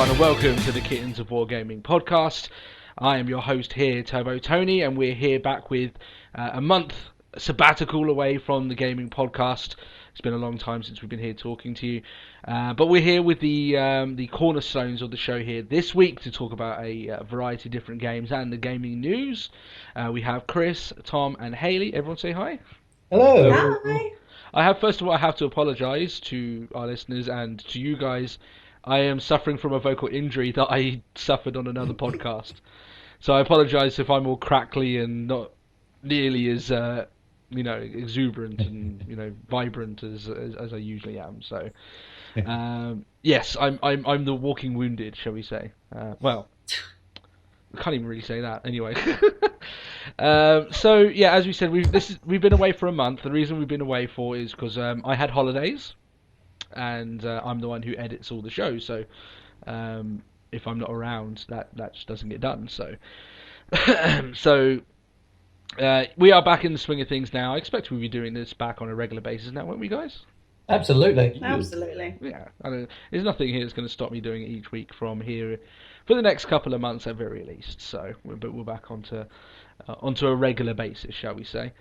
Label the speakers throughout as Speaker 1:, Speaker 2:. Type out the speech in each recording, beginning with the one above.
Speaker 1: everyone, and welcome to the Kittens of Wargaming podcast. I am your host here, Turbo Tony, and we're here back with a month sabbatical away from the gaming podcast. It's been a long time since we've been here talking to you, but we're here with the cornerstones of the show here this week to talk about a variety of different games and the gaming news. We have Chris, Tom, and Hayley. Everyone say hi.
Speaker 2: Hello.
Speaker 3: Hi.
Speaker 1: First of all, I have to apologise to our listeners and to you guys. I am suffering from a vocal injury that I suffered on another podcast. So I apologise if I'm all crackly and not nearly as, exuberant and, vibrant as I usually am. So, yes, I'm the walking wounded, shall we say. Well, I can't even really say that. Anyway. So, yeah, as we said, we've been away for a month. The reason we've been away for is because I had holidays. And I'm the one who edits all the shows, so if I'm not around, that just doesn't get done. So, we are back in the swing of things now. I expect we'll be doing this back on a regular basis now, won't we, guys?
Speaker 2: Absolutely.
Speaker 3: Absolutely.
Speaker 1: Yeah, there's nothing here that's going to stop me doing it each week from here for the next couple of months at very least. So, but we're back onto a regular basis, shall we say?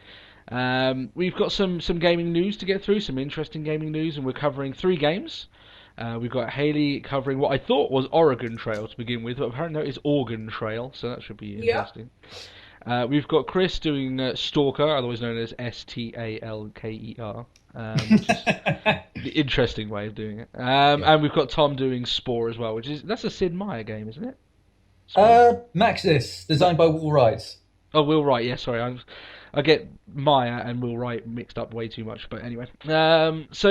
Speaker 1: We've got some gaming news to get through, some interesting gaming news, and we're covering 3 games. We've got Hayley covering what I thought was Oregon Trail to begin with, but apparently it's Oregon Trail, so that should be interesting. We've got Chris doing S.T.A.L.K.E.R, otherwise known as S.T.A.L.K.E.R, which is the interesting way of doing it. And we've got Tom doing Spore as well, that's a Sid Meier game, isn't it?
Speaker 2: Maxis, designed by Will Wright.
Speaker 1: Oh, Will Wright, yeah, sorry, I get Maya and Will Wright mixed up way too much, but anyway. That's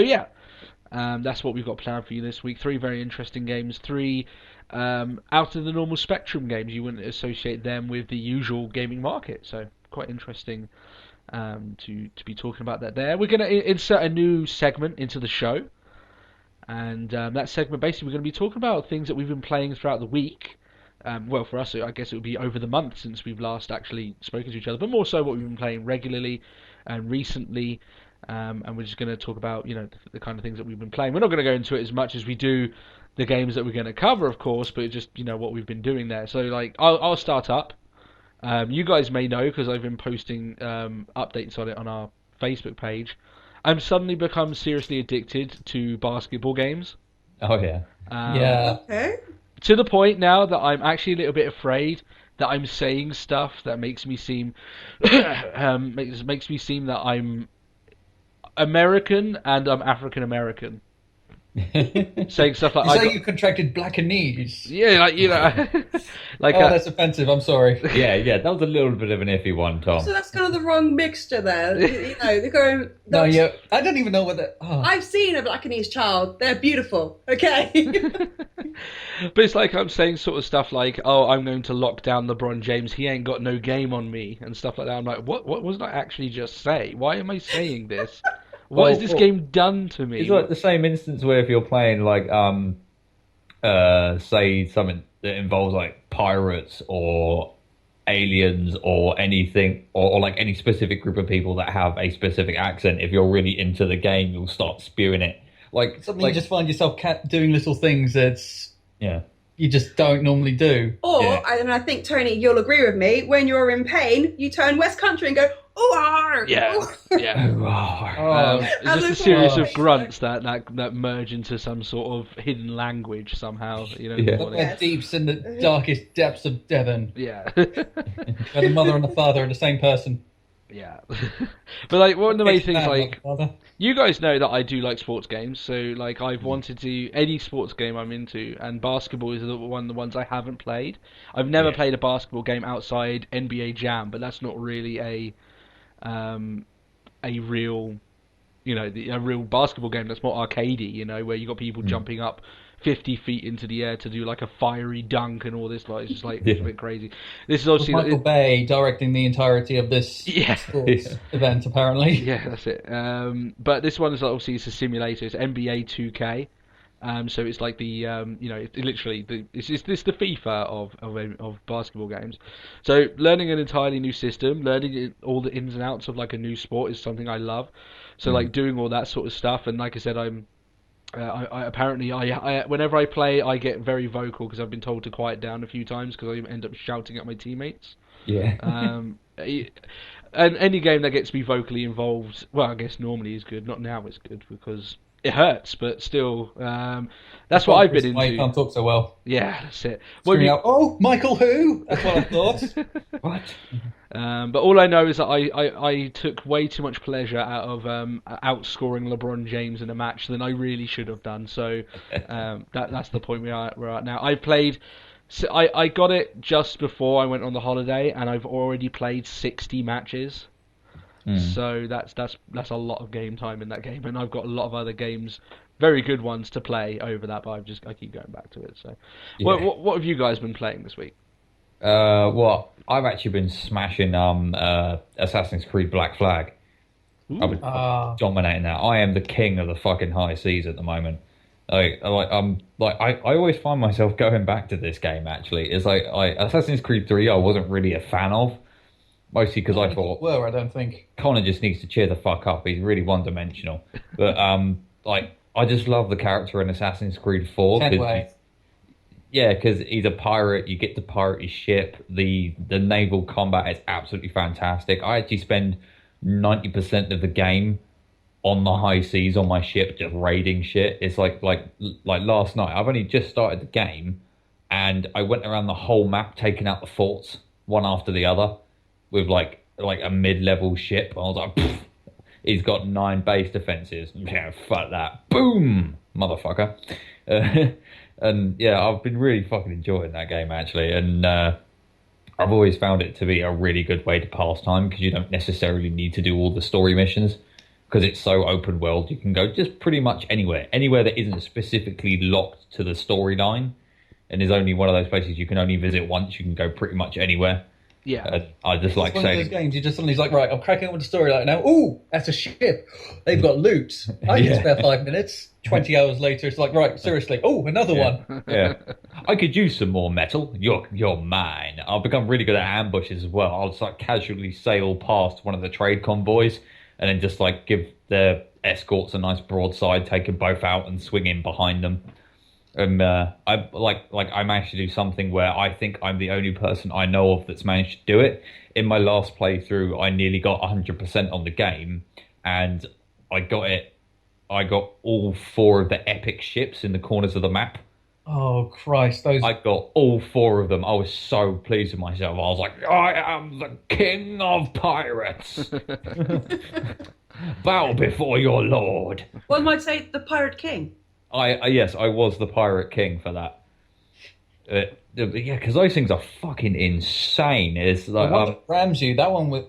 Speaker 1: what we've got planned for you this week. 3 very interesting games, 3 out of the normal spectrum games. You wouldn't associate them with the usual gaming market, so quite interesting to be talking about that there. We're going to insert a new segment into the show, and that segment basically we're going to be talking about things that we've been playing throughout the week. Well, for us, I guess it would be over the month since we've last actually spoken to each other, but more so what we've been playing regularly and recently, and we're just going to talk about, the kind of things that we've been playing. We're not going to go into it as much as we do the games that we're going to cover, of course, but just, what we've been doing there. So, I'll start up. You guys may know, because I've been posting updates on it on our Facebook page. I've suddenly become seriously addicted to basketball games.
Speaker 2: Oh, yeah. Yeah.
Speaker 3: Okay.
Speaker 1: To the point now that I'm actually a little bit afraid that I'm saying stuff that makes me seem makes me seem that I'm American and I'm African American. Saying stuff like
Speaker 2: you say you contracted Blackanese.
Speaker 1: Yeah,
Speaker 2: that's offensive. I'm sorry.
Speaker 4: Yeah, that was a little bit of an iffy one, Tom.
Speaker 3: So that's kind of the wrong mixture there. They're going.
Speaker 2: No, yeah, I don't even know what that. Oh.
Speaker 3: I've seen a Blackanese child. They're beautiful. Okay.
Speaker 1: But it's like I'm saying sort of stuff like, "Oh, I'm going to lock down LeBron James. He ain't got no game on me," and stuff like that. I'm like, "What was I actually just say? Why am I saying this? What has this game done to me?"
Speaker 4: It's like the same instance where if you're playing say something that involves like pirates or aliens or anything, or like any specific group of people that have a specific accent, if you're really into the game, you'll start spewing it. Like
Speaker 2: something you just find yourself doing little things that's
Speaker 4: yeah.
Speaker 2: You just don't normally do.
Speaker 3: Or, and I think, Tony, you'll agree with me, when you're in pain, you turn West Country and go, "Ooh-ar!"
Speaker 1: Yeah. It's just a series of grunts that merge into some sort of hidden language somehow.
Speaker 2: The deeps in the darkest depths of Devon.
Speaker 1: Yeah.
Speaker 2: Where the mother and the father are the same person.
Speaker 1: Yeah. But one of the main things, you guys know that I do like sports games, so I've wanted to, any sports game I'm into, and basketball is one of the ones I haven't played. I've never played a basketball game outside NBA Jam, but that's not really a real, a real basketball game. That's more arcadey, where you got people jumping up 50 feet into the air to do like a fiery dunk and all this. It's just it's a bit crazy. This is obviously
Speaker 2: Michael Bay directing the entirety of this sports event, apparently.
Speaker 1: Yeah, that's it. But this one is obviously it's a simulator. It's NBA 2K. So it's like the it's the FIFA of basketball games. So learning an entirely new system, learning all the ins and outs of like a new sport is something I love. So like doing all that sort of stuff, and like I said, I'm I whenever I play, I get very vocal because I've been told to quiet down a few times because I end up shouting at my teammates.
Speaker 4: Yeah.
Speaker 1: And any game that gets me vocally involved, well, I guess normally is good. Not now, it's good because it hurts, but still, that's what I've been into.
Speaker 2: I can't talk so well.
Speaker 1: Yeah, that's it.
Speaker 2: Screaming out, "Oh, Michael, who?" That's what I thought.
Speaker 4: What?
Speaker 1: But all I know is that I took way too much pleasure out of outscoring LeBron James in a match than I really should have done. So that's the point we're at now. I got it just before I went on the holiday, and I've already played 60 matches. So that's a lot of game time in that game, and I've got a lot of other games, very good ones to play over that. But I keep going back to it. So,
Speaker 4: Yeah.
Speaker 1: what have you guys been playing this week?
Speaker 4: Well, I've actually been smashing Assassin's Creed Black Flag. I've been dominating that. I am the king of the fucking high seas at the moment. I always find myself going back to this game. Actually, it's like Assassin's Creed 3. I wasn't really a fan of, mostly because I thought,
Speaker 2: well, I don't think
Speaker 4: Connor just needs to cheer the fuck up. He's really one-dimensional. But I just love the character in Assassin's Creed 4.
Speaker 2: Can't wait.
Speaker 4: Yeah, because he's a pirate. You get to pirate his ship. The naval combat is absolutely fantastic. I actually spend 90% of the game on the high seas on my ship, just raiding shit. It's like last night. I've only just started the game, and I went around the whole map, taking out the forts one after the other, with like a mid-level ship. I was like, pfft, he's got 9 base defenses. Yeah, fuck that. Boom, motherfucker. And yeah, I've been really fucking enjoying that game actually, and I've always found it to be a really good way to pass time because you don't necessarily need to do all the story missions because it's so open world. You can go just pretty much anywhere that isn't specifically locked to the storyline, and is only one of those places you can only visit once. You can go pretty much anywhere.
Speaker 1: Yeah,
Speaker 4: I just like
Speaker 2: one of
Speaker 4: saying
Speaker 2: those games. You just suddenly like, right, I'm cracking on with the story like now. Ooh, that's a ship. They've got loot. I can spare 5 minutes. 20 hours later, it's like, right, seriously. Oh, another one.
Speaker 4: Yeah, I could use some more metal. You're mine. I'll become really good at ambushes as well. I'll just like casually sail past one of the trade convoys and then just like give the escorts a nice broadside, take them both out and swing in behind them. And I managed to do something where I think I'm the only person I know of that's managed to do it. In my last playthrough, I nearly got 100% on the game, and I got all 4 of the epic ships in the corners of the map.
Speaker 2: Oh, Christ.
Speaker 4: I got all 4 of them. I was so pleased with myself. I was like, I am the king of pirates. Bow before your lord.
Speaker 3: One might say the Pirate King.
Speaker 4: Yes, I was the pirate king for that. Yeah, because those things are fucking insane. It's like
Speaker 2: Ramsey, that one with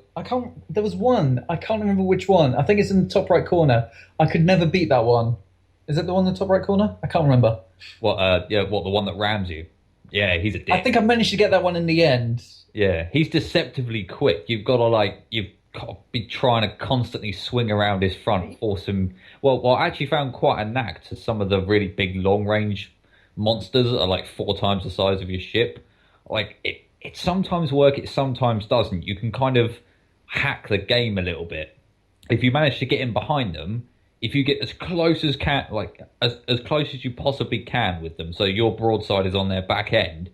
Speaker 2: there was one. I can't remember which one. I think it's in the top right corner. I could never beat that one. Is it the one in the top right corner? I can't remember.
Speaker 4: What the one that rams you? Yeah, he's a dick.
Speaker 2: I think I managed to get that one in the end.
Speaker 4: Yeah, he's deceptively quick. You've got to be trying to constantly swing around his front, force him. Well, I actually found quite a knack to some of the really big long range monsters that are like 4 times the size of your ship. Like it sometimes works, it sometimes doesn't. You can kind of hack the game a little bit. If you manage to get in behind them, if you get as close as as close as you possibly can with them, so your broadside is on their back end,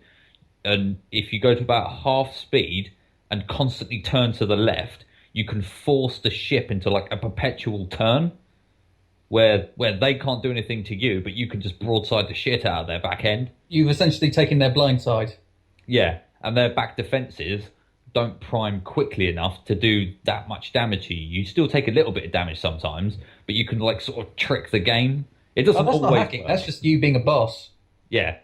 Speaker 4: and if you go to about half speed and constantly turn to the left, you can force the ship into like a perpetual turn where they can't do anything to you, but you can just broadside the shit out of their back end.
Speaker 2: You've essentially taken their blind side.
Speaker 4: Yeah, and their back defences don't prime quickly enough to do that much damage to you. You still take a little bit of damage sometimes, but you can like sort of trick the game. It doesn't
Speaker 2: that's
Speaker 4: always
Speaker 2: not hacking.
Speaker 4: work.
Speaker 2: That's just you being a boss.
Speaker 4: Yeah.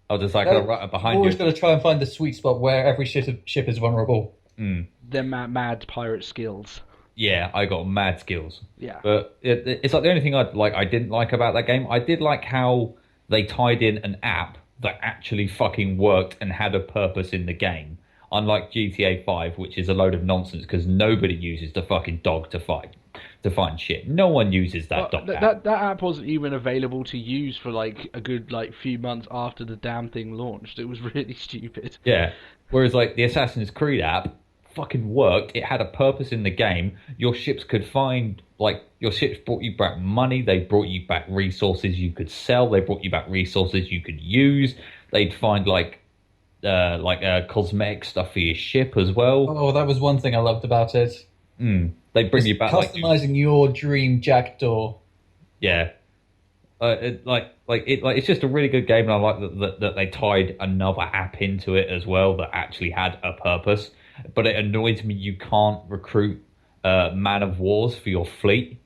Speaker 4: I'll just like go right behind you.
Speaker 2: Always got to try and find the sweet spot where every ship is vulnerable.
Speaker 1: They're mad pirate skills.
Speaker 4: Yeah, I got mad skills.
Speaker 1: Yeah,
Speaker 4: but it's like the only thing I didn't like about that game. I did like how they tied in an app that actually fucking worked and had a purpose in the game. Unlike GTA 5, which is a load of nonsense because nobody uses the fucking dog to find shit. No one uses that dog app.
Speaker 1: That app wasn't even available to use for like a good few months after the damn thing launched. It was really stupid.
Speaker 4: Yeah. Whereas like the Assassin's Creed app, fucking worked. It had a purpose in the game. Your ships could find, like, your ships brought you back money. They brought you back resources you could sell. They brought you back resources you could use. They'd find cosmetic stuff for your ship as well.
Speaker 2: Oh, that was one thing I loved about it.
Speaker 4: They bring you back
Speaker 2: customizing your dream jackdaw.
Speaker 4: Yeah. It's just a really good game, and I like that they tied another app into it as well that actually had a purpose. But it annoys me you can't recruit man of wars for your fleet.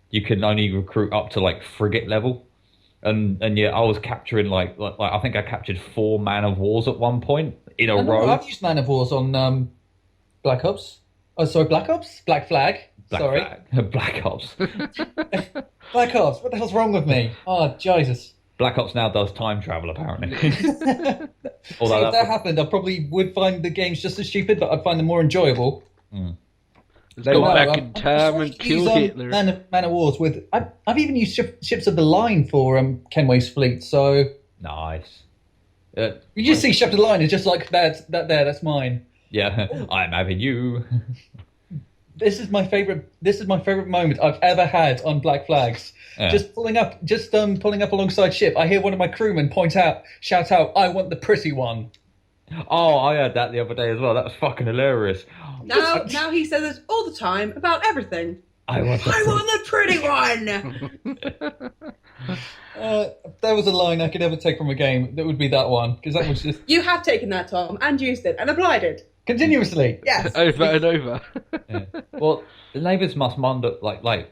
Speaker 4: You can only recruit up to like frigate level, and yeah, I was capturing like I think I captured 4 man of wars at one point in a row.
Speaker 2: I've used man of wars on Black Ops. Oh, sorry, Black Ops, Black Flag.
Speaker 4: Black Ops.
Speaker 2: Black Ops. What the hell's wrong with me? Oh, Jesus.
Speaker 4: Black Ops now does time travel, apparently.
Speaker 2: Although if that happened, I probably would find the games just as stupid, but I'd find them more enjoyable.
Speaker 1: Let's go back in time and kill Hitler.
Speaker 2: Man of Wars with. I've even used ships of the line for Kenway's fleet. So
Speaker 4: nice.
Speaker 2: You just see ships of the line. It's just like that's mine.
Speaker 4: Yeah, I'm having you.
Speaker 2: This is my favorite. This is my favorite moment I've ever had on Black Flags.
Speaker 4: Yeah.
Speaker 2: Just pulling up alongside ship. I hear one of my crewmen shout out, "I want the pretty one."
Speaker 4: Oh, I heard that the other day as well. That was fucking hilarious.
Speaker 3: Now he says it all the time about everything.
Speaker 4: I want
Speaker 3: the pretty one.
Speaker 2: There was a line I could ever take from a game. That would be that one, because that was just
Speaker 3: You have taken that, Tom, and used it, and applied it.
Speaker 2: continuously.
Speaker 3: Yes.
Speaker 1: Over and over.
Speaker 4: Yeah. Well, the neighbours must wonder,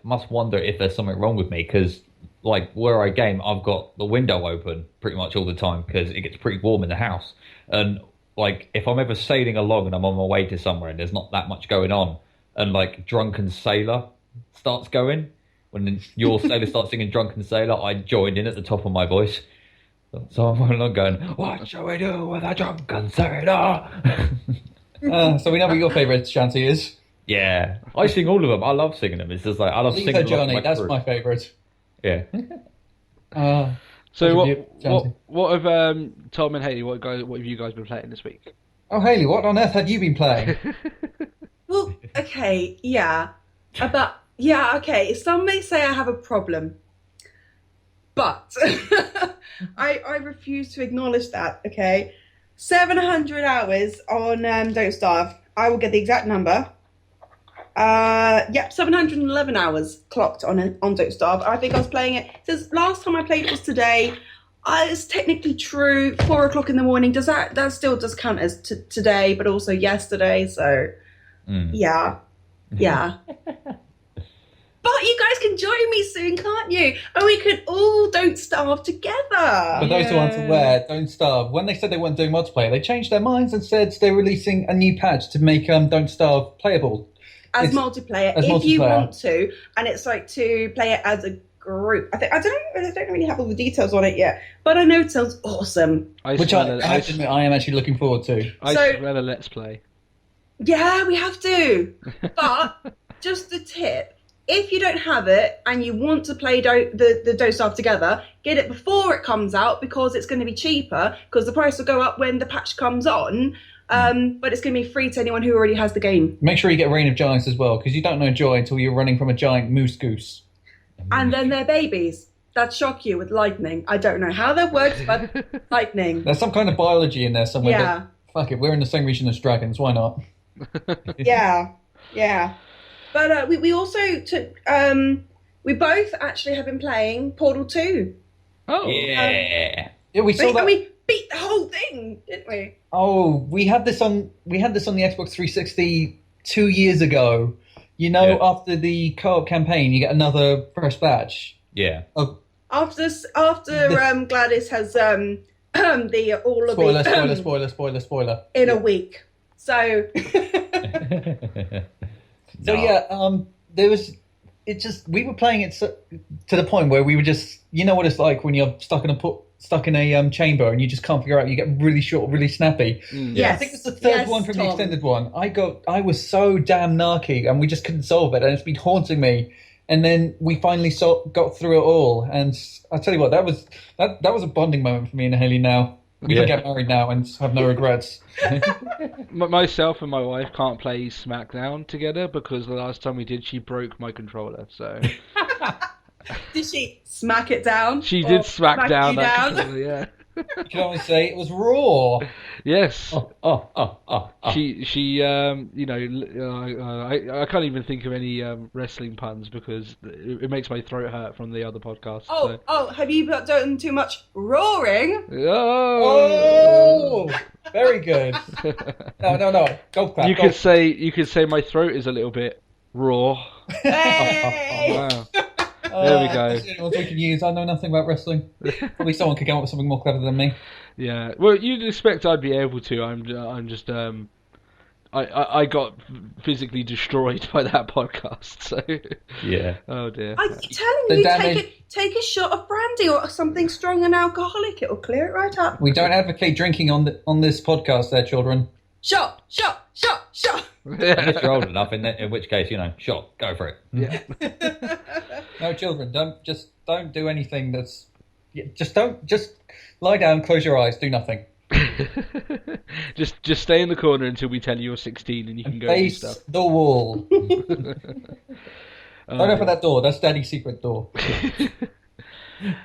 Speaker 4: must wonder if there's something wrong with me, because like where I game, I've got the window open pretty much all the time because it gets pretty warm in the house. And like if I'm ever sailing along and I'm on my way to somewhere and there's not that much going on, and like Drunken Sailor starts going, when your sailor starts singing Drunken Sailor, I join in at the top of my voice. So I'm going, what shall we do with a drunken sailor?
Speaker 2: So we know what your favourite shanty is.
Speaker 4: Yeah, I sing all of them. I love singing them. It's just like I love
Speaker 2: Leave
Speaker 4: singing.
Speaker 2: her,
Speaker 4: along
Speaker 2: Johnny.
Speaker 4: with
Speaker 2: That's
Speaker 4: crew.
Speaker 2: my favourite.
Speaker 4: Yeah.
Speaker 1: So
Speaker 2: Shanty.
Speaker 1: what have Tom and Haley? What have you guys been playing this week?
Speaker 2: Oh, Haley, what on earth have you been playing?
Speaker 3: Well, okay, yeah. Okay, some may say I have a problem. But I refuse to acknowledge that, okay? 700 hours on Don't Starve. I will get the exact number. 711 hours clocked on Don't Starve. I think I was playing it since last time I played it was today. It's technically true. 4 o'clock in the morning. That still does count as today, but also yesterday. So yeah. But you guys can join me soon, can't you? And we could all Don't Starve together.
Speaker 2: For those who aren't aware, Don't Starve, when they said they weren't doing multiplayer, they changed their minds and said they're releasing a new patch to make Don't Starve playable.
Speaker 3: As multiplayer, if you want to. And it's like to play it as a group. I don't really have all the details on it yet, but I know it sounds awesome.
Speaker 2: Which I have to admit I am actually looking forward to.
Speaker 1: I smell a Let's Play.
Speaker 3: Yeah, we have to. But just a tip. If you don't have it and you want to play the Don't Starve together, get it before it comes out because it's going to be cheaper because the price will go up when the patch comes on. But it's going to be free to anyone who already has the game.
Speaker 2: Make sure you get Reign of Giants as well because you don't know joy until you're running from a giant moose goose.
Speaker 3: And then they're babies that shock you with lightning. I don't know how that works, but lightning.
Speaker 2: There's some kind of biology in there somewhere.
Speaker 3: Yeah.
Speaker 2: Fuck it, we're in the same region as dragons. Why not?
Speaker 3: Yeah. But we also took. We both actually have been playing Portal 2.
Speaker 1: Oh
Speaker 4: yeah.
Speaker 2: Yeah, we saw that.
Speaker 3: We beat the whole thing, didn't we?
Speaker 2: Oh, we had this on the Xbox 360 2 years ago. You know, after the co-op campaign, you get another fresh batch.
Speaker 4: Yeah.
Speaker 3: After Gladys has the all of
Speaker 2: Spoiler.
Speaker 3: in a week. So
Speaker 2: there was. It just we were playing it to the point where we were just. You know what it's like when you're stuck in a chamber and you just can't figure out. You get really short, really snappy.
Speaker 3: Yes.
Speaker 2: I think it's the third one from the extended one. I was so damn narky and we just couldn't solve it, and it's been haunting me. And then we finally got through it all, and I tell you what, that was a bonding moment for me and Haley now. We can get married now and have no regrets.
Speaker 1: Myself and my wife can't play SmackDown together because the last time we did, she broke my controller. So
Speaker 3: Did she smack it down?
Speaker 1: she
Speaker 3: Or
Speaker 1: did smack down
Speaker 3: you
Speaker 1: that
Speaker 3: down?
Speaker 1: controller. Yeah.
Speaker 2: You can only say it was raw.
Speaker 1: Yes.
Speaker 4: Oh.
Speaker 1: She you know, I can't even think of any wrestling puns because it makes my throat hurt from the other podcast. So.
Speaker 3: Oh, have you done too much roaring?
Speaker 1: Oh.
Speaker 2: Oh, very good. No. Golf clap.
Speaker 1: You could say my throat is a little bit raw.
Speaker 3: Hey!
Speaker 1: Wow. There we go.
Speaker 2: That's the only ones we can use. I know nothing about wrestling. Probably someone could come up with something more clever than me.
Speaker 1: Yeah. Well, you'd expect I'd be able to. I'm just I got physically destroyed by that podcast. So
Speaker 4: Yeah.
Speaker 1: oh dear.
Speaker 3: I'm telling
Speaker 2: The
Speaker 3: you,
Speaker 2: damage-
Speaker 3: take a shot of brandy or something strong and alcoholic. It'll clear it right up.
Speaker 2: We don't advocate drinking on this podcast, there, children.
Speaker 3: Shot.
Speaker 4: If you're old enough, in which case, sure, go for it.
Speaker 1: Yeah.
Speaker 2: No, children, don't do anything that's. Just lie down, close your eyes, do nothing.
Speaker 1: just stay in the corner until we tell you you're 16 and you can go do
Speaker 2: Face
Speaker 1: stuff.
Speaker 2: the wall.
Speaker 1: Oh,
Speaker 2: Don't open that door. That's Daddy's secret door.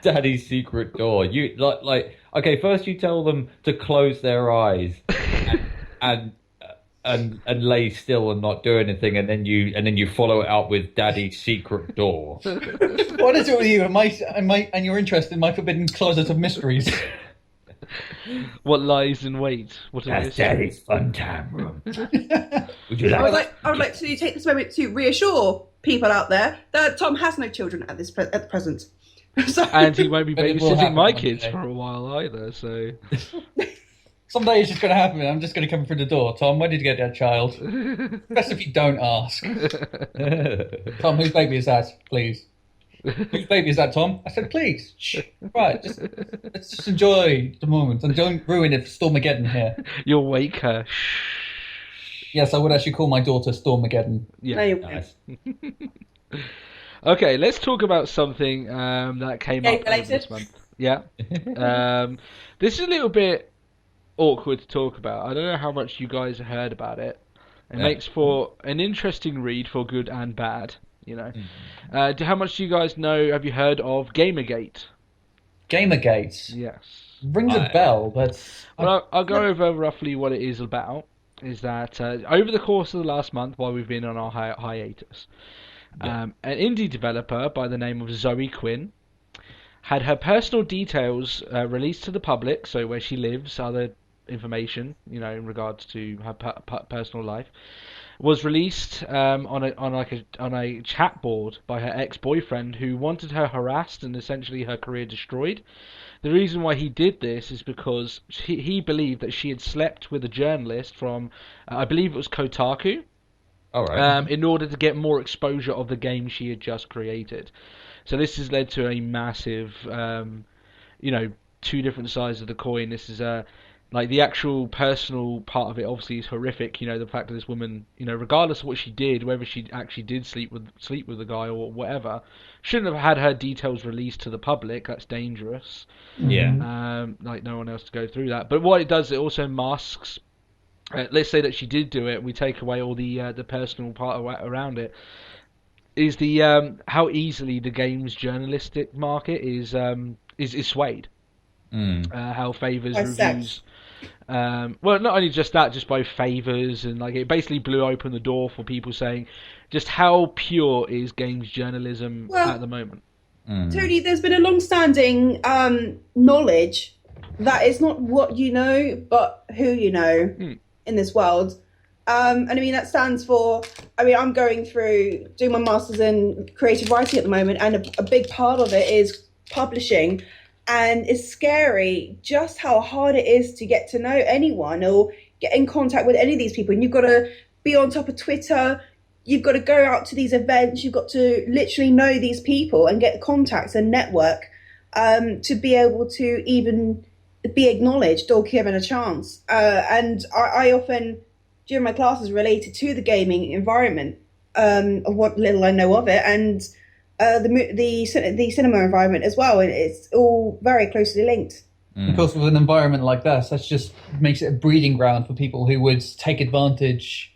Speaker 4: Daddy's secret door. You like okay. First, you tell them to close their eyes and lay still and not do anything, and then you follow it up with Daddy's secret door.
Speaker 2: What is it with you and your interest in my forbidden closet of mysteries?
Speaker 1: What lies in wait? What
Speaker 4: That's
Speaker 1: is
Speaker 4: Daddy's fun time room. Would you like?
Speaker 3: I would like to take this moment to reassure people out there that Tom has no children at the present. So,
Speaker 1: And he won't be
Speaker 2: But it will
Speaker 1: babysitting
Speaker 2: happen
Speaker 1: my
Speaker 2: one
Speaker 1: kids
Speaker 2: day.
Speaker 1: for a while either. So
Speaker 2: Someday it's just going to happen. I'm just going to come through the door. Tom, where did you get that child? Best if you don't ask. Tom, whose baby is that, please? Whose baby is that, Tom? I said, please. Shh. Right, let's just enjoy the moment and don't ruin it for Stormageddon here.
Speaker 1: you'll wake her.
Speaker 2: Yes, I would actually call my daughter Stormageddon.
Speaker 1: Yeah.
Speaker 3: no, you
Speaker 4: Nice.
Speaker 1: Okay, let's talk about something that came
Speaker 3: Game
Speaker 1: up over
Speaker 3: related?
Speaker 1: this month. Yeah. This is a little bit awkward to talk about. I don't know how much you guys have heard about it. It
Speaker 4: Yeah.
Speaker 1: makes for an interesting read for good and bad, How much do you guys know, have you heard of Gamergate?
Speaker 2: Gamergate.
Speaker 1: Yes.
Speaker 2: Rings a bell, but...
Speaker 1: Well, I'll go over roughly what it is about. Is that over the course of the last month, while we've been on our hiatus, an indie developer by the name of Zoe Quinn had her personal details released to the public, so where she lives, other information, in regards to her personal life, was released on a chat board by her ex-boyfriend, who wanted her harassed and essentially her career destroyed. The reason why he did this is because he believed that she had slept with a journalist from, I believe it was Kotaku,
Speaker 4: All right.
Speaker 1: in order to get more exposure of the game she had just created. So this has led to a massive, two different sides of the coin. This is like the actual personal part of it obviously is horrific. The fact that this woman, regardless of what she did, whether she actually did sleep with the guy or whatever, shouldn't have had her details released to the public. That's dangerous.
Speaker 4: Yeah.
Speaker 1: Like no one else to go through that. But what it does, it also masks. Let's say that she did do it. We take away all the personal part around it. Is the how easily the game's journalistic market is swayed. How favors
Speaker 3: By
Speaker 1: reviews.
Speaker 3: sex.
Speaker 1: Well, not only just that, just by favors, and like it basically blew open the door for people saying just how pure is games journalism at the moment.
Speaker 3: Tony, there's been a long-standing knowledge that it's not what you know, but who you know in this world. And I mean, that stands for, I'm going through doing my master's in creative writing at the moment, and a big part of it is publishing. And it's scary just how hard it is to get to know anyone or get in contact with any of these people. And you've got to be on top of Twitter. You've got to go out to these events. You've got to literally know these people and get contacts and network to be able to even be acknowledged or given a chance. And I often, during my classes, related to the gaming environment of what little I know of it, and the cinema environment as well, and it's all very closely linked.
Speaker 2: Of course, with an environment like this, that just makes it a breeding ground for people who would take advantage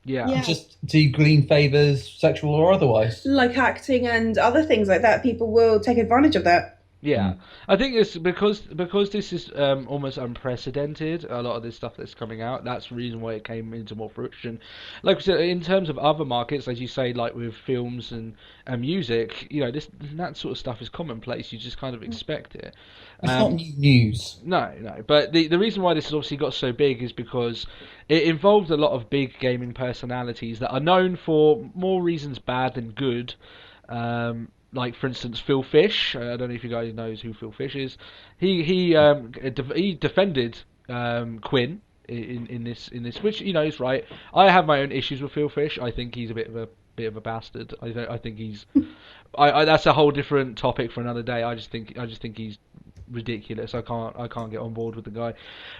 Speaker 3: Yeah.
Speaker 2: just to glean favors, sexual or otherwise.
Speaker 3: Like acting and other things like that, people will take advantage of that.
Speaker 1: Yeah, I think it's because this is almost unprecedented. A lot of this stuff that's coming out, that's the reason why it came into more fruition. Like I said, in terms of other markets, as you say, like with films and music, that sort of stuff is commonplace. You just kind of expect it.
Speaker 2: It's not new news.
Speaker 1: No, no. But the reason why this has obviously got so big is because it involved a lot of big gaming personalities that are known for more reasons bad than good. Like for instance, Phil Fish. I don't know if you guys know who Phil Fish is. He defended Quinn in this, which is right. I have my own issues with Phil Fish. I think he's a bit of a bastard. I think he's. That's a whole different topic for another day. I just think he's ridiculous. I can't get on board with the guy.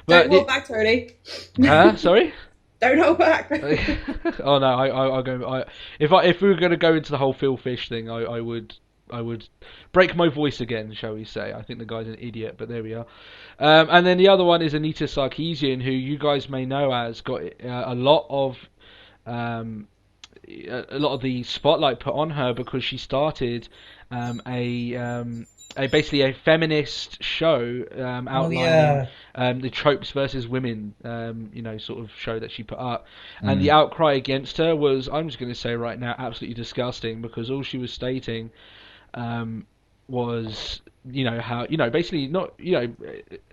Speaker 1: But
Speaker 3: Don't hold back, Tony.
Speaker 1: Sorry.
Speaker 3: Don't hold back.
Speaker 1: Oh no, I'll go. If we were going to go into the whole Phil Fish thing, I would break my voice again, shall we say? I think the guy's an idiot, but there we are. And then the other one is Anita Sarkeesian, who you guys may know as got a lot of the spotlight put on her because she started basically a feminist show outlining the tropes versus women, sort of show that she put up. And the outcry against her was, I'm just going to say right now, absolutely disgusting, because all she was stating was how basically not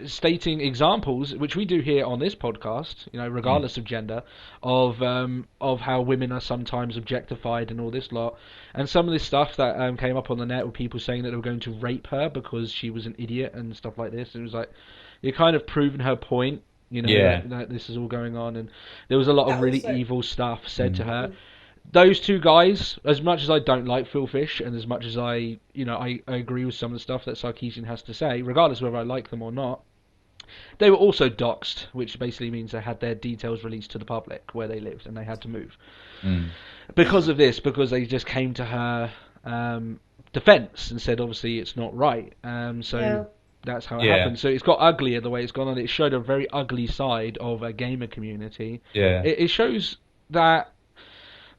Speaker 1: stating examples, which we do here on this podcast, regardless of gender, of how women are sometimes objectified and all this lot. And some of this stuff that came up on the net were people saying that they were going to rape her because she was an idiot and stuff like this. It was like, you're kind of proving her point, that this is all going on, and there was a lot of really evil stuff said to her. Those two guys, as much as I don't like Phil Fish, and as much as I agree with some of the stuff that Sarkeesian has to say, regardless of whether I like them or not, they were also doxxed, which basically means they had their details released to the public where they lived, and they had to move. Because of this, because they just came to her defence and said, obviously, it's not right. That's how it happened. So it's got uglier the way it's gone on. It showed a very ugly side of a gamer community.
Speaker 4: Yeah.
Speaker 1: It shows that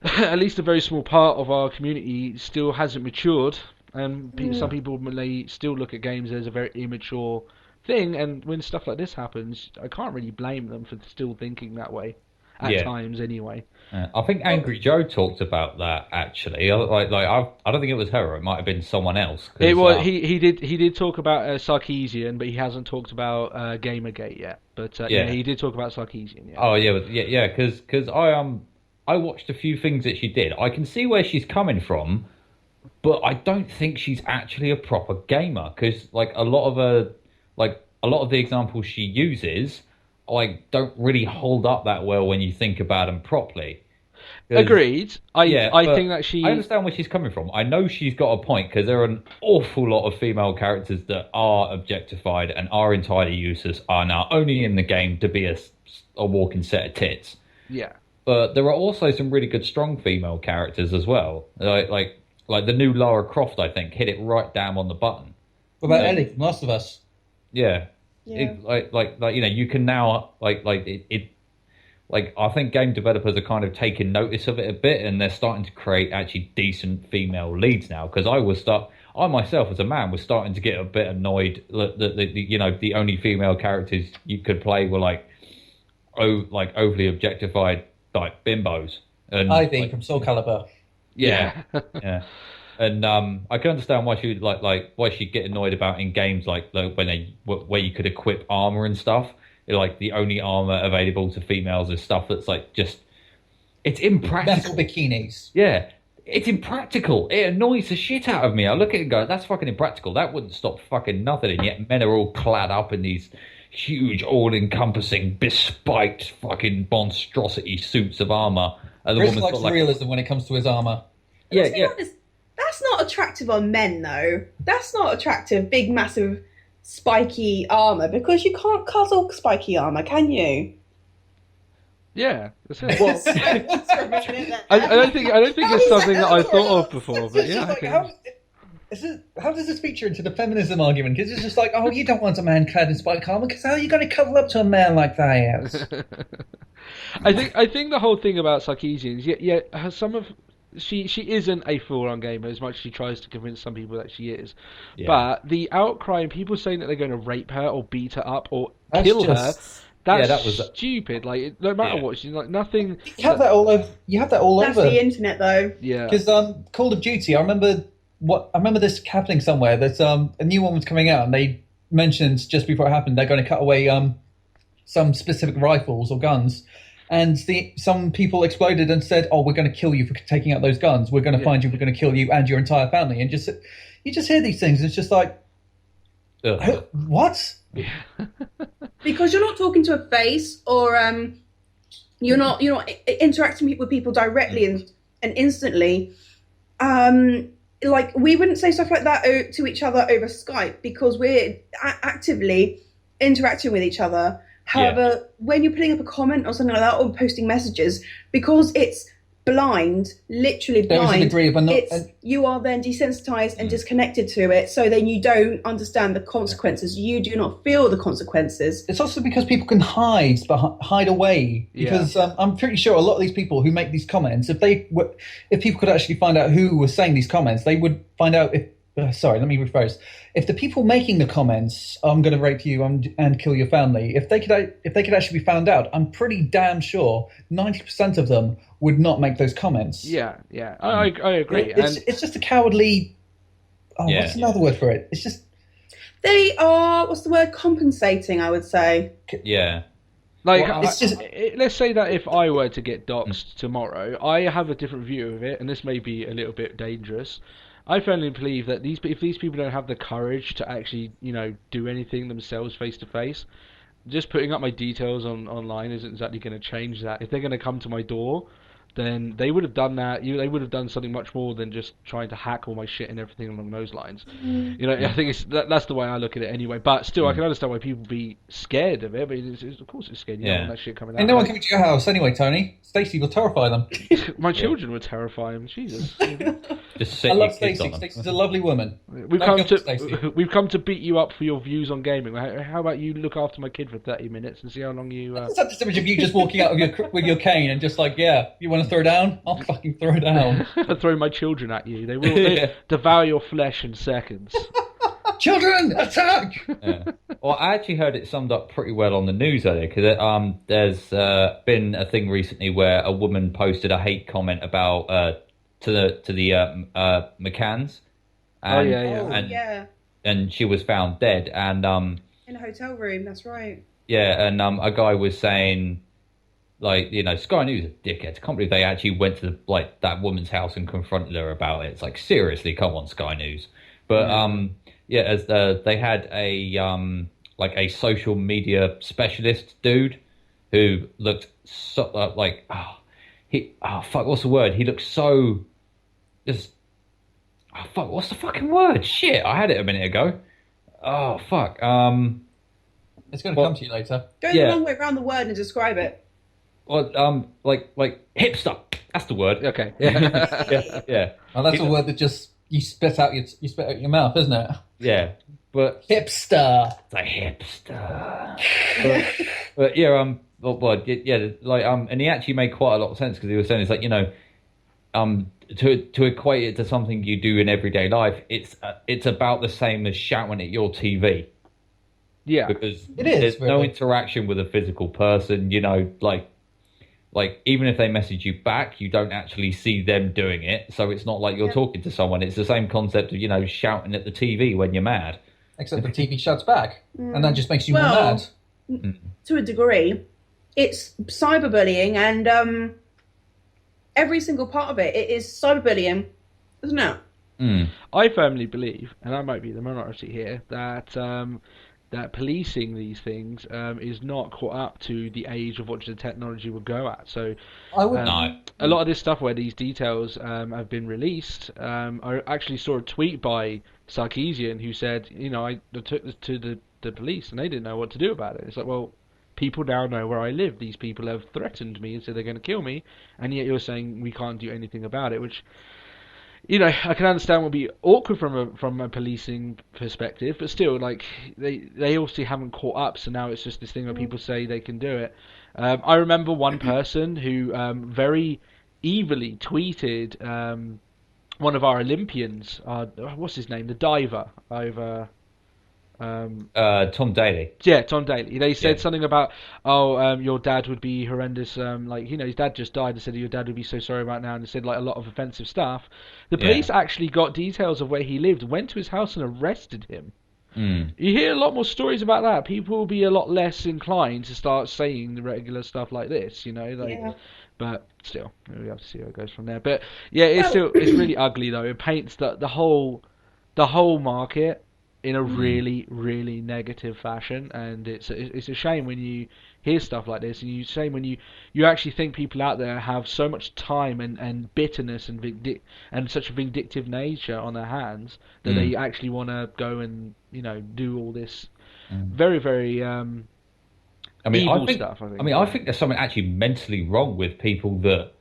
Speaker 1: at least a very small part of our community still hasn't matured, and some people may still look at games as a very immature thing, and when stuff like this happens, I can't really blame them for still thinking that way at times anyway.
Speaker 4: I think Angry Joe talked about that actually. I don't think it was her. It might have been someone else.
Speaker 1: It was he did talk about Sarkeesian, but he hasn't talked about Gamergate yet. But he did talk about Sarkeesian. Yeah.
Speaker 4: Oh yeah. Because I watched a few things that she did. I can see where she's coming from, but I don't think she's actually a proper gamer. Because a lot of the examples she uses, don't really hold up that well when you think about them properly.
Speaker 1: Agreed. I think that
Speaker 4: I understand where she's coming from. I know she's got a point, because there are an awful lot of female characters that are objectified and are entirely useless, are now only in the game to be a walking set of tits.
Speaker 1: Yeah.
Speaker 4: But there are also some really good strong female characters as well. Like the new Lara Croft, I think, hit it right down on the button.
Speaker 2: What about Ellie from Last of Us?
Speaker 4: Yeah.
Speaker 3: Yeah.
Speaker 4: You can now I think game developers are kind of taking notice of it a bit, and they're starting to create actually decent female leads now. Because I myself as a man was starting to get a bit annoyed that the only female characters you could play were overly objectified bimbos. And
Speaker 2: Ivy from Soul Calibur.
Speaker 4: Yeah. Yeah. And I can understand why she why she'd get annoyed about in games where you could equip armor and stuff. The only armor available to females is stuff that's it's impractical.
Speaker 2: Metal bikinis.
Speaker 4: Yeah, it's impractical. It annoys the shit out of me. I look at it and go, that's fucking impractical. That wouldn't stop fucking nothing. And yet men are all clad up in these huge, all-encompassing, bespiked fucking monstrosity suits of armor. And the
Speaker 2: Chris
Speaker 4: woman's
Speaker 2: likes
Speaker 4: got
Speaker 2: realism when it comes to his armor.
Speaker 4: Yeah,
Speaker 3: Let's be honest, that's not attractive on men, though. That's not attractive, big, massive, spiky armor, because you can't cuddle spiky armor, can you?
Speaker 1: Yeah, that's it. Well, I don't think it's something that I thought of before, but yeah, I can.
Speaker 2: how does this feature into the feminism argument? Because it's just like, oh, you don't want a man clad in spike armor, because how are you going to cuddle up to a man like that?
Speaker 1: I think the whole thing about Sarkeesian is some of she isn't a full-on gamer as much as she tries to convince some people that she is.
Speaker 4: Yeah.
Speaker 1: But the outcry and people saying that they're going to rape her or beat her up or
Speaker 2: That's
Speaker 1: kill
Speaker 2: just-
Speaker 1: her, that's
Speaker 4: that was
Speaker 1: stupid. Like no matter
Speaker 4: Yeah.
Speaker 1: what, she's like nothing.
Speaker 2: You have that all over. You have that all
Speaker 3: That's
Speaker 2: over.
Speaker 3: the internet, though.
Speaker 1: Yeah.
Speaker 2: Because Call of Duty, I remember this happening somewhere. That a new one was coming out, and they mentioned just before it happened they're going to cut away some specific rifles or guns, and some people exploded and said, "Oh, we're going to kill you for taking out those guns. We're going to find you. We're going to kill you and your entire family." And you just hear these things. And it's just like,
Speaker 4: Ugh.
Speaker 2: what?
Speaker 3: Because you're not talking to a face, or you're not interacting with people directly and instantly. Like, we wouldn't say stuff like that to each other over Skype because we're actively interacting with each other. However, when you're putting up a comment or something like that, or posting messages, because it's blind, literally
Speaker 2: There is a
Speaker 3: blind,
Speaker 2: degree of
Speaker 3: you are then desensitized and disconnected to it. So then you don't understand the consequences. You do not feel the consequences.
Speaker 2: It's also because people can hide away. Because I'm pretty sure a lot of these people who make these comments, if people could actually find out who was saying these comments, they would find out if. Sorry, let me rephrase. If the people making the comments, "I'm going to rape you and kill your family," if they could actually be found out, I'm pretty damn sure 90% of them would not make those comments.
Speaker 1: Yeah. I agree.
Speaker 2: It's just a cowardly. Oh,
Speaker 4: Yeah.
Speaker 2: what's another word for it? It's just.
Speaker 3: They are, what's the word, compensating, I would say.
Speaker 4: Yeah.
Speaker 1: Like,
Speaker 2: Well, it's just-
Speaker 1: let's say that if I were to get doxxed tomorrow, I have a different view of it, and this may be a little bit dangerous. I firmly believe that if these people don't have the courage to actually, do anything themselves face to face, just putting up my details online isn't exactly going to change that. If they're going to come to my door, then they would have done that. They would have done something much more than just trying to hack all my shit and everything along those lines. I think that's the way I look at it anyway. But still, I can understand why people be scared of it. But of course, it's scared. You don't want that shit coming out.
Speaker 2: And no one coming to your house anyway, Tony. Stacey will terrify them.
Speaker 1: My children would terrify them. Jesus.
Speaker 4: Just set
Speaker 2: I
Speaker 4: your
Speaker 2: love
Speaker 4: kids
Speaker 2: Stacey.
Speaker 4: on them.
Speaker 2: Stacey's a lovely woman.
Speaker 1: We've come to beat you up for your views on gaming. How about you look after my kid for 30 minutes and see how long you.
Speaker 2: It's not this image of you just walking out with your cane and just like, yeah, you want to throw down? I'll fucking throw down.
Speaker 1: I throw my children at you. They will devour your flesh in seconds.
Speaker 2: Children, attack!
Speaker 4: Yeah. Well, I actually heard it summed up pretty well on the news earlier because there's been a thing recently where a woman posted a hate comment about to the McCanns. And, and she was found dead. And
Speaker 3: In a hotel room, that's right.
Speaker 4: yeah, and a guy was saying, like, Sky News are dickheads. I can't believe they actually went to that woman's house and confronted her about it. It's like, seriously, come on, Sky News. But as they had a social media specialist dude who looked so what's the word? He looked so just what's the fucking word? Shit, I had it a minute ago. Oh fuck.
Speaker 2: It's going to come to you later.
Speaker 3: Go the long way around the word and describe it.
Speaker 4: Well, like hipster. That's the word.
Speaker 1: Okay.
Speaker 4: Yeah.
Speaker 2: Well, that's a word that just you spit out your mouth, isn't it?
Speaker 4: Yeah, but
Speaker 2: hipster.
Speaker 4: It's a hipster. but yeah, and he actually made quite a lot of sense because he was saying it's like to equate it to something you do in everyday life, it's about the same as shouting at your TV.
Speaker 1: Yeah,
Speaker 4: because
Speaker 2: it is.
Speaker 4: There's no interaction with a physical person. Like even if they message you back, you don't actually see them doing it. So it's not like you're talking to someone. It's the same concept of, shouting at the TV when you're mad.
Speaker 2: Except the TV shouts back. And that just makes you more mad.
Speaker 3: To a degree, it's cyberbullying, and every single part of it is cyberbullying, isn't it?
Speaker 1: I firmly believe, and I might be the minority here, that policing these things is not caught up to the age of what the technology would go at. So
Speaker 2: I would
Speaker 1: a lot of this stuff where these details have been released, I actually saw a tweet by Sarkeesian who said, I took this to the police and they didn't know what to do about it. It's like, well, people now know where I live. These people have threatened me and said they're going to kill me, and yet you're saying we can't do anything about it, which I can understand what would be awkward from a policing perspective, but still, like they obviously haven't caught up, so now it's just this thing where people say they can do it. I remember one person who very evilly tweeted one of our Olympians, what's his name, the diver over.
Speaker 4: Tom Daly.
Speaker 1: Yeah, Tom Daly. They said
Speaker 4: Yeah.
Speaker 1: something about, your dad would be horrendous. His dad just died. They said your dad would be so sorry about now, and they said like a lot of offensive stuff. The police
Speaker 4: Yeah.
Speaker 1: actually got details of where he lived, went to his house and arrested him.
Speaker 4: Mm.
Speaker 1: You hear a lot more stories about that. People will be a lot less inclined to start saying the regular stuff like this,
Speaker 3: Yeah.
Speaker 1: But still, we have to see how it goes from there. But yeah, it's
Speaker 3: Well,
Speaker 1: really ugly though. It paints the whole market in a really, really negative fashion, and it's a shame when you hear stuff like this, and you shame when you actually think people out there have so much time and bitterness and such a vindictive nature on their hands that they actually want to go and do all this very, very evil stuff.
Speaker 4: I think there's something actually mentally wrong with people that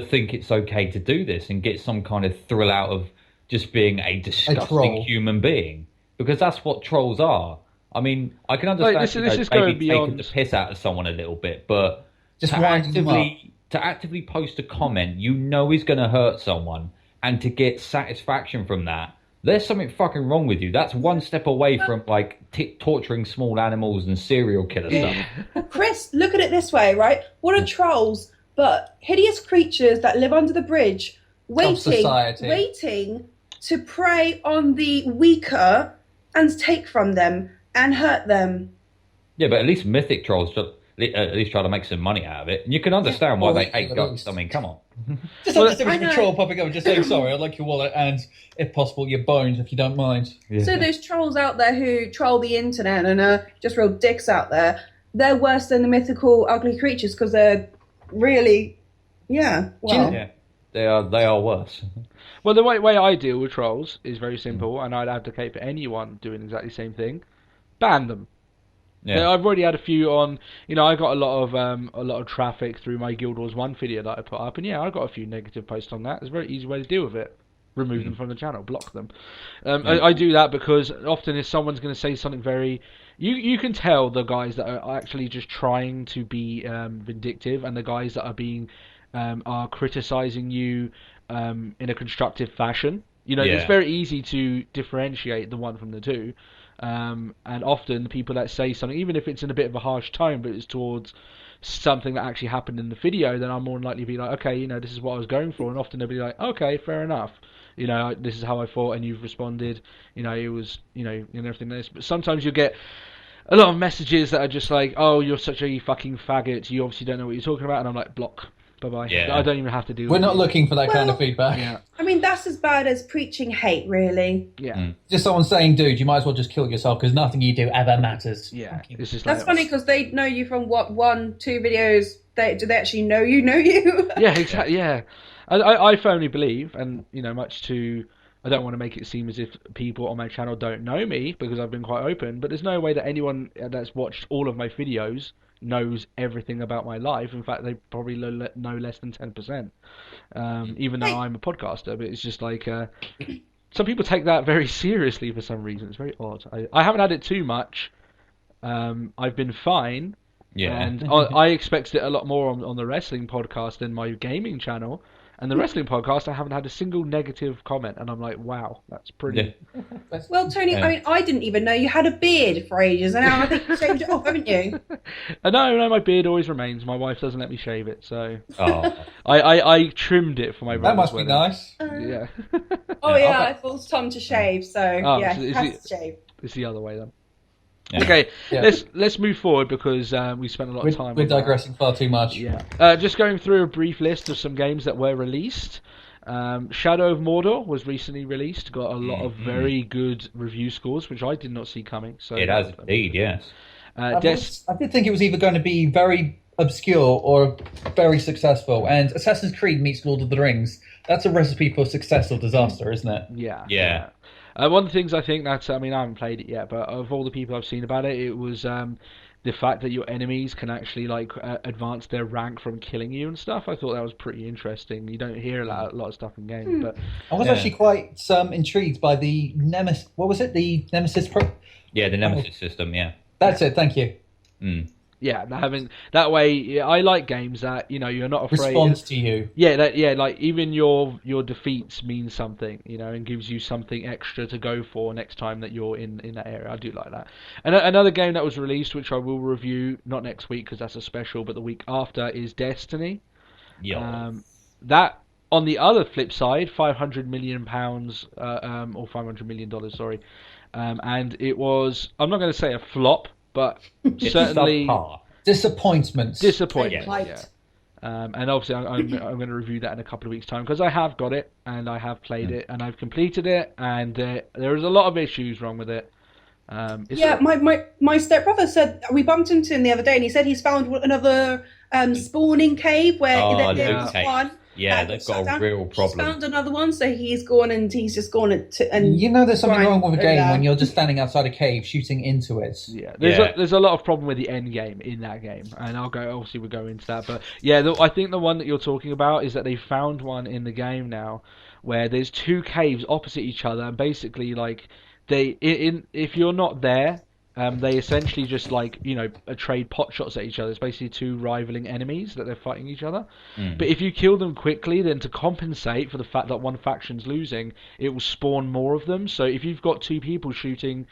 Speaker 4: think it's okay to do this and get some kind of thrill out of just being a disgusting
Speaker 2: troll.
Speaker 4: human being, because that's what trolls are. I mean, I can understand
Speaker 1: this is
Speaker 4: maybe
Speaker 1: going
Speaker 4: taking
Speaker 1: beyond
Speaker 4: the piss out of someone a little bit, but
Speaker 2: Just
Speaker 4: to
Speaker 2: winding them up.
Speaker 4: actively post a comment is going to hurt someone, and to get satisfaction from that, there's something fucking wrong with you. That's one step away from like torturing small animals and serial killer stuff.
Speaker 3: Chris, look at it this way, right? What are trolls but hideous creatures that live under the bridge,
Speaker 2: society.
Speaker 3: waiting to prey on the weaker and take from them and hurt them?
Speaker 4: Yeah, but at least mythic trolls at least try to make some money out of it, and you can understand why
Speaker 2: Well,
Speaker 4: they hate
Speaker 2: at
Speaker 4: guts.
Speaker 2: least.
Speaker 4: I mean, come on.
Speaker 2: Just
Speaker 1: Well,
Speaker 2: have this
Speaker 3: I
Speaker 2: every
Speaker 3: know.
Speaker 2: troll popping up and just saying, sorry, I'd like your wallet and, if possible, your bones, if you don't mind.
Speaker 4: Yeah.
Speaker 3: So those trolls out there who troll the internet and are just real dicks out there, they're worse than the mythical ugly creatures because they're really, well,
Speaker 4: Yeah, they are worse.
Speaker 1: Well, the way I deal with trolls is very simple, and I'd advocate for anyone doing exactly the same thing. Ban them.
Speaker 4: Yeah.
Speaker 1: I've already had a few on. I got a lot of traffic through my Guild Wars 1 video that I put up, and yeah, I got a few negative posts on that. It's a very easy way to deal with it. Remove them from the channel, block them. I do that because often if someone's going to say something very, you can tell the guys that are actually just trying to be vindictive, and the guys that are being are criticizing you in a constructive fashion. It's very easy to differentiate the one from the two. And often the people that say something, even if it's in a bit of a harsh tone, but it's towards something that actually happened in the video, then I'm more than likely to be like, okay, this is what I was going for, and often they'll be like, okay, fair enough. This is how I thought, and you've responded. It was, and everything like this. But sometimes you get a lot of messages that are just like, oh, you're such a fucking faggot. You obviously don't know what you're talking about, and I'm like, block. Bye-bye.
Speaker 4: Yeah.
Speaker 1: I don't even have to deal
Speaker 2: We're
Speaker 1: with
Speaker 2: not
Speaker 1: it.
Speaker 2: looking for that kind
Speaker 3: Well,
Speaker 2: of feedback.
Speaker 1: Yeah.
Speaker 3: I mean, that's as bad as preaching hate, really.
Speaker 1: Yeah.
Speaker 2: Just someone saying, dude, you might as well just kill yourself because nothing you do ever matters.
Speaker 1: Yeah.
Speaker 2: Fucking-
Speaker 1: It's just
Speaker 3: That's
Speaker 1: like,
Speaker 3: funny because they know you from what, 1, 2 videos. Do they actually know you? Know you?
Speaker 1: Yeah, exactly. Yeah, I firmly believe, and much to, I don't want to make it seem as if people on my channel don't know me because I've been quite open. But there's no way that anyone that's watched all of my videos knows everything about my life. In fact, they probably know less than 10%. Even though I'm a podcaster, but it's just like some people take that very seriously for some reason. It's very odd. I haven't had it too much. I've been fine.
Speaker 4: Yeah.
Speaker 1: And I expected it a lot more on the wrestling podcast than my gaming channel. And the wrestling podcast, I haven't had a single negative comment. And I'm like, wow, that's pretty...
Speaker 4: Yeah.
Speaker 3: Well, Tony, I mean, I didn't even know you had a beard for ages, and now I think you shaved it off, haven't you?
Speaker 1: No, my beard always remains. My wife doesn't let me shave it, so...
Speaker 4: Oh.
Speaker 1: I trimmed it for my
Speaker 2: That
Speaker 1: brother's
Speaker 2: must be
Speaker 1: wedding.
Speaker 2: nice.
Speaker 1: Yeah.
Speaker 3: Oh, yeah, I forced Tom to shave, so yeah,
Speaker 1: so
Speaker 3: he
Speaker 1: is
Speaker 3: has to shave.
Speaker 1: It's the other way then.
Speaker 4: Yeah.
Speaker 1: Okay,
Speaker 2: Yeah.
Speaker 1: let's move forward because we spent a lot of time
Speaker 2: We're
Speaker 1: on that.
Speaker 2: digressing far too much.
Speaker 1: Yeah. Just going through a brief list of some games that were released. Shadow of Mordor was recently released. Got a lot of very good review scores, which I did not see coming. So
Speaker 4: It has indeed, yes.
Speaker 2: I did think it was either going to be very obscure or very successful. And Assassin's Creed meets Lord of the Rings. That's a recipe for success or disaster, isn't it?
Speaker 1: Yeah.
Speaker 4: Yeah.
Speaker 1: One of the things I think that I haven't played it yet, but of all the people I've seen about it, it was the fact that your enemies can actually like advance their rank from killing you and stuff. I thought that was pretty interesting. You don't hear a lot of stuff in games, but
Speaker 2: I was
Speaker 4: Yeah.
Speaker 2: actually quite intrigued by the Nemesis. What was it? The Nemesis Pro.
Speaker 4: Yeah, the Nemesis system. Yeah.
Speaker 2: That's it. Thank you.
Speaker 4: Mm.
Speaker 1: yeah, having that way, yeah, I like games that you're not afraid.
Speaker 2: Responds to you.
Speaker 1: Yeah, like even your defeats mean something, and gives you something extra to go for next time that you're in that area. I do like that. And another game that was released, which I will review not next week because that's a special, but the week after, is Destiny.
Speaker 4: Yeah.
Speaker 1: That on the other flip side, £500 million, or $500 million, sorry, and it was. I'm not going to say a flop, but
Speaker 4: It's
Speaker 1: certainly
Speaker 4: subpar.
Speaker 2: Disappointment.
Speaker 1: disappointing.
Speaker 3: Hyped.
Speaker 1: Yeah. And obviously, I'm going to review that in a couple of weeks' time because I have got it and I have played it and I've completed it, and there is a lot of issues wrong with it.
Speaker 3: Yeah, my stepbrother said we bumped into him the other day, and he said he's found another spawning cave where
Speaker 4: Oh,
Speaker 3: there
Speaker 4: loot
Speaker 3: was
Speaker 4: cave.
Speaker 3: one.
Speaker 4: Yeah,
Speaker 3: and
Speaker 4: they've
Speaker 3: shut
Speaker 4: got a
Speaker 3: down.
Speaker 4: real
Speaker 3: He's
Speaker 4: problem.
Speaker 3: found another one, so he's gone and he's just gone and
Speaker 2: You know, there's something
Speaker 3: grind
Speaker 2: wrong with a
Speaker 3: over
Speaker 2: game
Speaker 3: there.
Speaker 2: when you're just standing outside a cave shooting into it.
Speaker 1: Yeah,
Speaker 4: Yeah.
Speaker 1: there's a lot of problem with the end game in that game, and obviously we'll go into that. But yeah, I think the one that you're talking about is that they found one in the game now where there's two caves opposite each other, and basically like if you're not there. They essentially just trade pot shots at each other. It's basically two rivaling enemies that they're fighting each other. But if you kill them quickly, then to compensate for the fact that one faction's losing, it will spawn more of them. So if you've got two people shooting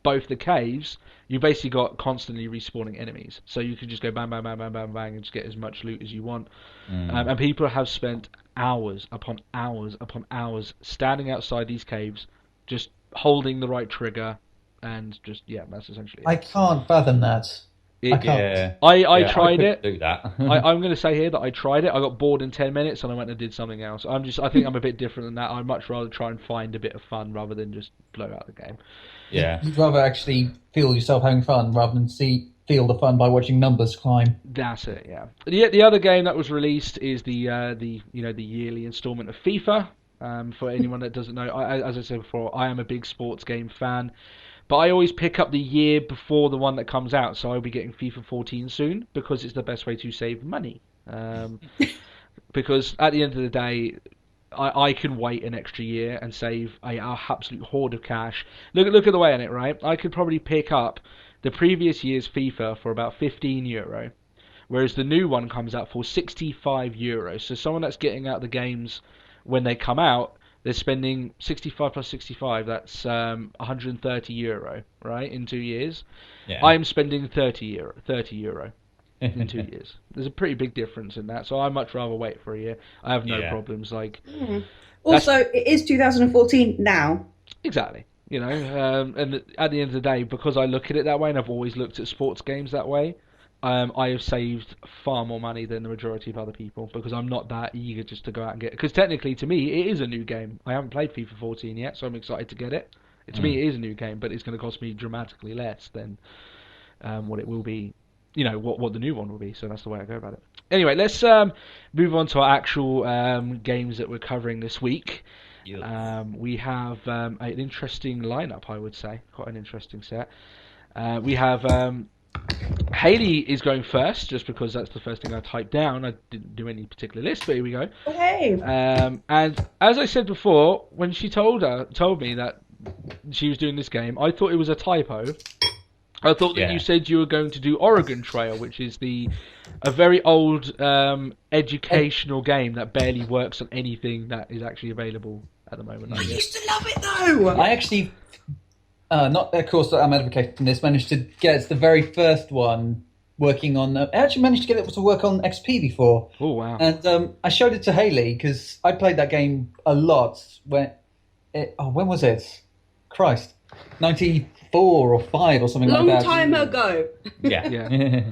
Speaker 1: both the caves, you basically got constantly respawning enemies. So you can just go bang, bang, bang, bang, bang, bang, and just get as much loot as you want. And people have spent hours upon hours upon hours standing outside these caves, just holding the right trigger. And just that's essentially it.
Speaker 2: I can't fathom that. I can't.
Speaker 4: Yeah.
Speaker 1: I
Speaker 4: Yeah,
Speaker 1: tried
Speaker 4: couldn't
Speaker 1: it.
Speaker 4: Do that.
Speaker 1: I'm going to say here that I tried it. I got bored in 10 minutes and I went and did something else. I think I'm a bit different than that. I'd much rather try and find a bit of fun rather than just blow out the game.
Speaker 4: Yeah.
Speaker 2: You'd rather actually feel yourself having fun rather than feel the fun by watching numbers climb.
Speaker 1: That's it. Yeah. The other game that was released is the yearly installment of FIFA. For anyone that doesn't know, as I said before, I am a big sports game fan. But I always pick up the year before the one that comes out, so I'll be getting FIFA 14 soon because it's the best way to save money. Because at the end of the day, I can wait an extra year and save an absolute hoard of cash. Look at the way on it, right? I could probably pick up the previous year's FIFA for about €15, whereas the new one comes out for €65. So someone that's getting out the games when they come out, they're spending 65 plus 65. That's €130, right, in 2 years.
Speaker 4: Yeah.
Speaker 1: I'm spending €30 in 2 years. There's a pretty big difference in that. So I'd much rather wait for a year. I have no
Speaker 4: Yeah.
Speaker 1: problems.
Speaker 3: Also, it is 2014 now.
Speaker 1: Exactly. And at the end of the day, because I look at it that way, and I've always looked at sports games that way, I have saved far more money than the majority of other people because I'm not that eager just to go out and get it. Because technically, to me, it is a new game. I haven't played FIFA 14 yet, so I'm excited to get it. To me, it is a new game, but it's going to cost me dramatically less than what it will be. What the new one will be. So that's the way I go about it. Anyway, let's move on to our actual games that we're covering this week. We have an interesting lineup, I would say. Quite an interesting set. We have Haley is going first, just because that's the first thing I typed down. I didn't do any particular list, but here we go.
Speaker 3: Hey.
Speaker 1: And as I said before, when she told me that she was doing this game, I thought it was a typo. I thought that you said you were going to do Oregon Trail, which is a very old educational game that barely works on anything that is actually available at the moment.
Speaker 3: I used to love it though.
Speaker 2: I actually, not of course that I'm advocating this, managed to get the very first one working on. I actually managed to get it to work on XP before.
Speaker 1: Oh wow!
Speaker 2: And I showed it to Haley because I played that game a lot. When was it? Christ, 94 or 5 or something
Speaker 3: Long
Speaker 2: like that.
Speaker 3: time ago.
Speaker 4: Yeah.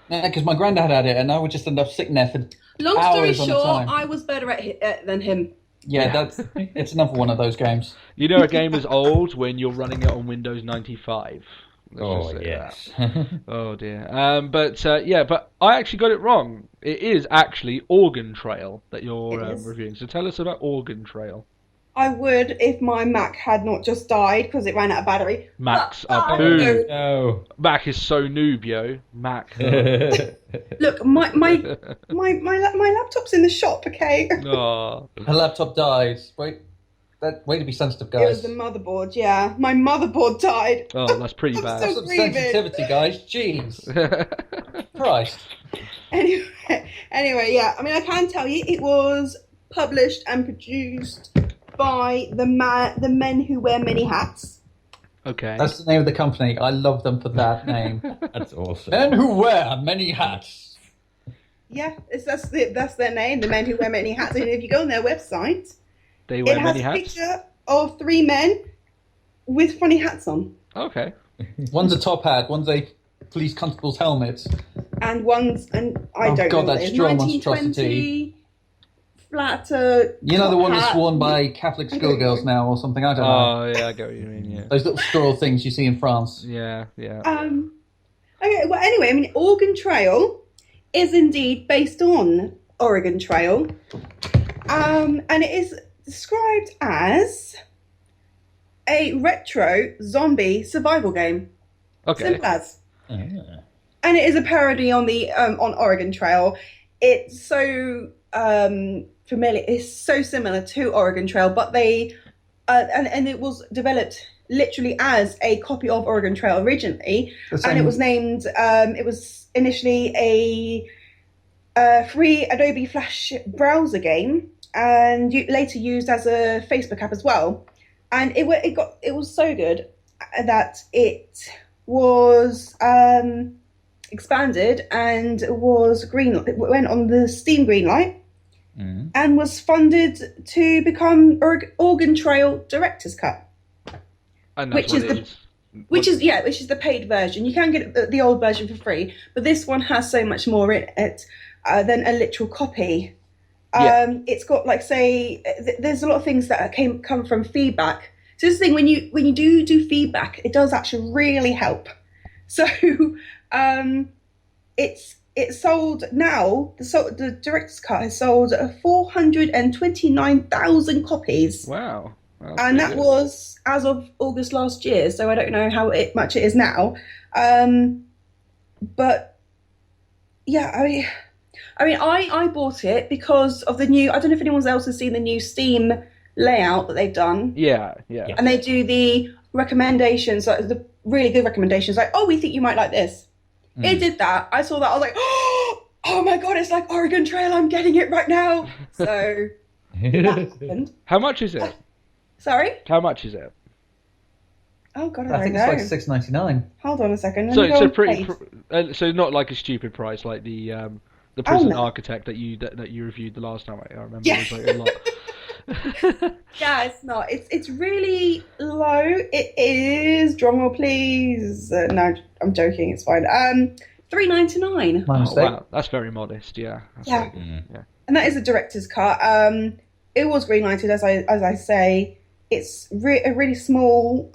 Speaker 2: Because my granddad had it, and I would just end up sitting there for
Speaker 3: Long story
Speaker 2: hours on a
Speaker 3: short,
Speaker 2: time.
Speaker 3: I was better at it than him.
Speaker 2: Yeah, it's another one of those games.
Speaker 1: A game is old when you're running it on Windows 95. Let's
Speaker 4: Oh,
Speaker 1: just say
Speaker 4: yes.
Speaker 1: that. Oh dear. But I actually got it wrong. It is actually Oregon Trail that you're reviewing. So tell us about Oregon Trail.
Speaker 3: I would if my Mac had not just died because it ran out of battery.
Speaker 1: Mac's
Speaker 3: But
Speaker 1: a
Speaker 3: I
Speaker 1: poo.
Speaker 3: don't.
Speaker 4: No.
Speaker 1: Mac is so noob, yo. Mac.
Speaker 3: Look, my laptop's in the shop. Okay.
Speaker 1: Oh.
Speaker 2: Her laptop died. Way to be sensitive,
Speaker 3: It was
Speaker 2: guys.
Speaker 3: the motherboard. Yeah, my motherboard died.
Speaker 1: Oh, that's pretty
Speaker 3: I'm
Speaker 1: bad.
Speaker 2: Have
Speaker 3: so
Speaker 2: some
Speaker 3: grieving.
Speaker 2: sensitivity, guys. Jeez. Christ.
Speaker 3: Anyway, yeah. I mean, I can tell you, it was published and produced by the men who wear many hats.
Speaker 1: Okay.
Speaker 2: That's the name of the company. I love them for that name.
Speaker 4: That's awesome.
Speaker 2: Men who wear many hats.
Speaker 3: Yeah, that's their name, the men who wear many hats. And if you go on their website,
Speaker 1: They wear
Speaker 3: it has
Speaker 1: many
Speaker 3: a
Speaker 1: hats.
Speaker 3: picture of 3 men with funny hats on.
Speaker 1: Okay.
Speaker 2: One's a top hat. One's a police constable's helmet.
Speaker 3: And one's, and I
Speaker 2: Oh,
Speaker 3: don't
Speaker 2: God,
Speaker 3: know,
Speaker 2: that
Speaker 3: what it is,
Speaker 2: straw
Speaker 3: 1920 flat.
Speaker 2: You know the one that's
Speaker 3: hat.
Speaker 2: worn by Catholic schoolgirls now or something? I don't know.
Speaker 1: Oh, yeah, I get what you mean, yeah.
Speaker 2: Those little straw things you see in France.
Speaker 1: Yeah, yeah.
Speaker 3: Okay, well, anyway, I mean, Oregon Trail is indeed based on Oregon Trail. And it is described as a retro zombie survival game.
Speaker 1: Okay.
Speaker 3: Simple as.
Speaker 4: Ah.
Speaker 3: And it is a parody on the on Oregon Trail. It's so familiar. It's so similar to Oregon Trail, but they and it was developed literally as a copy of Oregon Trail originally, and it was named. It was initially a free Adobe Flash browser game, and later used as a Facebook app as well. And it was so good that it was expanded and was it went on the Steam greenlight and was funded to become Oregon Trail Director's Cut,
Speaker 1: And that's what it is.
Speaker 3: which is the paid version. You can get the old version for free, but this one has so much more in it than a literal copy.
Speaker 1: Yeah.
Speaker 3: It's got, like, say, there's a lot of things that come from feedback. So this thing, when you do feedback, it does actually really help. So it's sold now. The director's cut has sold 429,000 copies.
Speaker 1: Wow. That's
Speaker 3: And
Speaker 1: pretty
Speaker 3: that
Speaker 1: good.
Speaker 3: was as of August last year, so I don't know how much it is now. But yeah, I mean, I bought it because of the new. I don't know if anyone else has seen the new Steam layout that they've done,
Speaker 1: Yeah.
Speaker 3: and they do the recommendations, like the really good recommendations, like, oh, we think you might like this. It did that. I saw that. I was like, oh my god, it's like Oregon Trail. I'm getting it right now. So that happened.
Speaker 1: How much is it?
Speaker 3: Sorry.
Speaker 1: How much is it?
Speaker 3: Oh god,
Speaker 2: I
Speaker 3: I
Speaker 2: think
Speaker 3: don't know.
Speaker 2: it's like $6.99.
Speaker 3: Hold on a second. Let
Speaker 1: So
Speaker 3: me go
Speaker 1: it's a
Speaker 3: on
Speaker 1: pretty,
Speaker 3: Place.
Speaker 1: so not like a stupid price like the Prison
Speaker 3: no.
Speaker 1: Architect that you reviewed the last time. I remember
Speaker 3: Yeah.
Speaker 1: it was like a lot.
Speaker 3: Yeah, it's not. It's really low. It is. Drumroll, please. No, I'm joking. It's fine. $3.99.
Speaker 2: My
Speaker 1: Oh,
Speaker 2: mistake.
Speaker 1: wow, that's very modest. Yeah. That's
Speaker 3: Yeah.
Speaker 1: very good. Yeah.
Speaker 3: And that is a director's cut. It was greenlighted, as I say. It's a really small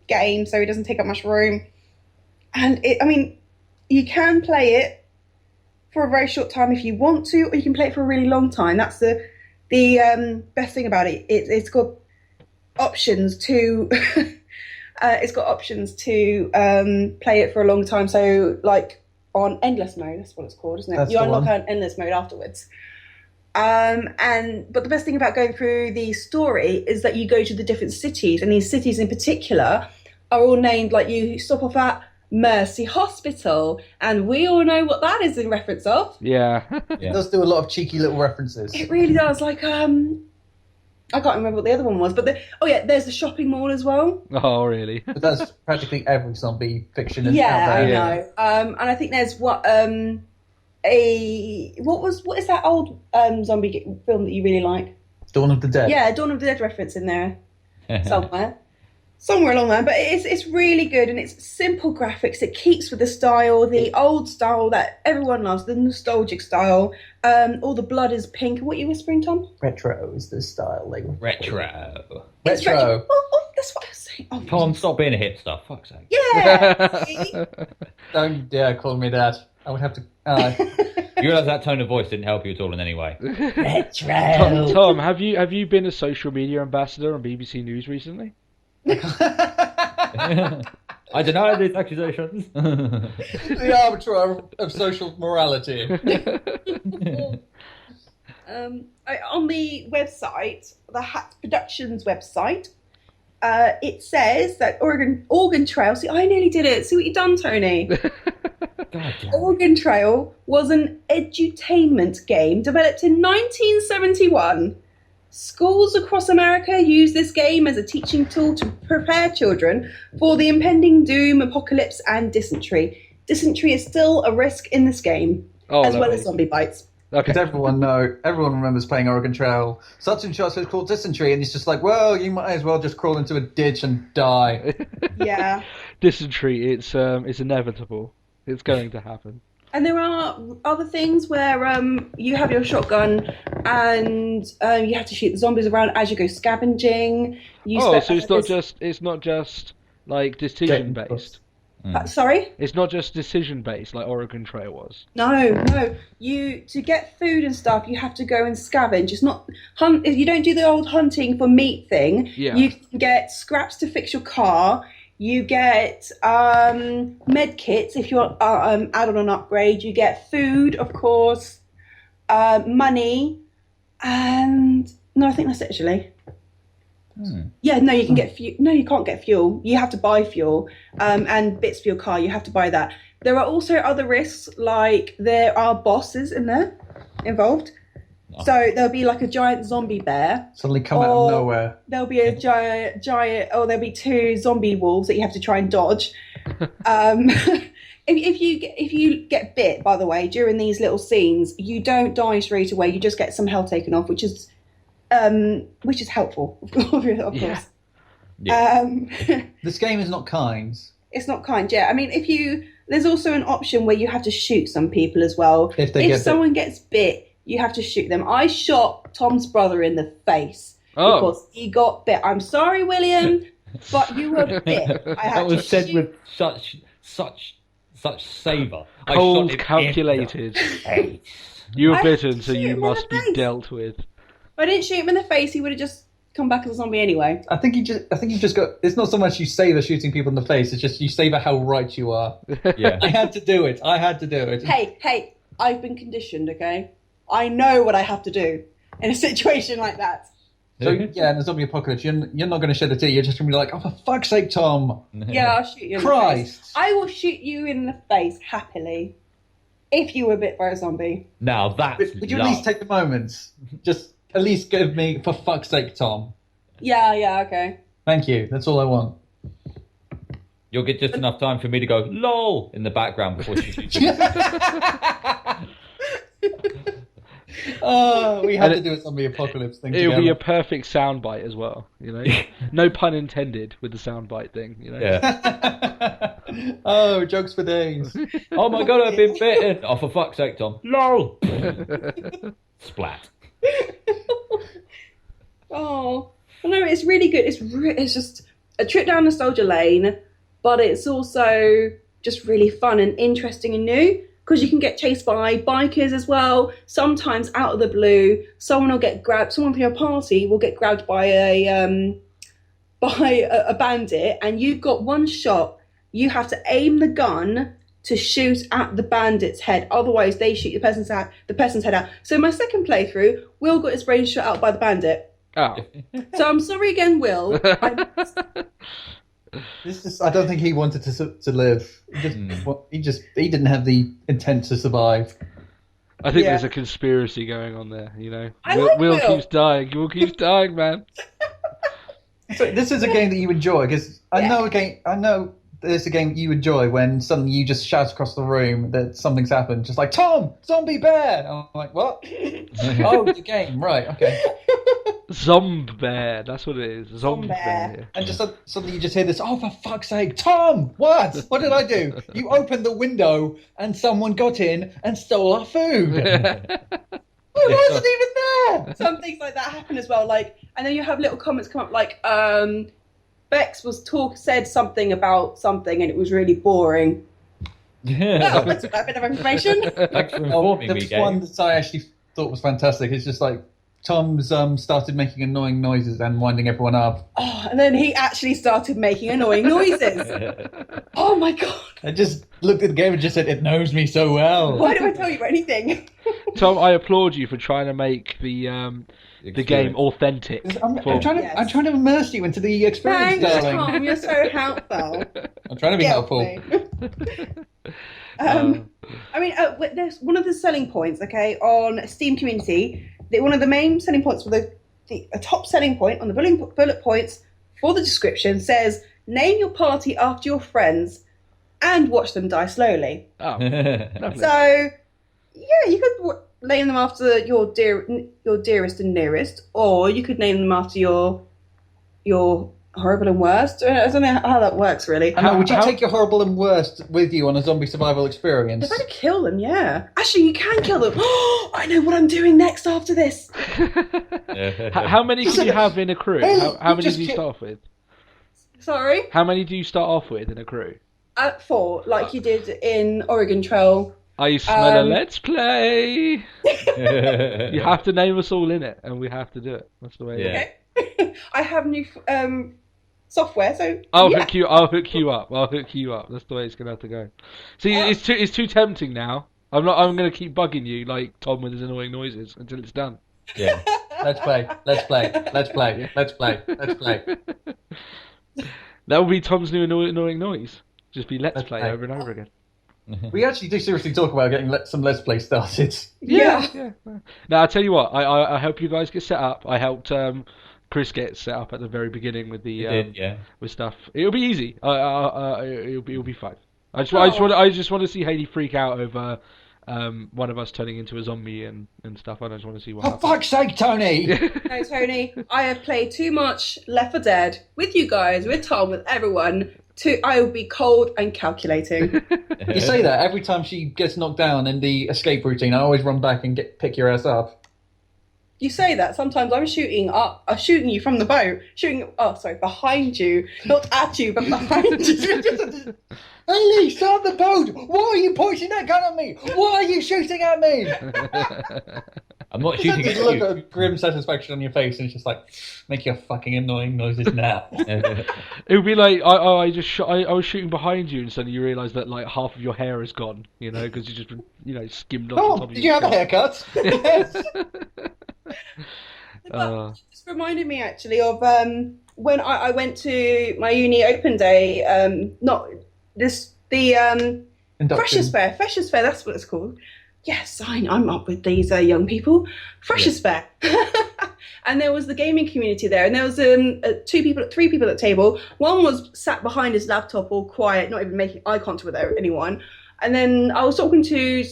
Speaker 3: game, so it doesn't take up much room. And I mean, you can play it for a very short time if you want to, or you can play it for a really long time. That's the best thing about it. It's got options to play it for a long time. So, like, on endless mode, that's what it's called, isn't it?
Speaker 2: That's
Speaker 3: You
Speaker 2: the
Speaker 3: unlock
Speaker 2: one.
Speaker 3: an endless mode afterwards. But the best thing about going through the story is that you go to the different cities, and these cities in particular are all named, like, you stop off at Mercy Hospital, and we all know what that is in reference of.
Speaker 1: Yeah.
Speaker 2: It does do a lot of cheeky little references.
Speaker 3: It really does. Like, I can't remember what the other one was, but there's the shopping mall as well.
Speaker 1: Oh, really?
Speaker 2: But that's practically every zombie fiction out
Speaker 3: Yeah, I
Speaker 2: there.
Speaker 1: Yeah.
Speaker 3: know. And I think there's what is that old zombie film that you really like?
Speaker 2: Dawn of the Dead.
Speaker 3: Yeah, Dawn of the Dead reference in there somewhere along there. But it's really good, and it's simple graphics. It keeps with the style, the old style that everyone loves, the nostalgic style. All the blood is pink. What are you whispering, Tom?
Speaker 2: Retro is the style. Like,
Speaker 4: Retro.
Speaker 3: It's
Speaker 2: retro.
Speaker 3: Oh, that's what I was saying. Oh,
Speaker 4: Tom, stop being a hipster. Fuck's sake.
Speaker 3: yeah. See?
Speaker 2: Don't dare call me that. I would have to.
Speaker 4: You realise that tone of voice didn't help you at all in any way.
Speaker 1: Tom, have you been a social media ambassador on BBC News recently?
Speaker 4: I deny these accusations.
Speaker 2: The arbiter of social morality.
Speaker 3: On the website, the Hat Productions website, it says that Organ Trail. See, I nearly did it. See what you've done, Tony.
Speaker 4: God damn.
Speaker 3: Organ Trail was an edutainment game developed in 1971. Schools across America use this game as a teaching tool to prepare children for the impending doom, apocalypse, and dysentery. Dysentery is still a risk in this game, as well as zombie bites.
Speaker 1: Okay.
Speaker 2: Because everyone remembers playing Oregon Trail. Such and such is called dysentery, and it's just like, well, you might as well just crawl into a ditch and die.
Speaker 3: Yeah.
Speaker 1: Dysentery, it's inevitable. It's going to happen.
Speaker 3: And there are other things where you have your shotgun and you have to shoot the zombies around as you go scavenging.
Speaker 1: So it's not just like decision based.
Speaker 3: Sorry?
Speaker 1: It's not just decision based like Oregon Trail was.
Speaker 3: No. To get food and stuff, you have to go and scavenge. It's not you don't do the old hunting for meat thing.
Speaker 1: Yeah.
Speaker 3: You can get scraps to fix your car. You get med kits if you're add on an upgrade. You get food, of course, money, and no, I think that's it actually. Yeah, no, you can get fuel. No, you can't get fuel. You have to buy fuel and bits for your car. You have to buy that. There are also other risks, like there are bosses involved. So there'll be like a giant zombie bear.
Speaker 2: Suddenly come out of nowhere.
Speaker 3: There'll be a giant, or there'll be 2 zombie wolves that you have to try and dodge. If you get bit, by the way, during these little scenes, you don't die straight away. You just get some health taken off, which is helpful, of course.
Speaker 4: Yeah.
Speaker 2: This game is not kind.
Speaker 3: It's not kind, yeah. I mean, there's also an option where you have to shoot some people as well. If someone gets bit, you have to shoot them. I shot Tom's brother in the face because he got bit. I'm sorry, William, but you were bit.
Speaker 4: That was said with such savour.
Speaker 1: Cold, calculated. You were bitten, so you must be dealt with.
Speaker 3: If I didn't shoot him in the face, he would have just come back as a zombie anyway.
Speaker 2: I think you just got. It's not so much you savour shooting people in the face. It's just you savour how right you are.
Speaker 4: Yeah.
Speaker 2: I had to do it.
Speaker 3: Hey, I've been conditioned. Okay, I know what I have to do in a situation like that.
Speaker 2: So yeah, in the zombie apocalypse, you're not going to shed a tear. You're just going to be like, oh, for fuck's sake, Tom.
Speaker 3: Yeah, I'll shoot you in the face. I will shoot you in the face happily if you were bit by a zombie.
Speaker 4: Now that's.
Speaker 2: Would you at least take the moments? Just at least give me, for fuck's sake, Tom.
Speaker 3: Yeah, okay.
Speaker 2: Thank you. That's all I want.
Speaker 4: You'll get just enough time for me to go lol in the background before you shoot you.
Speaker 2: Oh, we had to do a zombie apocalypse thing.
Speaker 1: It'll be a perfect soundbite as well, you know. No pun intended with the soundbite thing, you know.
Speaker 4: Yeah.
Speaker 2: Oh, jokes for days.
Speaker 4: Oh my god, I've been bitten. Oh, for fuck's sake, Tom. Lol. Splat.
Speaker 3: Oh, no, it's really good. It's just a trip down nostalgia lane, but it's also just really fun and interesting and new. Because you can get chased by bikers as well. Sometimes out of the blue, someone from your party will get grabbed by a bandit, and you've got one shot. You have to aim the gun to shoot at the bandit's head. Otherwise, they shoot the person's head out. So my second playthrough, Will got his brain shot out by the bandit.
Speaker 1: Oh.
Speaker 3: So I'm sorry again, Will.
Speaker 2: I don't think he wanted to live. He didn't have the intent to survive.
Speaker 1: I think there's a conspiracy going on there, you know.
Speaker 3: Will
Speaker 1: keeps dying. Will keeps dying, man.
Speaker 2: So this is a game that you enjoy, because I know there's a game you enjoy when suddenly you just shout across the room that something's happened, just like, Tom, zombie bear! And I'm like, what? Oh, it's a game, right, okay.
Speaker 1: Zombear, that's what it is. Zombear.
Speaker 2: And just suddenly you just hear this, oh, for fuck's sake, Tom, what? What did I do? You opened the window and someone got in and stole our food. I wasn't even there!
Speaker 3: Some things like that happen as well, like, and then you have little comments come up like, Bex said something about something and it was really boring. Well, that's a bit of information.
Speaker 4: Thanks for
Speaker 2: Oh,
Speaker 4: informing me,
Speaker 2: the one
Speaker 4: Gabe.
Speaker 2: that I actually thought was fantastic. It's just like Tom's started making annoying noises and winding everyone up.
Speaker 3: Oh, and then he actually started making annoying noises. Oh my god!
Speaker 2: I just looked at the game and just said, "It knows me so well."
Speaker 3: Why do I tell you anything?
Speaker 1: Tom, I applaud you for trying to make the game authentic.
Speaker 2: I'm
Speaker 1: for-
Speaker 2: trying to
Speaker 3: Yes.
Speaker 2: I'm trying to immerse you into the experience,
Speaker 3: Thanks,
Speaker 2: darling.
Speaker 3: Tom. You're so helpful.
Speaker 2: I'm trying to be helpful.
Speaker 3: I mean, there's one of the selling points, okay, on Steam Community. One of the main selling points, a top selling point on the bullet points for the description says, "Name your party after your friends and watch them die slowly."
Speaker 1: Oh, lovely.
Speaker 3: So, yeah, you could name them after your dearest and nearest, or you could name them after your horrible and worst. I don't know how that works, really.
Speaker 2: I know, would you take your horrible and worst with you on a zombie survival experience?
Speaker 3: If I could kill them, yeah. Actually, you can kill them. I know what I'm doing next after this.
Speaker 1: How many can you have in a crew?
Speaker 2: Hey,
Speaker 1: How
Speaker 2: you
Speaker 1: many
Speaker 2: just
Speaker 1: do you
Speaker 2: ki-
Speaker 1: start off with?
Speaker 3: Sorry?
Speaker 1: How many do you start off with in a crew?
Speaker 3: 4, like you did in Oregon Trail.
Speaker 1: I smell a
Speaker 3: Um,
Speaker 1: let's play. You have to name us all in it, and we have to do it. That's the way.
Speaker 4: Yeah.
Speaker 1: It is.
Speaker 3: Okay. I have new software, so
Speaker 1: I'll
Speaker 3: yeah.
Speaker 1: hook you. I'll hook you up. I'll hook you up. That's the way it's gonna have to go. See, it's too tempting now. I'm not. I'm gonna keep bugging you like Tom with his annoying noises until it's done.
Speaker 4: Yeah.
Speaker 2: Let's play. Let's play. Let's play. Let's play. Let's play.
Speaker 1: That will be Tom's new annoying noise. Just be let's
Speaker 2: Let's
Speaker 1: play
Speaker 2: play.
Speaker 1: over and over again.
Speaker 2: We actually do seriously talk about getting some Let's Play started.
Speaker 3: Yeah.
Speaker 1: Now I'll tell you what. I help you guys get set up. I helped Chris get set up at the very beginning with the
Speaker 4: Yeah.
Speaker 1: with stuff. It'll be easy. It'll be fun. I just want to see Hayley freak out over one of us turning into a zombie and stuff. I just want to see what
Speaker 2: For
Speaker 1: happens.
Speaker 2: fuck's sake, Tony!
Speaker 3: No, Tony, I have played too much Left 4 Dead with you guys, with Tom, with everyone. I will be cold and calculating.
Speaker 2: You say that every time she gets knocked down in the escape routine. I always run back and pick your ass up.
Speaker 3: You say that sometimes I'm shooting you from the boat, behind you, not at you, but behind you.
Speaker 2: Hayley, start the boat! Why are you pointing that gun at me? Why are you shooting at me?
Speaker 4: I'm not
Speaker 2: Just
Speaker 4: shooting
Speaker 2: that
Speaker 4: at
Speaker 2: look
Speaker 4: you.
Speaker 2: of grim satisfaction on your face, and it's just like, make your fucking annoying noises now.
Speaker 1: It would be like I was shooting behind you, and suddenly you realise that like half of your hair is gone. You know, because you just skimmed off the
Speaker 2: Oh,
Speaker 1: top of
Speaker 2: did
Speaker 1: your
Speaker 2: you have a
Speaker 1: skull.
Speaker 2: haircut? Yes.
Speaker 1: Uh,
Speaker 3: It just reminded me actually of when I went to my uni open day. Freshers Fair. Freshers Fair. That's what it's called. Yes, I'm up with these young people. Freshers Fair. And there was the gaming community there, and there was 3 people at the table. One was sat behind his laptop, all quiet, not even making eye contact with anyone. And then I was talking to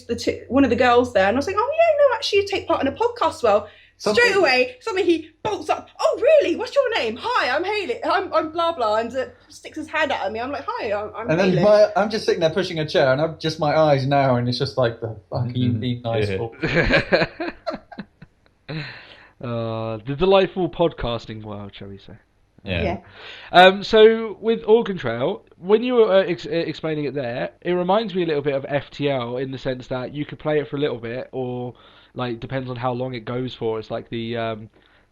Speaker 3: one of the girls there, and I was like, "Oh yeah, no, actually, you take part in a podcast." Well, straight away, suddenly he bolts up. "Oh really? What's your name? Hi, I'm Hayley. I'm blah blah," and sticks his hand out at me. I'm like, "Hi, I'm
Speaker 2: And
Speaker 3: Hayley."
Speaker 2: then I'm just sitting there pushing a chair, and I've just my eyes now, and it's just like, the fuck you be nice
Speaker 4: Yeah.
Speaker 2: for?
Speaker 1: the delightful podcasting world, shall we say?
Speaker 4: Yeah.
Speaker 1: So with Oregon Trail, when you were explaining it there, it reminds me a little bit of FTL in the sense that you could play it for a little bit, or like depends on how long it goes for. It's like the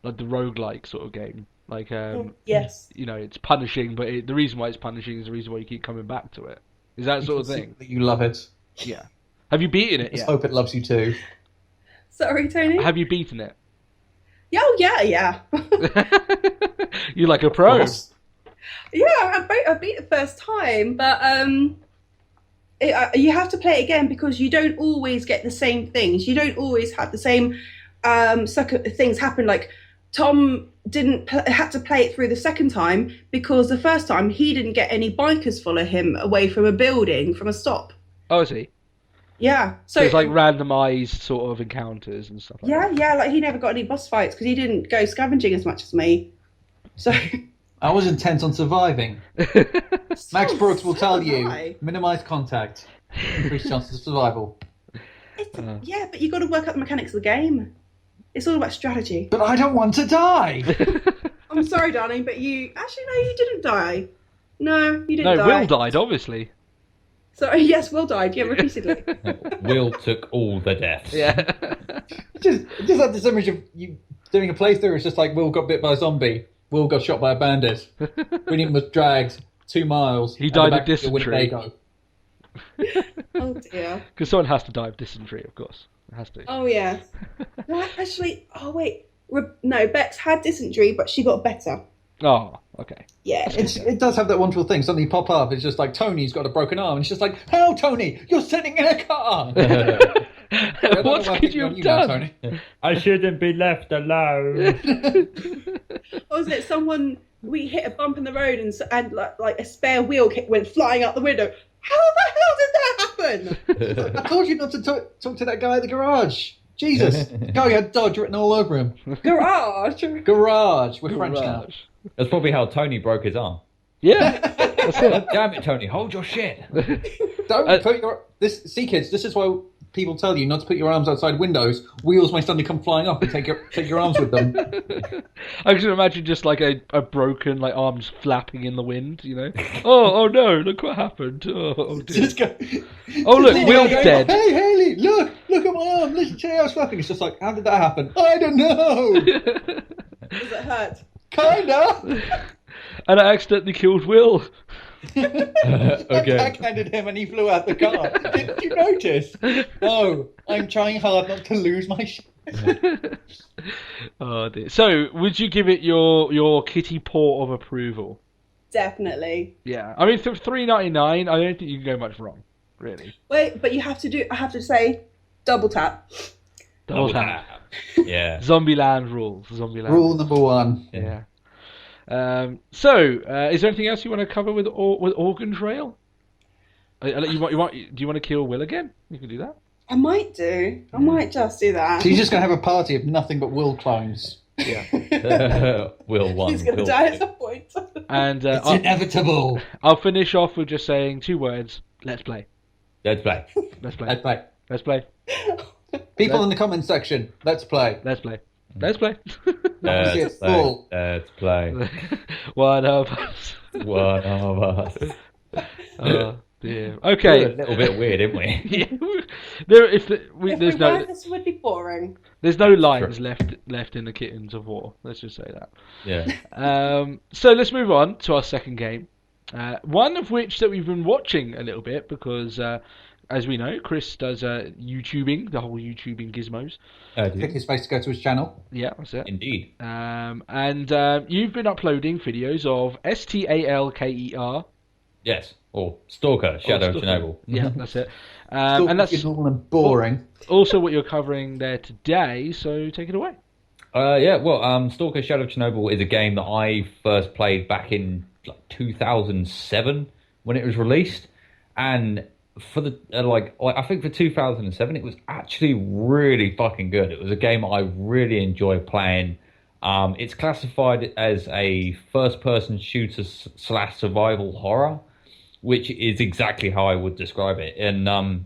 Speaker 1: roguelike sort of game. Like
Speaker 3: Yes.
Speaker 1: it's punishing, but the reason why it's punishing is the reason why you keep coming back to it. Is that sort of thing?
Speaker 2: You love it.
Speaker 1: Yeah. Have you beaten it
Speaker 2: Let's
Speaker 1: yet?
Speaker 2: hope it loves you too.
Speaker 3: Sorry, Tony.
Speaker 1: Have you beaten it?
Speaker 3: Oh yeah.
Speaker 1: You're like a pro.
Speaker 3: Yeah, I beat it first time, but you have to play it again because you don't always get the same things. You don't always have the same things happen. Like Tom had to play it through the second time because the first time he didn't get any bikers follow him away from a building, from a stop.
Speaker 1: Oh, is he?
Speaker 3: Yeah,
Speaker 1: So it's like randomized sort of encounters and stuff like that.
Speaker 3: yeah, like he never got any boss fights because he didn't go scavenging as much as me. So
Speaker 2: I was intent on surviving. Max Brooks will tell you,
Speaker 3: I.
Speaker 2: minimize contact, increase chances of survival.
Speaker 3: Yeah, but you got to work out the mechanics of the game. It's all about strategy.
Speaker 2: But I don't want to die!
Speaker 3: I'm sorry, darling, but you didn't die. No, you
Speaker 1: No,
Speaker 3: didn't die.
Speaker 1: Will died, obviously.
Speaker 3: Sorry, yes, Will died. Yeah, repeatedly.
Speaker 4: Will took all the deaths.
Speaker 1: Yeah.
Speaker 2: Just had this image of you doing a playthrough. It's just like Will got bit by a zombie. Will got shot by a bandit. William was dragged 2 miles.
Speaker 1: He
Speaker 2: at the
Speaker 1: died of
Speaker 2: back the
Speaker 1: dysentery.
Speaker 2: Winnebago.
Speaker 3: Oh dear.
Speaker 1: Because someone has to die of dysentery, of course. It has to.
Speaker 3: Oh yeah. No, actually. Oh wait. No, Bex had dysentery, but she got better.
Speaker 1: Oh, okay.
Speaker 3: Yeah.
Speaker 2: It does have that wonderful thing. Suddenly pop up. It's just like Tony's got a broken arm. And it's just like, how, Tony? You're sitting in a car.
Speaker 1: What could you have done?
Speaker 2: Tony.
Speaker 4: I shouldn't be left alone.
Speaker 3: Or was it someone we hit a bump in the road and like a spare wheel went flying out the window? How the hell did that happen?
Speaker 2: I told you not to talk to that guy at the garage. Jesus. The guy had Dodge written all over him.
Speaker 3: Garage.
Speaker 2: Garage. We're French now.
Speaker 1: Garage.
Speaker 4: That's probably how Tony broke his arm.
Speaker 1: Yeah, that's it.
Speaker 4: Damn it, Tony! Hold your shit.
Speaker 2: Don't put your... See, kids, this is why people tell you not to put your arms outside windows. Wheels may suddenly come flying up and take your arms with them.
Speaker 1: I can imagine just like a broken like arms flapping in the wind, you know. Oh no! Look what happened. Oh dear.
Speaker 2: Just go...
Speaker 1: Oh look,
Speaker 2: Just
Speaker 1: Will's
Speaker 2: go,
Speaker 1: dead.
Speaker 2: Hey, Haley, look at my arm. Listen to how it's flapping. It's just like, how did that happen? I don't know.
Speaker 3: Does it hurt?
Speaker 2: Kinda.
Speaker 1: And I accidentally killed Will.
Speaker 2: I
Speaker 4: Okay.
Speaker 2: backhanded him and he flew out the car. Didn't you notice? No, I'm trying hard not to lose my shit.
Speaker 1: Oh dear. So, would you give it your kitty paw of approval?
Speaker 3: Definitely.
Speaker 1: Yeah. I mean, for $3.99, I don't think you can go much wrong, really.
Speaker 3: Wait, but you have to do. I have to say, double tap.
Speaker 1: Double tap.
Speaker 4: Yeah.
Speaker 1: Zombieland rules. Zombieland.
Speaker 2: Rule number 1.
Speaker 1: Yeah. So, is there anything else you want to cover with Organ Trail? Do you want to kill Will again? You can do that.
Speaker 3: I might do. I might just do that.
Speaker 2: So you're just going to have a party of nothing but Will clones.
Speaker 1: Yeah.
Speaker 4: Will won.
Speaker 3: He's going to
Speaker 4: Will
Speaker 3: die
Speaker 4: two.
Speaker 3: at some point.
Speaker 1: And
Speaker 2: It's inevitable.
Speaker 1: I'll finish off with just saying 2 words. Let's play.
Speaker 4: Let's play.
Speaker 1: Let's play.
Speaker 2: Let's play.
Speaker 1: Let's play.
Speaker 2: People in the comments section, let's play.
Speaker 1: Let's play. Let's play.
Speaker 2: Let's
Speaker 4: Let's play.
Speaker 2: full.
Speaker 4: Let's play.
Speaker 1: One of us.
Speaker 4: One of us.
Speaker 1: Oh dear.
Speaker 4: We're
Speaker 1: Okay.
Speaker 4: a little bit weird, didn't we?
Speaker 1: Yeah.
Speaker 3: If
Speaker 1: There's
Speaker 3: we
Speaker 1: no
Speaker 3: were, this would be boring.
Speaker 1: lines left in the Kittens of War. Let's just say that.
Speaker 4: Yeah.
Speaker 1: So let's move on to our second game. One of which that we've been watching a little bit because, as we know, Chris does YouTubing, the whole YouTubing gizmos.
Speaker 2: Pick his face to go to his channel.
Speaker 1: Yeah, that's it.
Speaker 4: Indeed.
Speaker 1: And you've been uploading videos of S.T.A.L.K.E.R.
Speaker 4: Yes. Or Stalker, Shadow of
Speaker 1: Stalker.
Speaker 4: Chernobyl.
Speaker 1: Yeah, that's it.
Speaker 2: Still
Speaker 1: And that's
Speaker 2: normal and boring.
Speaker 1: also what you're covering there today. So take it away.
Speaker 4: Yeah, well, Stalker Shadow of Chernobyl is a game that I first played back in 2007 when it was released, and for the I think for 2007 it was actually really fucking good. It was a game I really enjoyed playing. It's classified as a first-person shooter / survival horror, which is exactly how I would describe it. And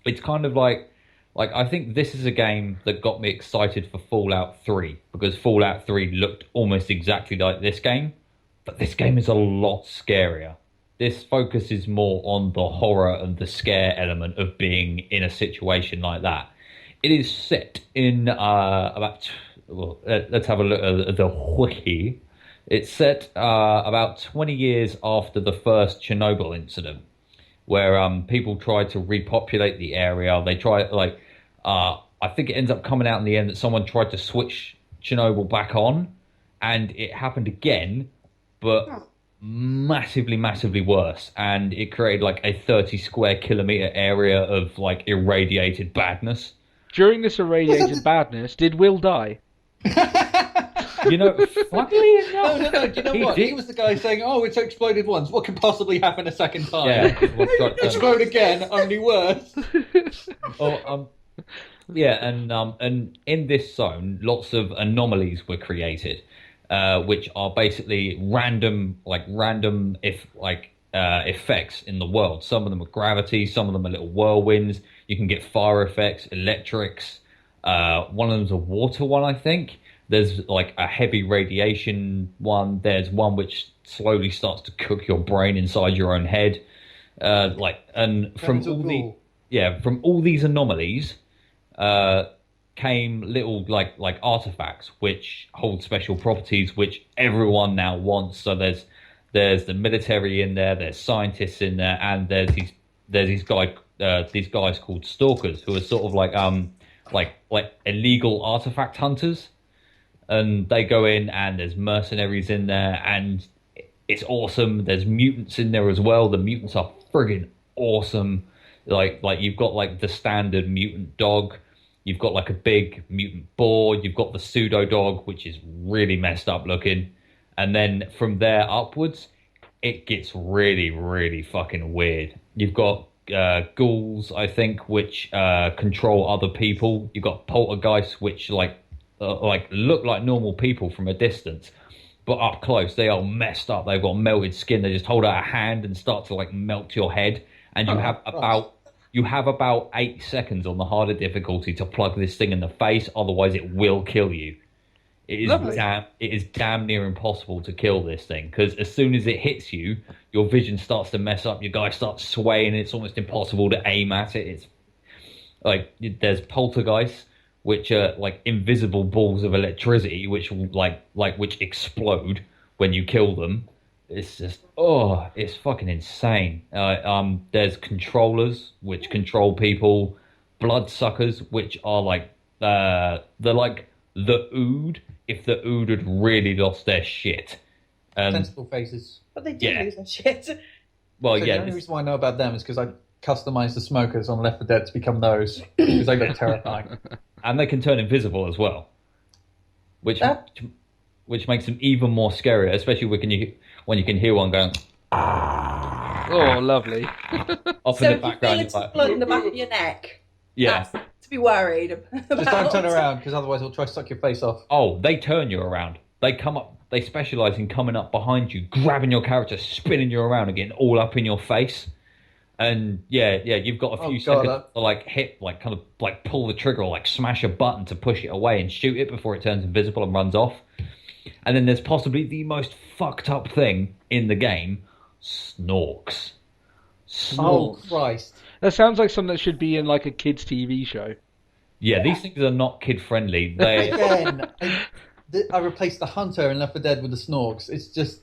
Speaker 4: it's kind of like I think this is a game that got me excited for Fallout 3, because Fallout 3 looked almost exactly like this game, but this game is a lot scarier. This focuses more on the horror and the scare element of being in a situation like that. It is set in let's have a look at the wiki. It's set about 20 years after the first Chernobyl incident, where people tried to repopulate the area. They tried, I think it ends up coming out in the end that someone tried to switch Chernobyl back on, and it happened again, but massively worse. And it created like a 30 square kilometer area of like irradiated badness.
Speaker 1: During this irradiated badness, did Will die?
Speaker 4: You know, funnily enough,
Speaker 2: No. Do you know
Speaker 4: he
Speaker 2: what?
Speaker 4: did.
Speaker 2: He was the guy saying, "Oh, it's exploded once. What can possibly happen a second time?
Speaker 4: Yeah.
Speaker 2: Explode again, only worse."
Speaker 4: Oh, yeah, and in this zone, lots of anomalies were created, which are basically random effects in the world. Some of them are gravity, some of them are little whirlwinds. You can get fire effects, electrics. One of them's a water one, I think. There's like a heavy radiation one. There's one which slowly starts to cook your brain inside your own head. And from
Speaker 2: Sounds all cool.
Speaker 4: from all these anomalies, came little like artifacts which hold special properties which everyone now wants. So there's the military in there, there's scientists in there, and there's these guys called stalkers who are sort of like illegal artifact hunters, and they go in and there's mercenaries in there, and it's awesome. There's mutants in there as well. The mutants are friggin' awesome. Like you've got like the standard mutant dog. You've got like a big mutant boar. You've got the pseudo dog, which is really messed up looking. And then from there upwards, it gets really, really fucking weird. You've got ghouls, I think, which control other people. You've got poltergeists, which like look like normal people from a distance, but up close they are messed up. They've got melted skin. They just hold out a hand and start to like melt your head. And you have about 8 seconds on the harder difficulty to plug this thing in the face. Otherwise, it will kill you. It is damn near impossible to kill this thing, because as soon as it hits you, your vision starts to mess up. Your guy starts swaying. It's almost impossible to aim at it. It's like there's poltergeists, which are like invisible balls of electricity, which which explode when you kill them. It's just it's fucking insane. There's controllers which control people, bloodsuckers which are they're like the Ood if the Ood had really lost their shit.
Speaker 2: Sensible faces.
Speaker 3: But they do lose their shit.
Speaker 4: Well,
Speaker 2: So
Speaker 4: yeah.
Speaker 2: the only reason why I know about them is because I customized the smokers on Left 4 Dead to become those, because they look terrifying.
Speaker 4: And they can turn invisible as well, which makes them even more scary, especially when you can hear one going
Speaker 1: Oh, lovely.
Speaker 4: off
Speaker 3: So
Speaker 4: in the
Speaker 3: if you feel
Speaker 4: background.
Speaker 3: it's
Speaker 4: You're like,
Speaker 3: blood in the back of your neck,
Speaker 4: yeah.
Speaker 3: that's to be worried about.
Speaker 2: Just don't turn around, because otherwise it'll try to suck your face off.
Speaker 4: Oh, they turn you around. They come up. They specialize in coming up behind you, grabbing your character, spinning you around, and getting all up in your face. And you've got a few seconds to like hit, like kind of like pull the trigger or like smash a button to push it away and shoot it before it turns invisible and runs off. And then there's possibly the most fucked up thing in the game: snorks.
Speaker 2: Oh, Christ.
Speaker 1: That sounds like something that should be in like a kids' TV show.
Speaker 4: Yeah, these things are not kid friendly. They
Speaker 2: Again, I replaced the hunter in Left 4 Dead with the snorks. It's just,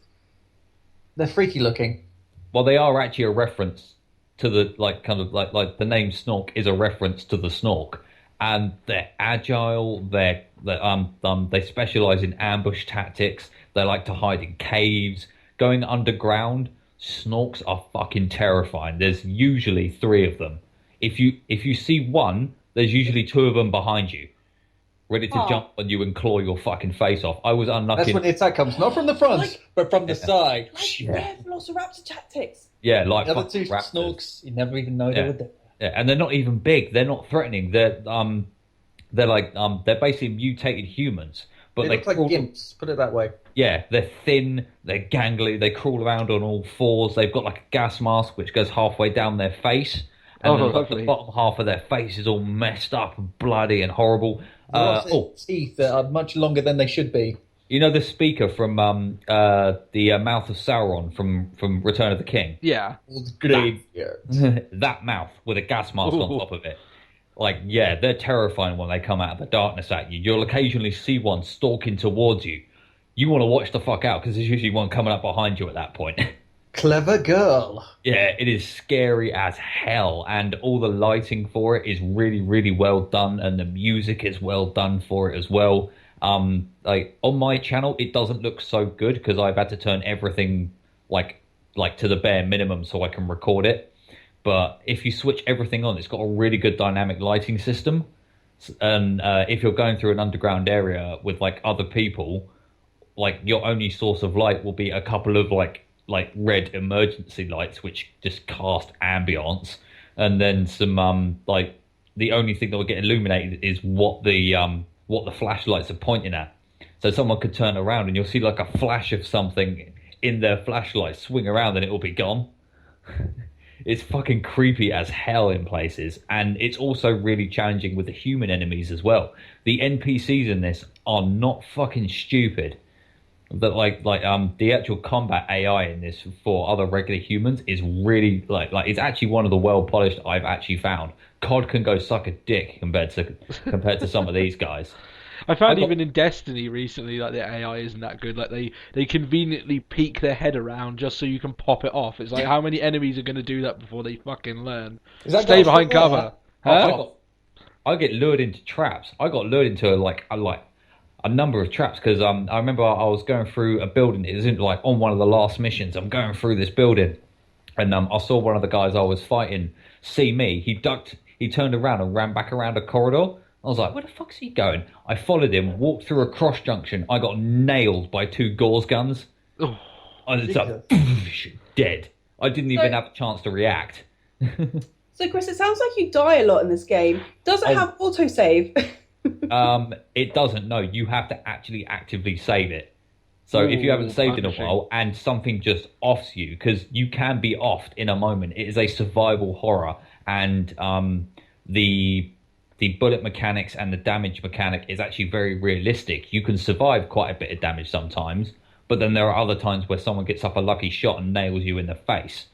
Speaker 2: they're freaky looking.
Speaker 4: well, they are actually a reference to the like the name Snork is a reference to the Snork, and they're agile. They specialize in ambush tactics. They like to hide in caves, going underground. Snorks are fucking terrifying. There's usually 3 of them. If you see one, there's usually 2 of them behind you, ready to jump on you and claw your fucking face off. I was unlucky.
Speaker 2: That's when the attack comes, not from the front, but from the side.
Speaker 3: Like Velociraptor tactics.
Speaker 4: Yeah, like
Speaker 2: The other 2
Speaker 4: raptors.
Speaker 2: snorks, you never even know they were there.
Speaker 4: Yeah, and they're not even big. They're not threatening. They're basically mutated humans, but
Speaker 2: They look like gimps, put it that way.
Speaker 4: yeah, they're thin, they're gangly, they crawl around on all 4s. They've got like a gas mask which goes halfway down their face, and then, like, the bottom half of their face is all messed up and bloody and horrible.
Speaker 2: Teeth that are much longer than they should be.
Speaker 4: You know the speaker from the Mouth of Sauron from Return of the King?
Speaker 1: Yeah.
Speaker 4: That mouth with a gas mask on top of it. Like, yeah, they're terrifying when they come out of the darkness at you. You'll occasionally see one stalking towards you. You want to watch the fuck out, because there's usually one coming up behind you at that point.
Speaker 2: Clever girl.
Speaker 4: Yeah, it is scary as hell, and all the lighting for it is really, really well done, and the music is well done for it as well. Like on my channel, it doesn't look so good because I've had to turn everything like to the bare minimum so I can record it. But if you switch everything on, it's got a really good dynamic lighting system. And if you're going through an underground area with like other people, like your only source of light will be a couple of like red emergency lights which just cast ambience, and then some like the only thing that will get illuminated is what the flashlights are pointing at. So someone could turn around and you'll see like a flash of something in their flashlight swing around and it will be gone. It's fucking creepy as hell in places, and it's also really challenging with the human enemies as well. The NPCs in this are not fucking stupid. that the actual combat AI in this for other regular humans is really it's actually one of the well polished I've actually found. COD can go suck a dick compared to some of these guys.
Speaker 1: I found
Speaker 4: I got
Speaker 1: even in Destiny recently, like the AI isn't that good. Like they conveniently peek their head around just so you can pop it off. It's like how many enemies are going to do that before they fucking learn?
Speaker 2: Is that
Speaker 1: Stay
Speaker 2: guy
Speaker 1: behind
Speaker 2: still there?
Speaker 1: cover,
Speaker 4: I
Speaker 1: huh?
Speaker 4: got I get lured into traps. I got lured into a number of traps because I remember I was going through a building. It was in, like on one of the last missions. I'm going through this building, and I saw one of the guys I was fighting see me. He ducked. He turned around and ran back around a corridor. I was like, where the fuck's he going? I followed him, walked through a cross junction. I got nailed by 2 Gauss guns.
Speaker 1: Oh,
Speaker 4: And it's like, dead. I didn't even have a chance to react.
Speaker 3: So, Chris, it sounds like you die a lot in this game. Does it have autosave?
Speaker 4: It doesn't. No, you have to actually actively save it. So if you haven't saved in a
Speaker 1: punishing.
Speaker 4: while and something just offs you, because you can be offed in a moment, it is a survival horror, and the bullet mechanics and the damage mechanic is actually very realistic. You can survive quite a bit of damage sometimes, but then there are other times where someone gets up a lucky shot and nails you in the face,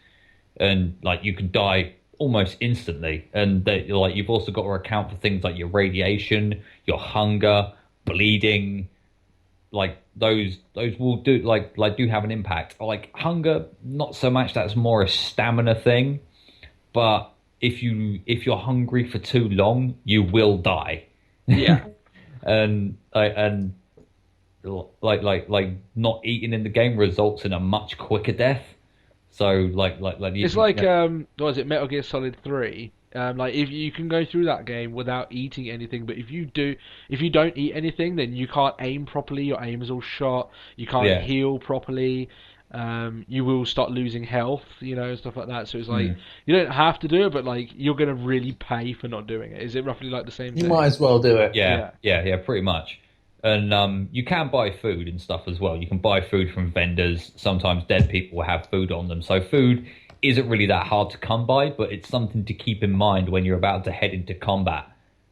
Speaker 4: and like you can die almost instantly. And you've also got to account for things like your radiation, your hunger, bleeding. Like those will do do have an impact. Like hunger, not so much. That's more a stamina thing. But if you're hungry for too long, you will die.
Speaker 1: yeah.
Speaker 4: and not eating in the game results in a much quicker death. So
Speaker 1: It's like what is it, Metal Gear Solid 3? Like if you can go through that game without eating anything, but if you don't eat anything, then you can't aim properly. Your aim is all shot. You can't heal properly. You will start losing health, stuff like that. So it's like you don't have to do it, but like you're gonna really pay for not doing it. Is it roughly like the same
Speaker 2: You
Speaker 1: thing?
Speaker 2: might as well do it.
Speaker 4: Yeah, pretty much. And you can buy food and stuff as well. You can buy food from vendors. Sometimes dead people will have food on them. So food isn't really that hard to come by, but it's something to keep in mind when you're about to head into combat,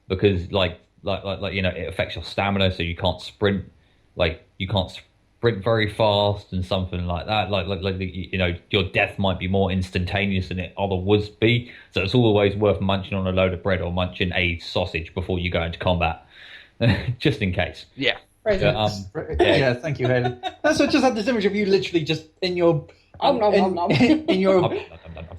Speaker 4: because it affects your stamina, so you can't sprint. You can't sprint very fast and something like that. Your death might be more instantaneous than it otherwise would be. So it's always worth munching on a load of bread or munching a sausage before you go into combat. Just in case.
Speaker 1: Yeah.
Speaker 2: Yeah, thank you, Haley. So I just had this image of you literally just in your in your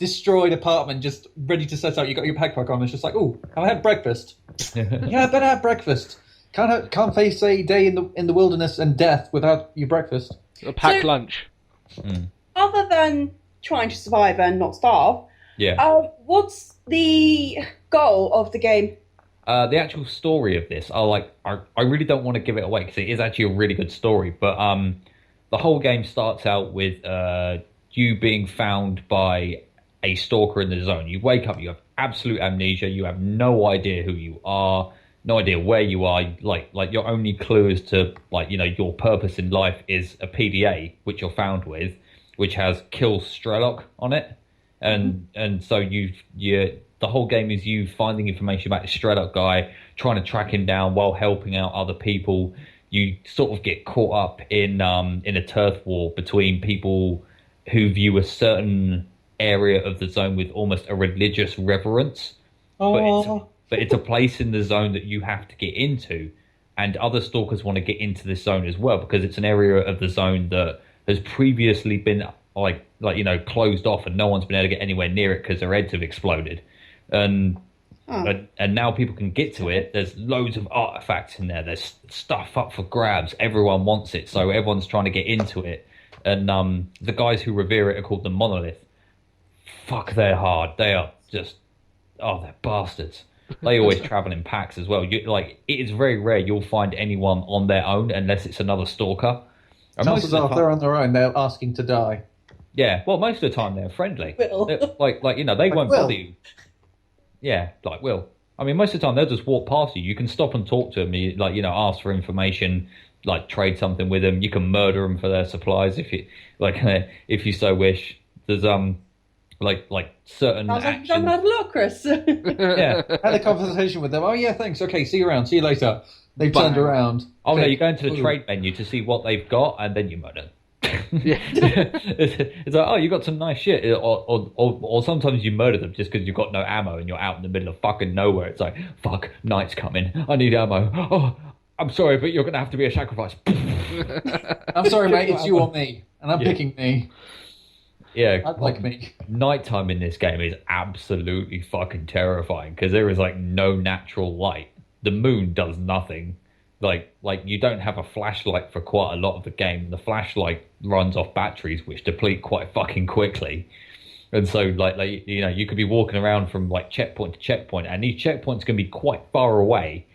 Speaker 2: destroyed apartment, just ready to set out. You got your backpack on. It's just like, oh, have I had breakfast? Yeah, I better have breakfast. Can't face a day in the wilderness and death without your breakfast.
Speaker 1: A packed lunch.
Speaker 3: Other than trying to survive and not starve, what's the goal of the game?
Speaker 4: The actual story of this, I really don't want to give it away because it is actually a really good story. But the whole game starts out with you being found by a stalker in the zone. You wake up, you have absolute amnesia, you have no idea who you are, no idea where you are. Like your only clue as to your purpose in life is a PDA which you're found with, which has "Kill S.T.A.L.K.E.R on it, and so the whole game is you finding information about the S.T.A.L.K.E.R guy, trying to track him down while helping out other people. You sort of get caught up in a turf war between people who view a certain area of the zone with almost a religious reverence. But it's a place in the zone that you have to get into, and other stalkers want to get into this zone as well because it's an area of the zone that has previously been closed off, and no one's been able to get anywhere near it because their heads have exploded. And now people can get to it. There's loads of artifacts in there. There's stuff up for grabs. Everyone wants it, so everyone's trying to get into it. And the guys who revere it are called the Monolith. Fuck, they're hard. They are just they're bastards. They always travel in packs as well. It is very rare you'll find anyone on their own unless it's another stalker. And
Speaker 2: Chances are, if they're on their own, they're asking to die.
Speaker 4: Yeah, well, most of the time they're friendly.
Speaker 3: Will.
Speaker 4: They won't bother you. Yeah, like Will. I mean, most of the time they'll just walk past you. You can stop and talk to them. Ask for information, trade something with them. You can murder them for their supplies if you if you so wish. There's certain
Speaker 3: Sounds like you've
Speaker 4: actions.
Speaker 3: done a lot, Chris.
Speaker 4: Yeah,
Speaker 2: Had a conversation with them. Oh yeah, thanks. Okay, see you around. See you later. They've
Speaker 1: But-
Speaker 2: turned around.
Speaker 4: Oh no,
Speaker 2: Click.
Speaker 4: you go into the
Speaker 2: Ooh.
Speaker 4: trade menu to see what they've got, and then you murder.
Speaker 1: Yeah.
Speaker 4: It's like, oh, you got some nice shit, or sometimes you murder them just because you've got no ammo and you're out in the middle of fucking nowhere. It's like, fuck, night's coming. I need ammo. Oh, I'm sorry, but you're gonna have to be a sacrifice.
Speaker 2: I'm sorry, mate. It's you or me, and I'm
Speaker 4: Yeah.
Speaker 2: picking me.
Speaker 4: Yeah,
Speaker 2: I'd like me.
Speaker 4: nighttime in this game is absolutely fucking terrifying because there is like no natural light. The moon does nothing. Like you don't have a flashlight for quite a lot of the game. The flashlight runs off batteries, which deplete quite fucking quickly. And so, like you know, you could be walking around from like checkpoint to checkpoint, and these checkpoints can be quite far away.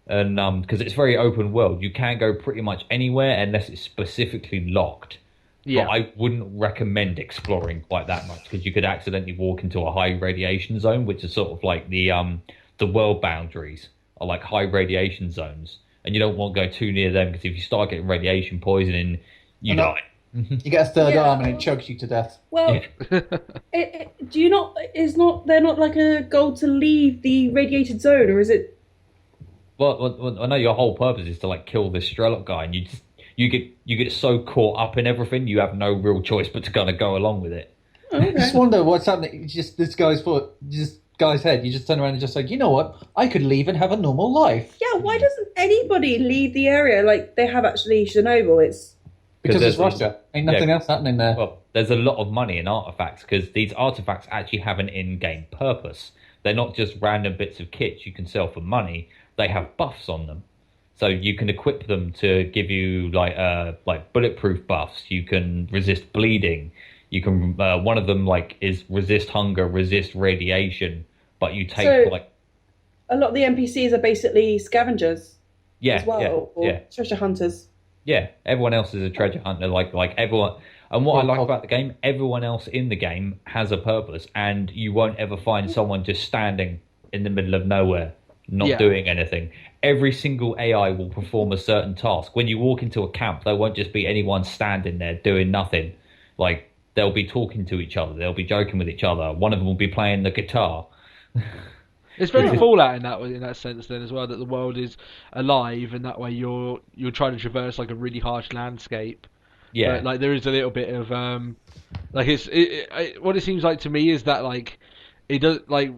Speaker 4: And because it's very open world, you can go pretty much anywhere unless it's specifically locked.
Speaker 1: Yeah.
Speaker 4: But I wouldn't recommend exploring quite that much because you could accidentally walk into a high radiation zone, which is sort of like the world boundaries are like high radiation zones, and you don't want to go too near them because if you start getting radiation poisoning, you
Speaker 2: I know.
Speaker 4: die.
Speaker 2: You get a third
Speaker 3: Yeah.
Speaker 2: arm and it chokes you to death.
Speaker 3: Well, do you not? Is not there not like a goal to leave the radiated zone, or is it?
Speaker 4: Well, I know your whole purpose is to like kill this S.T.A.L.K.E.R guy, and you get so caught up in everything, you have no real choice but to kind of go along with it.
Speaker 3: Oh,
Speaker 2: I
Speaker 3: okay.
Speaker 2: just wonder what's happening. It's just this guy's foot, just guy's head. You just turn around and just like, you know what? I could leave and have a normal life.
Speaker 3: Yeah, why doesn't anybody leave the area like they have actually Chernobyl? It's
Speaker 2: Because it's
Speaker 4: there's-
Speaker 2: Russia. Ain't nothing
Speaker 4: yeah.
Speaker 2: else happening there.
Speaker 4: Well, there's a lot of money in artifacts because these artifacts actually have an in-game purpose. They're not just random bits of kits you can sell for money. They have buffs on them. So you can equip them to give you like bulletproof buffs. You can resist bleeding. You can one of them like is resist hunger, resist radiation. But you take
Speaker 3: So-
Speaker 4: like
Speaker 3: a lot of the NPCs are basically scavengers
Speaker 4: yeah,
Speaker 3: as well,
Speaker 4: yeah,
Speaker 3: or
Speaker 4: yeah,
Speaker 3: treasure hunters.
Speaker 4: yeah. Everyone else is a treasure hunter. Like everyone. And what I like about the game, everyone else in the game has a purpose, and you won't ever find someone just standing in the middle of nowhere, not
Speaker 1: Yeah.
Speaker 4: doing anything. Every single AI will perform a certain task. When you walk into a camp, there won't just be anyone standing there doing nothing. Like, they'll be talking to each other, they'll be joking with each other. One of them will be playing the guitar.
Speaker 1: It's very Fallout in that sense then as well, that the world is alive and that way you're trying to traverse like a really harsh landscape.
Speaker 4: Yeah.
Speaker 1: But, like there is a little bit of like what it seems like to me is that like it does like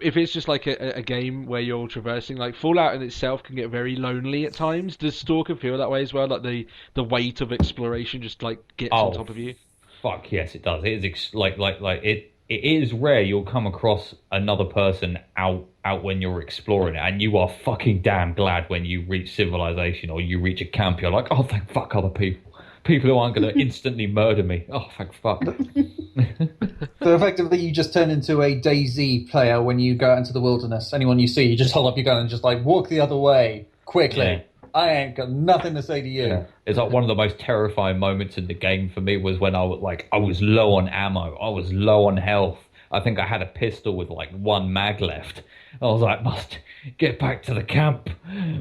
Speaker 1: if it's just like a game where you're traversing, like Fallout in itself can get very lonely at times. Does Stalker feel that way as well? Like the weight of exploration just like gets on top of you.
Speaker 4: Fuck yes, it does. It is like it. It is rare you'll come across another person out when you're exploring it, and you are fucking damn glad when you reach civilization or you reach a camp. You're like, oh, thank fuck, other people who aren't going to instantly murder me. Oh, thank fuck.
Speaker 2: So effectively, you just turn into a DayZ player when you go out into the wilderness. Anyone you see, you just hold up your gun and just like walk the other way quickly.
Speaker 4: Yeah.
Speaker 2: I ain't got nothing to say to you.
Speaker 4: Yeah. It's like one of the most terrifying moments in the game for me was when I was low on ammo. I was low on health. I think I had a pistol with like one mag left. I was like, must get back to the camp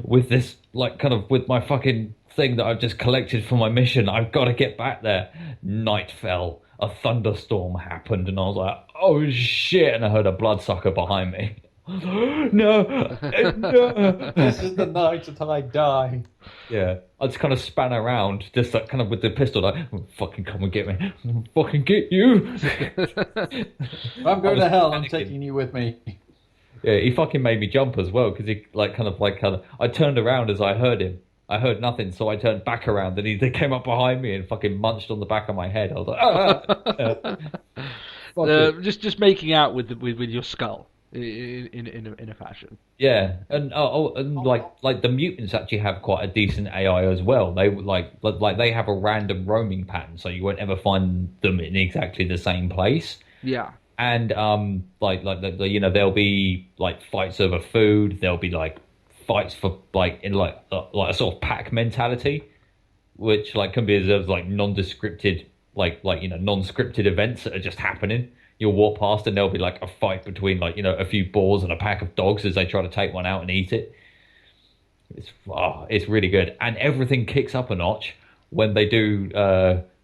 Speaker 4: with this, like kind of with my fucking thing that I've just collected for my mission. I've got to get back there. Night fell. A thunderstorm happened and I was like, oh shit. And I heard a bloodsucker behind me. No, no.
Speaker 2: This is the night until I die.
Speaker 4: Yeah, I just kind of span around, just like kind of with the pistol, like, fucking come and get me, fucking get you.
Speaker 2: If I'm going to hell, I'm
Speaker 4: panicking.
Speaker 2: taking you with me.
Speaker 4: Yeah, he fucking made me jump as well because he I turned around as I heard him. I heard nothing, so I turned back around and they came up behind me and fucking munched on the back of my head. I was like, Fuck it.
Speaker 1: Just making out with your skull in a fashion.
Speaker 4: Yeah, and like the mutants actually have quite a decent AI as well. They like they have a random roaming pattern, so you won't ever find them in exactly the same place.
Speaker 1: Yeah.
Speaker 4: And there'll be like fights over food. There'll be like fights for like in like a sort of pack mentality, which like can be as like non-scripted non-scripted events that are just happening. You'll walk past and there'll be like a fight between like a few boars and a pack of dogs as they try to take one out and eat it. It's really good, and everything kicks up a notch when they do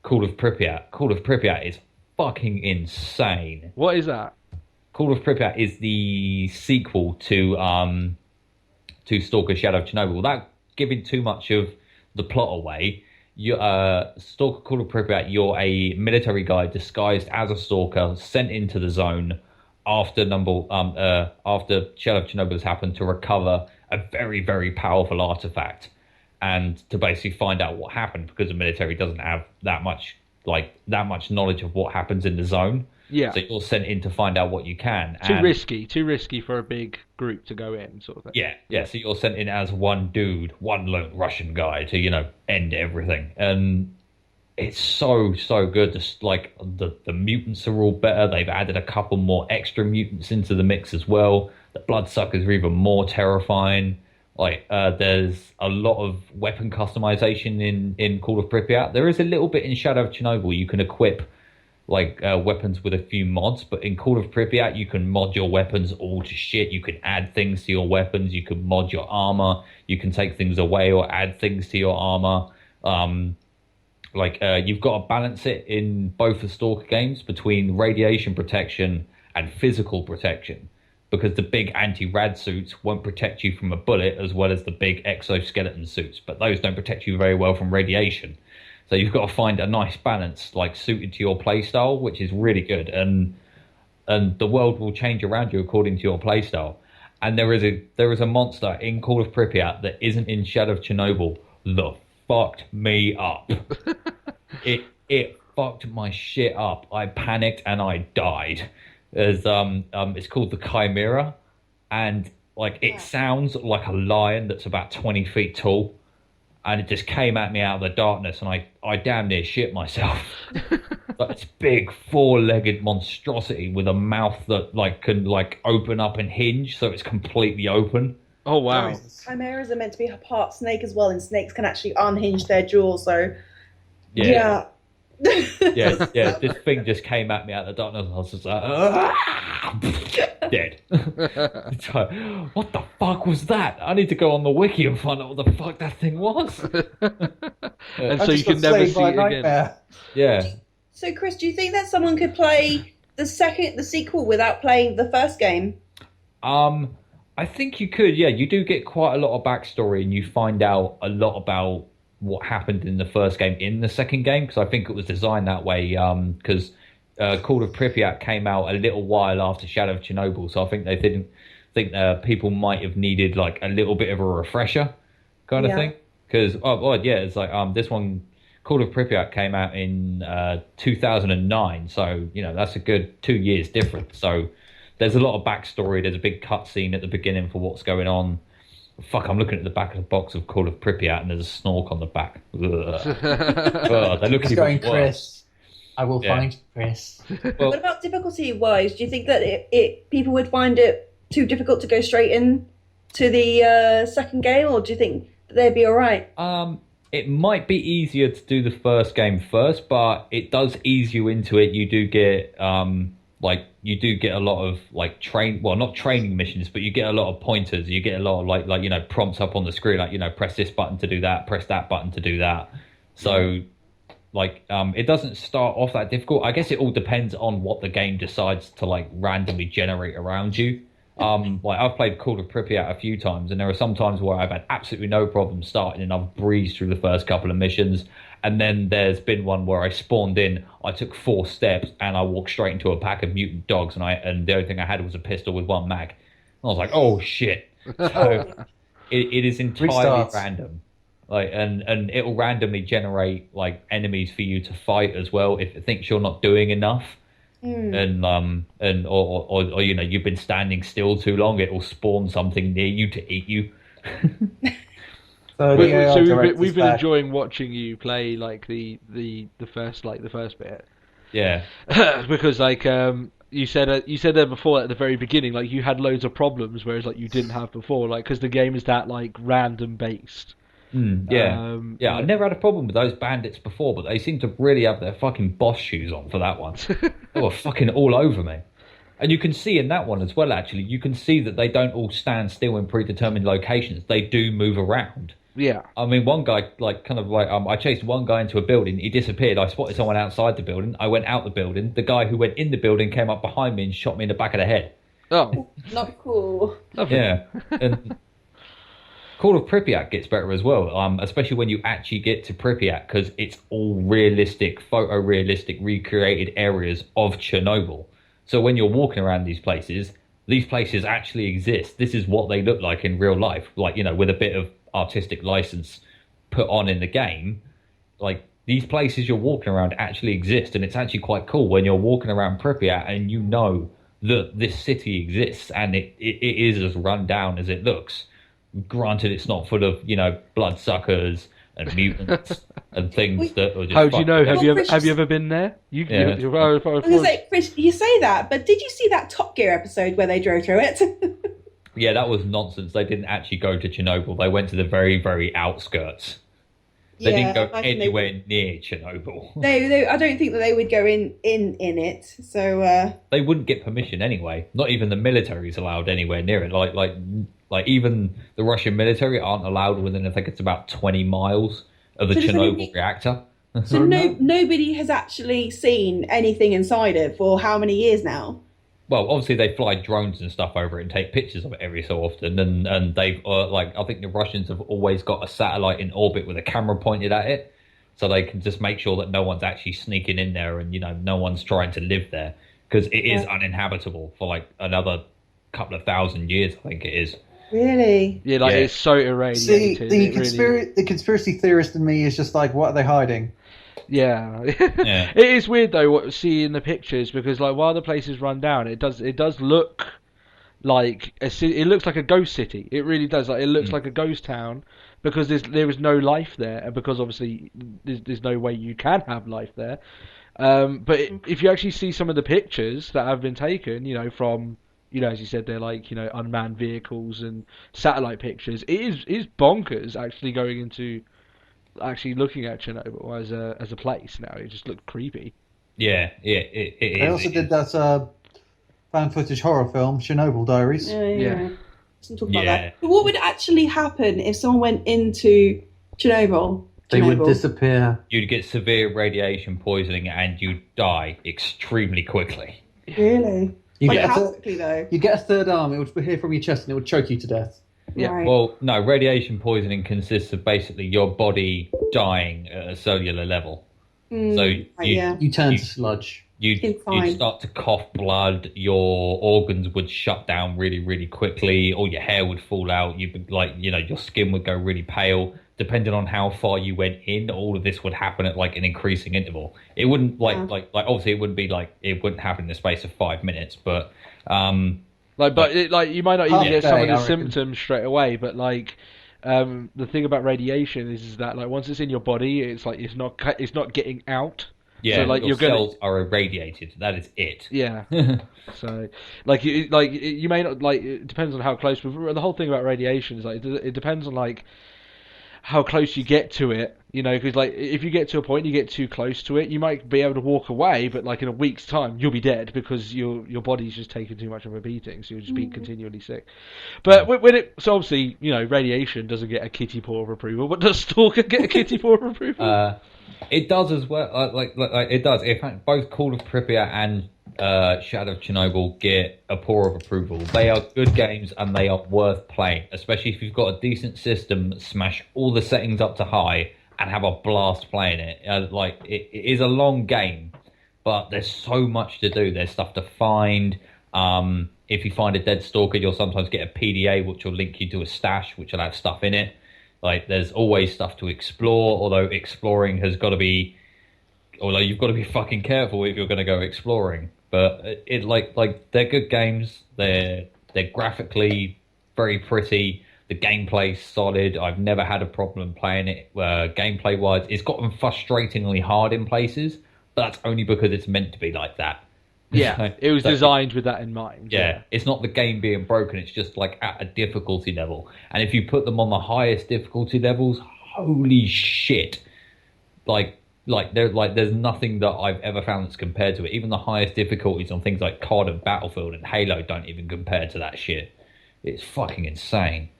Speaker 4: Call of Pripyat. Call of Pripyat is fucking insane.
Speaker 1: What is that?
Speaker 4: Call of Pripyat is the sequel to S.T.A.L.K.E.R Shadow of Chernobyl. giving too much of the plot away, you Stalker Call of Pripyat, you're a military guy disguised as a stalker sent into the zone after after Shell of Chernobyl has happened to recover a very, very powerful artifact and to basically find out what happened, because the military doesn't have that much knowledge of what happens in the zone.
Speaker 1: Yeah.
Speaker 4: So you're sent in to find out what you can.
Speaker 1: Too risky for a big group to go in, sort of thing.
Speaker 4: Yeah. So you're sent in as one dude, one lone Russian guy to, end everything. And it's so good. Just like the mutants are all better. They've added a couple more extra mutants into the mix as well. The bloodsuckers are even more terrifying. Like there's a lot of weapon customization in Call of Pripyat. There is a little bit in Shadow of Chernobyl. You can equip weapons with a few mods, but in Call of Pripyat you can mod your weapons all to shit. You can add things to your weapons, you can mod your armor, you can take things away or add things to your armor. You've got to balance it in both the Stalker games between radiation protection and physical protection, because the big anti-rad suits won't protect you from a bullet as well as the big exoskeleton suits, but those don't protect you very well from radiation. So you've got to find a nice balance, suited to your playstyle, which is really good. And the world will change around you according to your playstyle. And there is a monster in Call of Pripyat that isn't in Shadow of Chernobyl that fucked me up. It fucked my shit up. I panicked and I died. It's called the Chimera, and it sounds like a lion that's about 20 feet tall. And it just came at me out of the darkness, and I damn near shit myself. It's big, four-legged monstrosity with a mouth that can open up and hinge, so it's completely open.
Speaker 1: Oh wow!
Speaker 3: Chimeras are meant to be part snake as well, and snakes can actually unhinge their jaws. So
Speaker 4: yeah. This thing just came at me out of the darkness, and I was just dead. So, what the fuck was that? I need to go on the wiki and find out what the fuck that thing was.
Speaker 1: And so you can never see it again.
Speaker 4: Yeah.
Speaker 3: So, Chris, do you think that someone could play the sequel without playing the first game?
Speaker 4: I think you could. Yeah, you do get quite a lot of backstory, and you find out a lot about what happened in the first game in the second game, because I think it was designed that way, because Call of Pripyat came out a little while after Shadow of Chernobyl, so I think they didn't think people might have needed a little bit of a refresher kind of thing, because it's this one, Call of Pripyat, came out in 2009, so that's a good 2 years difference. So there's a lot of backstory. There's a big cutscene at the beginning for what's going on. Fuck, I'm looking at the back of the box of Call of Pripyat, and there's a snork on the back. They look even worse.
Speaker 2: Chris. I will find Chris.
Speaker 3: Well, what about difficulty-wise? Do you think that people would find it too difficult to go straight in to the second game, or do you think they'd be all right?
Speaker 4: It might be easier to do the first game first, but it does ease you into it. You do get a lot of not training missions, but you get a lot of pointers. You get a lot of prompts up on the screen, press this button to do that, press that button to do that. So it doesn't start off that difficult. I guess it all depends on what the game decides to randomly generate around you. I've played Call of Pripyat a few times, and there are some times where I've had absolutely no problem starting, and I've breezed through the first couple of missions. And then there's been one where I spawned in, I took 4 steps, and I walked straight into a pack of mutant dogs, and the only thing I had was a pistol with 1 mag. And I was like, oh shit. So it is entirely random. And it'll randomly generate enemies for you to fight as well if it thinks you're not doing enough. Or you've been standing still too long, it will spawn something near you to eat you.
Speaker 1: So we've been enjoying watching you play the first bit.
Speaker 4: Yeah.
Speaker 1: Because you said there before at the very beginning you had loads of problems, whereas you didn't have before, because the game is that random based.
Speaker 4: I never had a problem with those bandits before, but they seem to really have their fucking boss shoes on for that one. They were fucking all over me. And you can see in that one as well, actually, you can see that they don't all stand still in predetermined locations. They do move around.
Speaker 1: Yeah.
Speaker 4: I mean, one guy, I chased one guy into a building, he disappeared, I spotted someone outside the building, I went out the building, the guy who went in the building came up behind me and shot me in the back of the head.
Speaker 1: Oh.
Speaker 3: Not cool.
Speaker 1: Lovely.
Speaker 4: Yeah. And Call of Pripyat gets better as well, especially when you actually get to Pripyat because it's all realistic, photorealistic, recreated areas of Chernobyl. So when you're walking around these places actually exist. This is what they look like in real life, like, with a bit of artistic license put on in the game. Like, these places you're walking around actually exist, and it's actually quite cool when you're walking around Pripyat and you know that this city exists and it is as run down as it looks. Granted, it's not full of, bloodsuckers and mutants and things that are just.
Speaker 1: How do you know?
Speaker 3: Well,
Speaker 1: Have you ever been there?
Speaker 4: Yeah.
Speaker 3: I was gonna say, Chris, you say that, but did you see that Top Gear episode where they drove through it?
Speaker 4: Yeah, that was nonsense. They didn't actually go to Chernobyl. They went to the very, very outskirts. They didn't go anywhere near Chernobyl.
Speaker 3: No, I don't think that they would go in it. So
Speaker 4: they wouldn't get permission anyway. Not even the military's allowed anywhere near it. Like even the Russian military aren't allowed within, I think it's about 20 miles of the Chernobyl reactor.
Speaker 3: So nobody has actually seen anything inside it for how many years now?
Speaker 4: Well, obviously they fly drones and stuff over it and take pictures of it every so often, and they've I think the Russians have always got a satellite in orbit with a camera pointed at it, so they can just make sure that no one's actually sneaking in there and no one's trying to live there because it is uninhabitable for like another couple of thousand years, I think it is.
Speaker 3: Really?
Speaker 1: Yeah, it's so irradiated.
Speaker 2: See, the conspiracy theorist in me is just like, what are they hiding?
Speaker 1: Yeah.
Speaker 4: Yeah.
Speaker 1: It is weird though what seeing the pictures because like while the place is run down, it does look like it looks like a ghost city. It really does. Like it looks like a ghost town because there is no life there, and because obviously there's no way you can have life there. But if you actually see some of the pictures that have been taken, from as you said, they're like unmanned vehicles and satellite pictures. It is bonkers actually going into. Actually looking at Chernobyl as a place now, it just looked creepy.
Speaker 4: Yeah, it is.
Speaker 2: They also did that fan footage horror film, Chernobyl Diaries.
Speaker 3: Yeah. Let's talk about that. But what would actually happen if someone went into Chernobyl?
Speaker 2: They would disappear.
Speaker 4: You'd get severe radiation poisoning and you'd die extremely quickly.
Speaker 3: Really?
Speaker 2: You
Speaker 3: how quickly though?
Speaker 2: You get a third arm, it would appear from your chest and it would choke you to death.
Speaker 1: Yeah.
Speaker 3: Right.
Speaker 4: Well, no, radiation poisoning consists of basically your body dying at a cellular level. So
Speaker 2: you turn to sludge.
Speaker 4: You'd start to cough blood. Your organs would shut down really, really quickly. Or your hair would fall out. You'd your skin would go really pale. Depending on how far you went in, all of this would happen at like an increasing interval. It wouldn't obviously it wouldn't be like it wouldn't happen in the space of 5 minutes, but.
Speaker 1: You might not even get some of the
Speaker 2: I reckon.
Speaker 1: symptoms straight away, but the thing about radiation is that like once it's in your body, it's like it's not getting out.
Speaker 4: Yeah,
Speaker 1: so, like
Speaker 4: your cells are irradiated. That is it.
Speaker 1: Yeah. So you may not it depends on how close. But the whole thing about radiation is like it depends on like how close you get to it. Because if you get to a point, you get too close to it, you might be able to walk away, but like in a week's time, you'll be dead because your body's just taken too much of a beating, so you'll just be continually sick. But so obviously, radiation doesn't get a kitty paw of approval, but does S.T.A.L.K.E.R get a kitty paw of approval?
Speaker 4: It does as well. Like it does. In fact, both Call of Pripyat and Shadow of Chernobyl get a paw of approval. They are good games and they are worth playing, especially if you've got a decent system. Smash all the settings up to high and have a blast playing it. It is a long game, but there's so much to do. There's stuff to find. If you find a dead stalker, you'll sometimes get a PDA, which will link you to a stash, which will have stuff in it. Like, there's always stuff to explore, although exploring has got to be... Although you've got to be fucking careful if you're going to go exploring. But they're good games. They're graphically very pretty. The gameplay's solid. I've never had a problem playing it gameplay-wise. It's gotten frustratingly hard in places, but that's only because it's meant to be like that.
Speaker 1: Yeah, it was designed with that in mind.
Speaker 4: Yeah, it's not the game being broken. It's just like at a difficulty level. And if you put them on the highest difficulty levels, holy shit! There's nothing that I've ever found that's compared to it. Even the highest difficulties on things like COD and Battlefield and Halo don't even compare to that shit. It's fucking insane.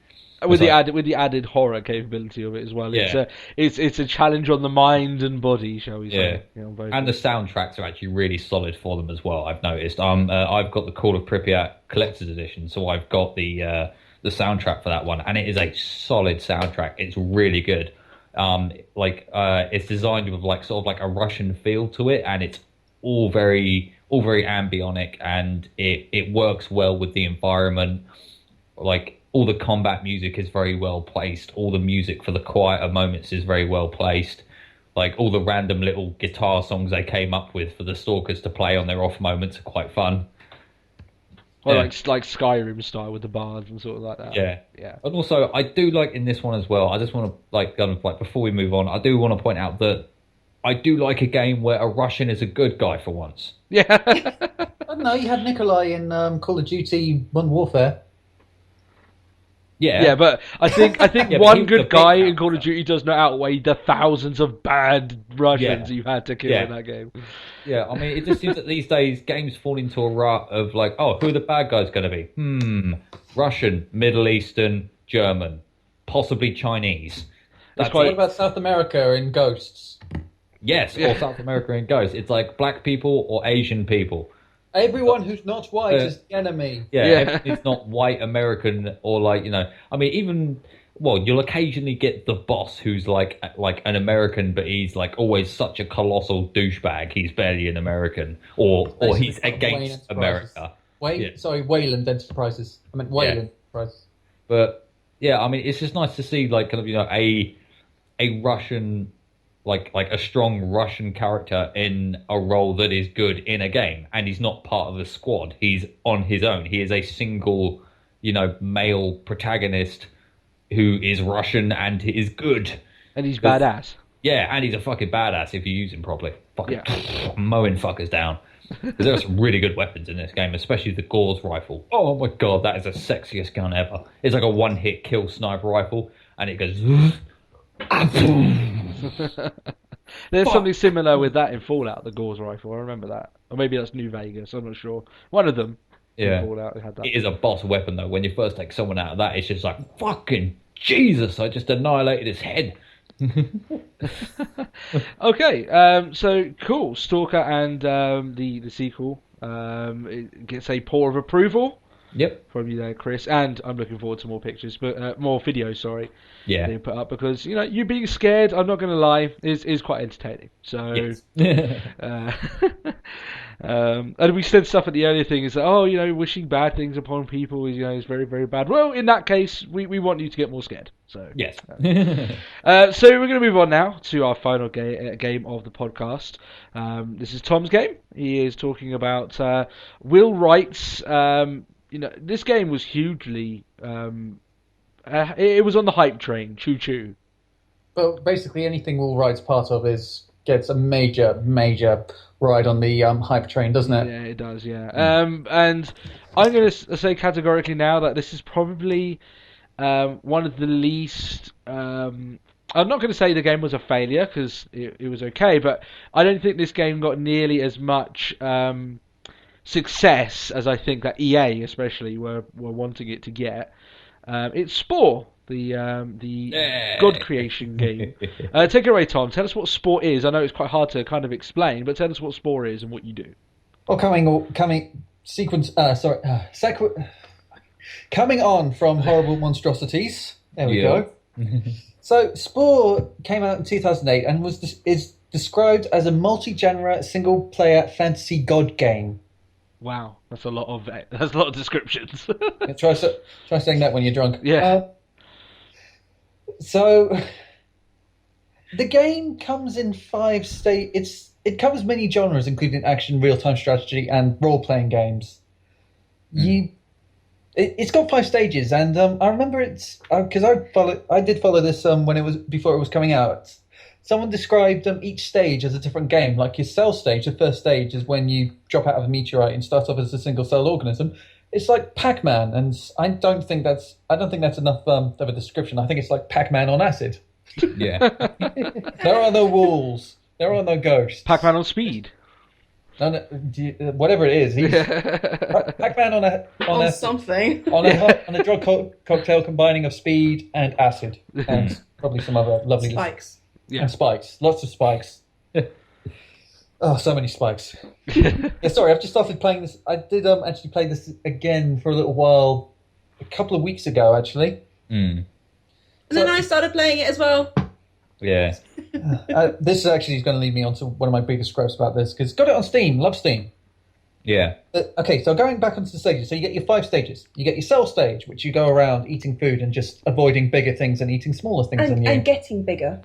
Speaker 1: With the added horror capability of it as well.
Speaker 4: Yeah.
Speaker 1: It's a challenge on the mind and body, shall we say?
Speaker 4: Yeah. And the soundtracks are actually really solid for them as well. I've noticed. I've got the Call of Pripyat Collector's Edition, so I've got the the soundtrack for that one, and it is a solid soundtrack. It's really good. It's designed with like sort of like a Russian feel to it, and it's all very ambionic, and it works well with the environment. Like all the combat music is very well placed. All the music for the quieter moments is very well placed. Like all the random little guitar songs they came up with for the Stalkers to play on their off moments are quite fun.
Speaker 1: Well, like Skyrim style with the bards and sort of like that.
Speaker 4: Yeah.
Speaker 1: Yeah.
Speaker 4: And also, I do like in this one as well. I just want to before we move on, I do want to point out that I do like a game where a Russian is a good guy for once.
Speaker 1: Yeah.
Speaker 2: I don't know. You had Nikolai in Call of Duty Modern Warfare.
Speaker 4: Yeah.
Speaker 1: Yeah, but I think
Speaker 4: Yeah,
Speaker 1: one
Speaker 4: but
Speaker 1: good
Speaker 4: the
Speaker 1: guy
Speaker 4: big
Speaker 1: in Call of Duty does not outweigh the thousands of bad Russians
Speaker 4: Yeah.
Speaker 1: you've had to kill
Speaker 4: Yeah.
Speaker 1: in that game.
Speaker 4: Yeah, I mean, it just seems that these days games fall into a rut of like, oh, who are the bad guys going to be? Russian, Middle Eastern, German, possibly Chinese. That's
Speaker 2: What
Speaker 4: it.
Speaker 2: about South America in Ghosts?
Speaker 4: Yes, or South America and Ghosts. It's like black people or Asian people.
Speaker 2: Everyone who's not white is the enemy.
Speaker 4: Yeah. It's not white American or like, I mean, even, well, you'll occasionally get the boss who's like an American, but he's like always such a colossal douchebag. He's barely an American, or he's against America.
Speaker 2: Wayland Enterprises. I meant Wayland Enterprises.
Speaker 4: But yeah, I mean, it's just nice to see like kind of a Russian, like a strong Russian character in a role that is good in a game, and he's not part of the squad. He's on his own. He is a single, male protagonist who is Russian and is good.
Speaker 1: And he's badass.
Speaker 4: Yeah, and he's a fucking badass if you use him properly. Fucking mowing fuckers down. Because there are some really good weapons in this game, especially the Gauss rifle. Oh my god, that is the sexiest gun ever. It's like a one-hit kill sniper rifle, and it goes...
Speaker 1: There's something similar with that in Fallout, the Gauss rifle. I remember that. Or maybe that's New Vegas, I'm not sure. One of them.
Speaker 4: Yeah.
Speaker 1: Fallout had that.
Speaker 4: It is a boss weapon, though. When you first take someone out of that, it's just like, fucking Jesus, I just annihilated his head.
Speaker 1: Okay, so cool. Stalker and the sequel it gets a paw of approval.
Speaker 4: Yep.
Speaker 1: From you there, Chris, and I'm looking forward to more pictures, but more videos. Sorry, being put up because you being scared. I'm not going to lie, is quite entertaining. So,
Speaker 4: yes.
Speaker 1: And we said stuff at the earlier thing is that wishing bad things upon people is very very bad. Well, in that case, we want you to get more scared. So
Speaker 4: yes.
Speaker 1: So we're going to move on now to our final game of the podcast. This is Tom's game. He is talking about Will Wright's. This game was hugely. It was on the hype train. Choo choo.
Speaker 2: Well, basically, anything Will Wright's part of gets a major ride on the hype train, doesn't it?
Speaker 1: Yeah, it does. Yeah. And I'm going to say categorically now that this is probably one of the least. I'm not going to say the game was a failure because it was okay, but I don't think this game got nearly as much. Success as I think that EA especially were wanting it to get. It's Spore, the God creation game. Take it away, Tom. Tell us what Spore is. I know it's quite hard to kind of explain, but tell us what Spore is and what you do.
Speaker 2: Well, coming on from Horrible Monstrosities. There we go. So Spore came out in 2008 and is described as a multi-genre single-player fantasy god game.
Speaker 1: Wow, that's a lot of descriptions.
Speaker 2: Try saying that when you're drunk.
Speaker 1: Yeah.
Speaker 2: So the game comes in 5 stages. It covers many genres, including action, real-time strategy, and role-playing games. It's got 5 stages, and I remember it's because I did follow this before it was coming out. Someone described each stage as a different game. Like your cell stage, the first stage is when you drop out of a meteorite and start off as a single-cell organism. It's like Pac-Man, and I don't think that's enough of a description. I think it's like Pac-Man on acid.
Speaker 4: Yeah.
Speaker 2: There are no walls. There are no ghosts.
Speaker 1: Pac-Man on speed.
Speaker 2: No, whatever it is, he's Pac-Man on
Speaker 3: something
Speaker 2: on a drug cocktail combining of speed and acid and probably some other lovely
Speaker 3: spikes.
Speaker 1: Yeah.
Speaker 2: And spikes, lots of spikes. Oh, so many spikes. Yeah, sorry, I've just started playing this. I did actually play this again for a little while a couple of weeks ago, actually.
Speaker 4: Mm.
Speaker 3: And then I started playing it as well.
Speaker 4: Yeah.
Speaker 2: This actually is going to lead me on to one of my biggest gripes about this, because got it on Steam, love Steam.
Speaker 4: Yeah.
Speaker 2: Okay, so going back onto the stages, so you get your 5 stages. You get your cell stage, which you go around eating food and just avoiding bigger things and eating smaller things than you.
Speaker 3: And getting bigger.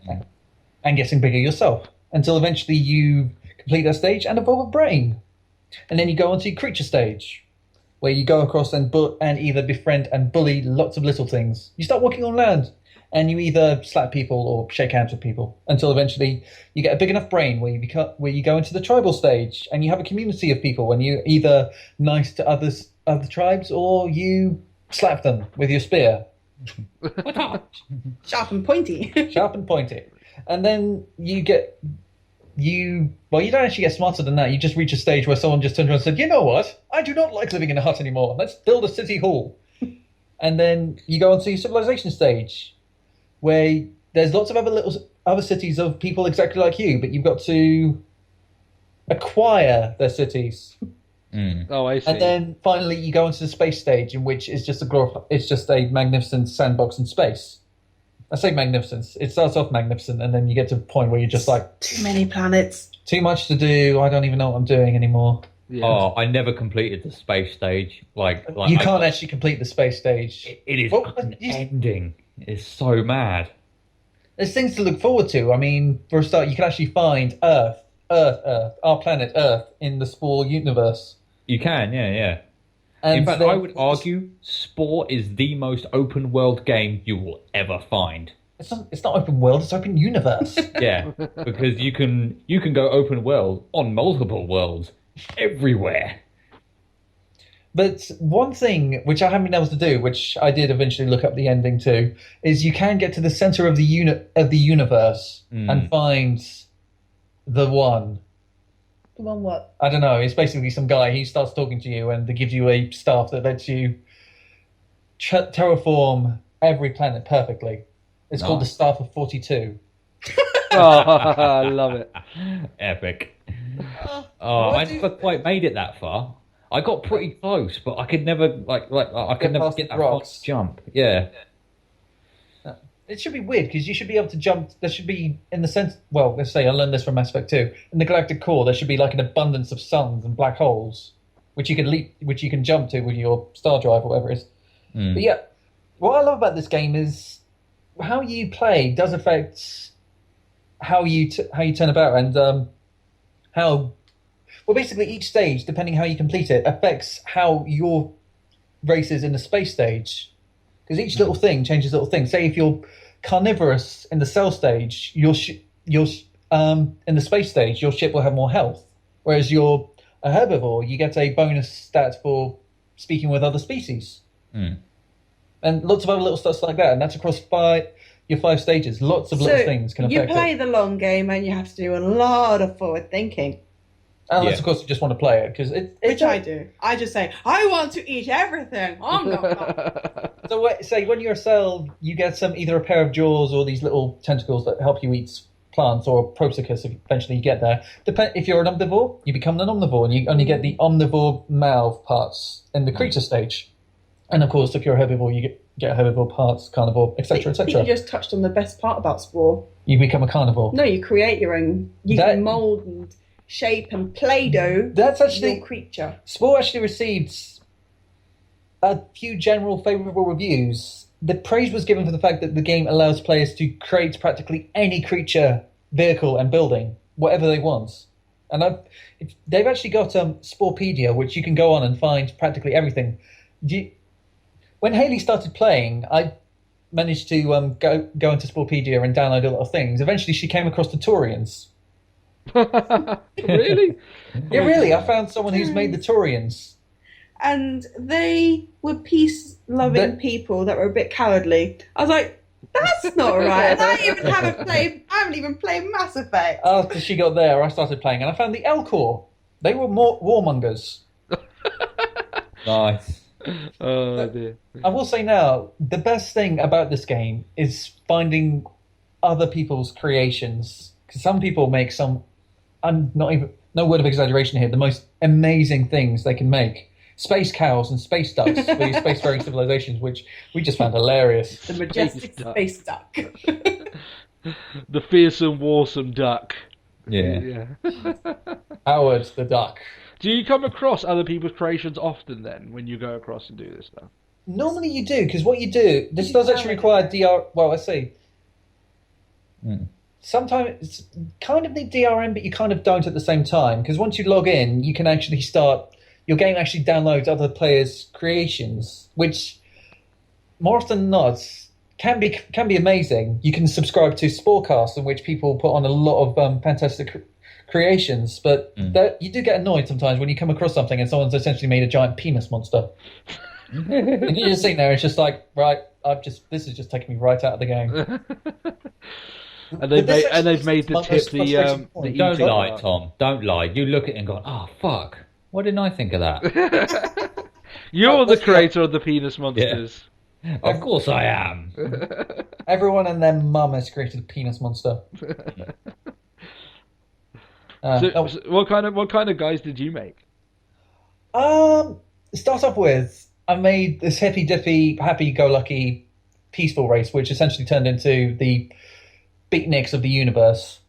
Speaker 2: And getting bigger yourself, until eventually you complete that stage and evolve a brain. And then you go onto your creature stage, where you go across and either befriend and bully lots of little things. You start walking on land, and you either slap people or shake hands with people, until eventually you get a big enough brain where you go into the tribal stage, and you have a community of people, and you're either nice to other tribes or you slap them with your spear.
Speaker 3: Sharp and pointy.
Speaker 2: Sharp and pointy. And then you don't actually get smarter than that. You just reach a stage where someone just turned around and said, you know what? I do not like living in a hut anymore. Let's build a city hall. And then you go on to your civilization stage, where there's lots of other cities of people exactly like you, but you've got to acquire their cities.
Speaker 4: Mm.
Speaker 1: Oh, I see.
Speaker 2: And then finally you go into the space stage, in which is just a magnificent sandbox in space. I say magnificence. It starts off magnificent, and then you get to a point where you're just like,
Speaker 3: Too many planets.
Speaker 2: too much to do. I don't even know what I'm doing anymore.
Speaker 1: Yeah.
Speaker 4: Oh, I never completed the space stage.
Speaker 2: You can't actually complete the space stage.
Speaker 4: It is
Speaker 2: Well,
Speaker 4: unending. It's so mad.
Speaker 2: There's things to look forward to. I mean, for a start, you can actually find Earth, our planet Earth, in the Spore universe.
Speaker 4: You can, yeah.
Speaker 2: And
Speaker 4: In fact,
Speaker 2: then-
Speaker 4: I would argue Spore is the most open world game you will ever find.
Speaker 2: it's not open world. It's open universe.
Speaker 4: Yeah, because you can go open world on multiple worlds everywhere.
Speaker 2: But one thing which I haven't been able to do, which I did eventually look up the ending to, is you can get to the center of the universe and find the one.
Speaker 3: The one what?
Speaker 2: I don't know. It's basically some guy. He starts talking to you, and they give you a staff that lets you terraform every planet perfectly. It's called the
Speaker 4: Nice.
Speaker 2: Staff of 42.
Speaker 1: Oh, I love it.
Speaker 4: Epic. I never quite made it that far. I got pretty close, but I could never I could never
Speaker 2: past
Speaker 4: get
Speaker 2: the
Speaker 4: that far
Speaker 2: rocks.
Speaker 4: to jump. Yeah.
Speaker 2: It should be weird because you should be able to jump. There should be, in the sense, well, let's say I learned this from Mass Effect 2. In the galactic core, there should be like an abundance of suns and black holes, which you can jump to with your star drive or whatever it is.
Speaker 4: Mm.
Speaker 2: But yeah, what I love about this game is how you play does affect how you turn about, and how, well, basically each stage, depending how you complete it, affects how your race is in the space stage. Because each little thing changes little things. Say if you're carnivorous in the cell stage, in the space stage, your ship will have more health. Whereas you're a herbivore, you get a bonus stat for speaking with other species.
Speaker 4: Mm.
Speaker 2: And lots of other little stuff like that. And that's across your 5 stages. Lots of little things can affect
Speaker 3: You play
Speaker 2: it.
Speaker 3: the long game, and you have to do a lot of forward thinking.
Speaker 2: Unless,
Speaker 4: Yeah.
Speaker 2: of course, you just want to play it. Because
Speaker 3: Which I do. I just say, I want to eat everything.
Speaker 2: So say when you're a cell, you get either a pair of jaws or these little tentacles that help you eat plants, or a proboscis if eventually you get there. If you're an omnivore, you become an omnivore, and you only get the omnivore mouth parts in the creature stage. And of course, if you're a herbivore, you get herbivore parts, carnivore, etc.,
Speaker 3: I think
Speaker 2: etc.
Speaker 3: you just touched on the best part about Spore.
Speaker 2: You become a carnivore.
Speaker 3: No, you create your own. You
Speaker 2: That-
Speaker 3: can mold and shape and Play-Doh
Speaker 2: That's actually
Speaker 3: your creature.
Speaker 2: Spore actually received a few general favourable reviews. The praise was given for the fact that the game allows players to create practically any creature, vehicle, and building, whatever they want. And they've actually got Sporepedia, which you can go on and find practically everything. When Haley started playing, I managed to go into Sporepedia and download a lot of things. Eventually, she came across the Taurians.
Speaker 1: Really?
Speaker 2: Yeah, really. I found someone who's made the Taurians.
Speaker 3: And they were peace-loving people that were a bit cowardly. I was like, that's not right. And I haven't even played Mass Effect.
Speaker 2: After she got there, I started playing, and I found the S.T.A.L.K.E.R. They were more warmongers.
Speaker 4: Nice.
Speaker 1: Oh dear.
Speaker 2: I will say now, the best thing about this game is finding other people's creations. Because some people make some, I'm not even, no word of exaggeration here, the most amazing things they can make. space cows and space ducks for these spacefaring civilizations, which we just found hilarious.
Speaker 3: The majestic space duck.
Speaker 1: The fearsome, warsome duck.
Speaker 4: Yeah.
Speaker 2: Howard the duck.
Speaker 1: Do you come across other people's creations often then when you go across and do this stuff?
Speaker 2: Normally you do, because what you do, this does actually require DR. Well, I see. Sometimes it's kind of need DRM, but you kind of don't at the same time. Because once you log in, you can actually start. Your game actually downloads other players' creations, which more often than not can be amazing. You can subscribe to Sporecast, in which people put on a lot of fantastic creations, but you do get annoyed sometimes when you come across something and someone's essentially made a giant penis monster. And you're just sitting there, it's just like, right, this is just taking me right out of the game.
Speaker 1: And they've made the tip the
Speaker 4: Don't lie, Tom. Don't lie. You look at it and go, oh, fuck. Why didn't I think of that?
Speaker 1: You're the creator of the penis monsters.
Speaker 4: Yeah. Of course I am.
Speaker 2: Everyone and their mum has created a penis monster.
Speaker 1: So what kind of guys did you make?
Speaker 2: Start off with, I made this hippy dippy, happy-go-lucky, peaceful race, which essentially turned into the beatniks of the universe.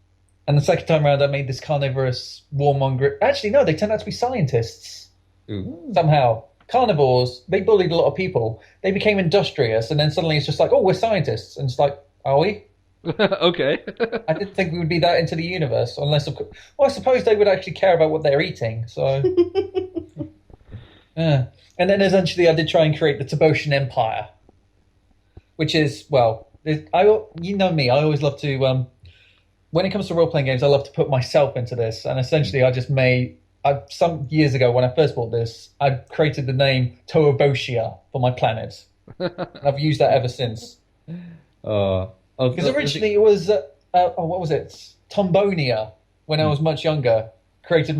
Speaker 2: And the second time around, I made this carnivorous warmonger. Actually, no, they turned out to be scientists.
Speaker 4: Ooh.
Speaker 2: Somehow. Carnivores, they bullied a lot of people. They became industrious, and then suddenly it's just like, oh, we're scientists. And it's like, are we?
Speaker 1: Okay.
Speaker 2: I didn't think we would be that into the universe, unless, well, I suppose they would actually care about what they're eating, so... Yeah. And then eventually I did try and create the Toboshan Empire, which is, well, you know me, I always love to, when it comes to role-playing games, I love to put myself into this, and essentially I just some years ago when I first bought this, I created the name Toaboshia for my planet. I've used that ever since. Because originally it was, what was it? Tombonia, when I was much younger. Created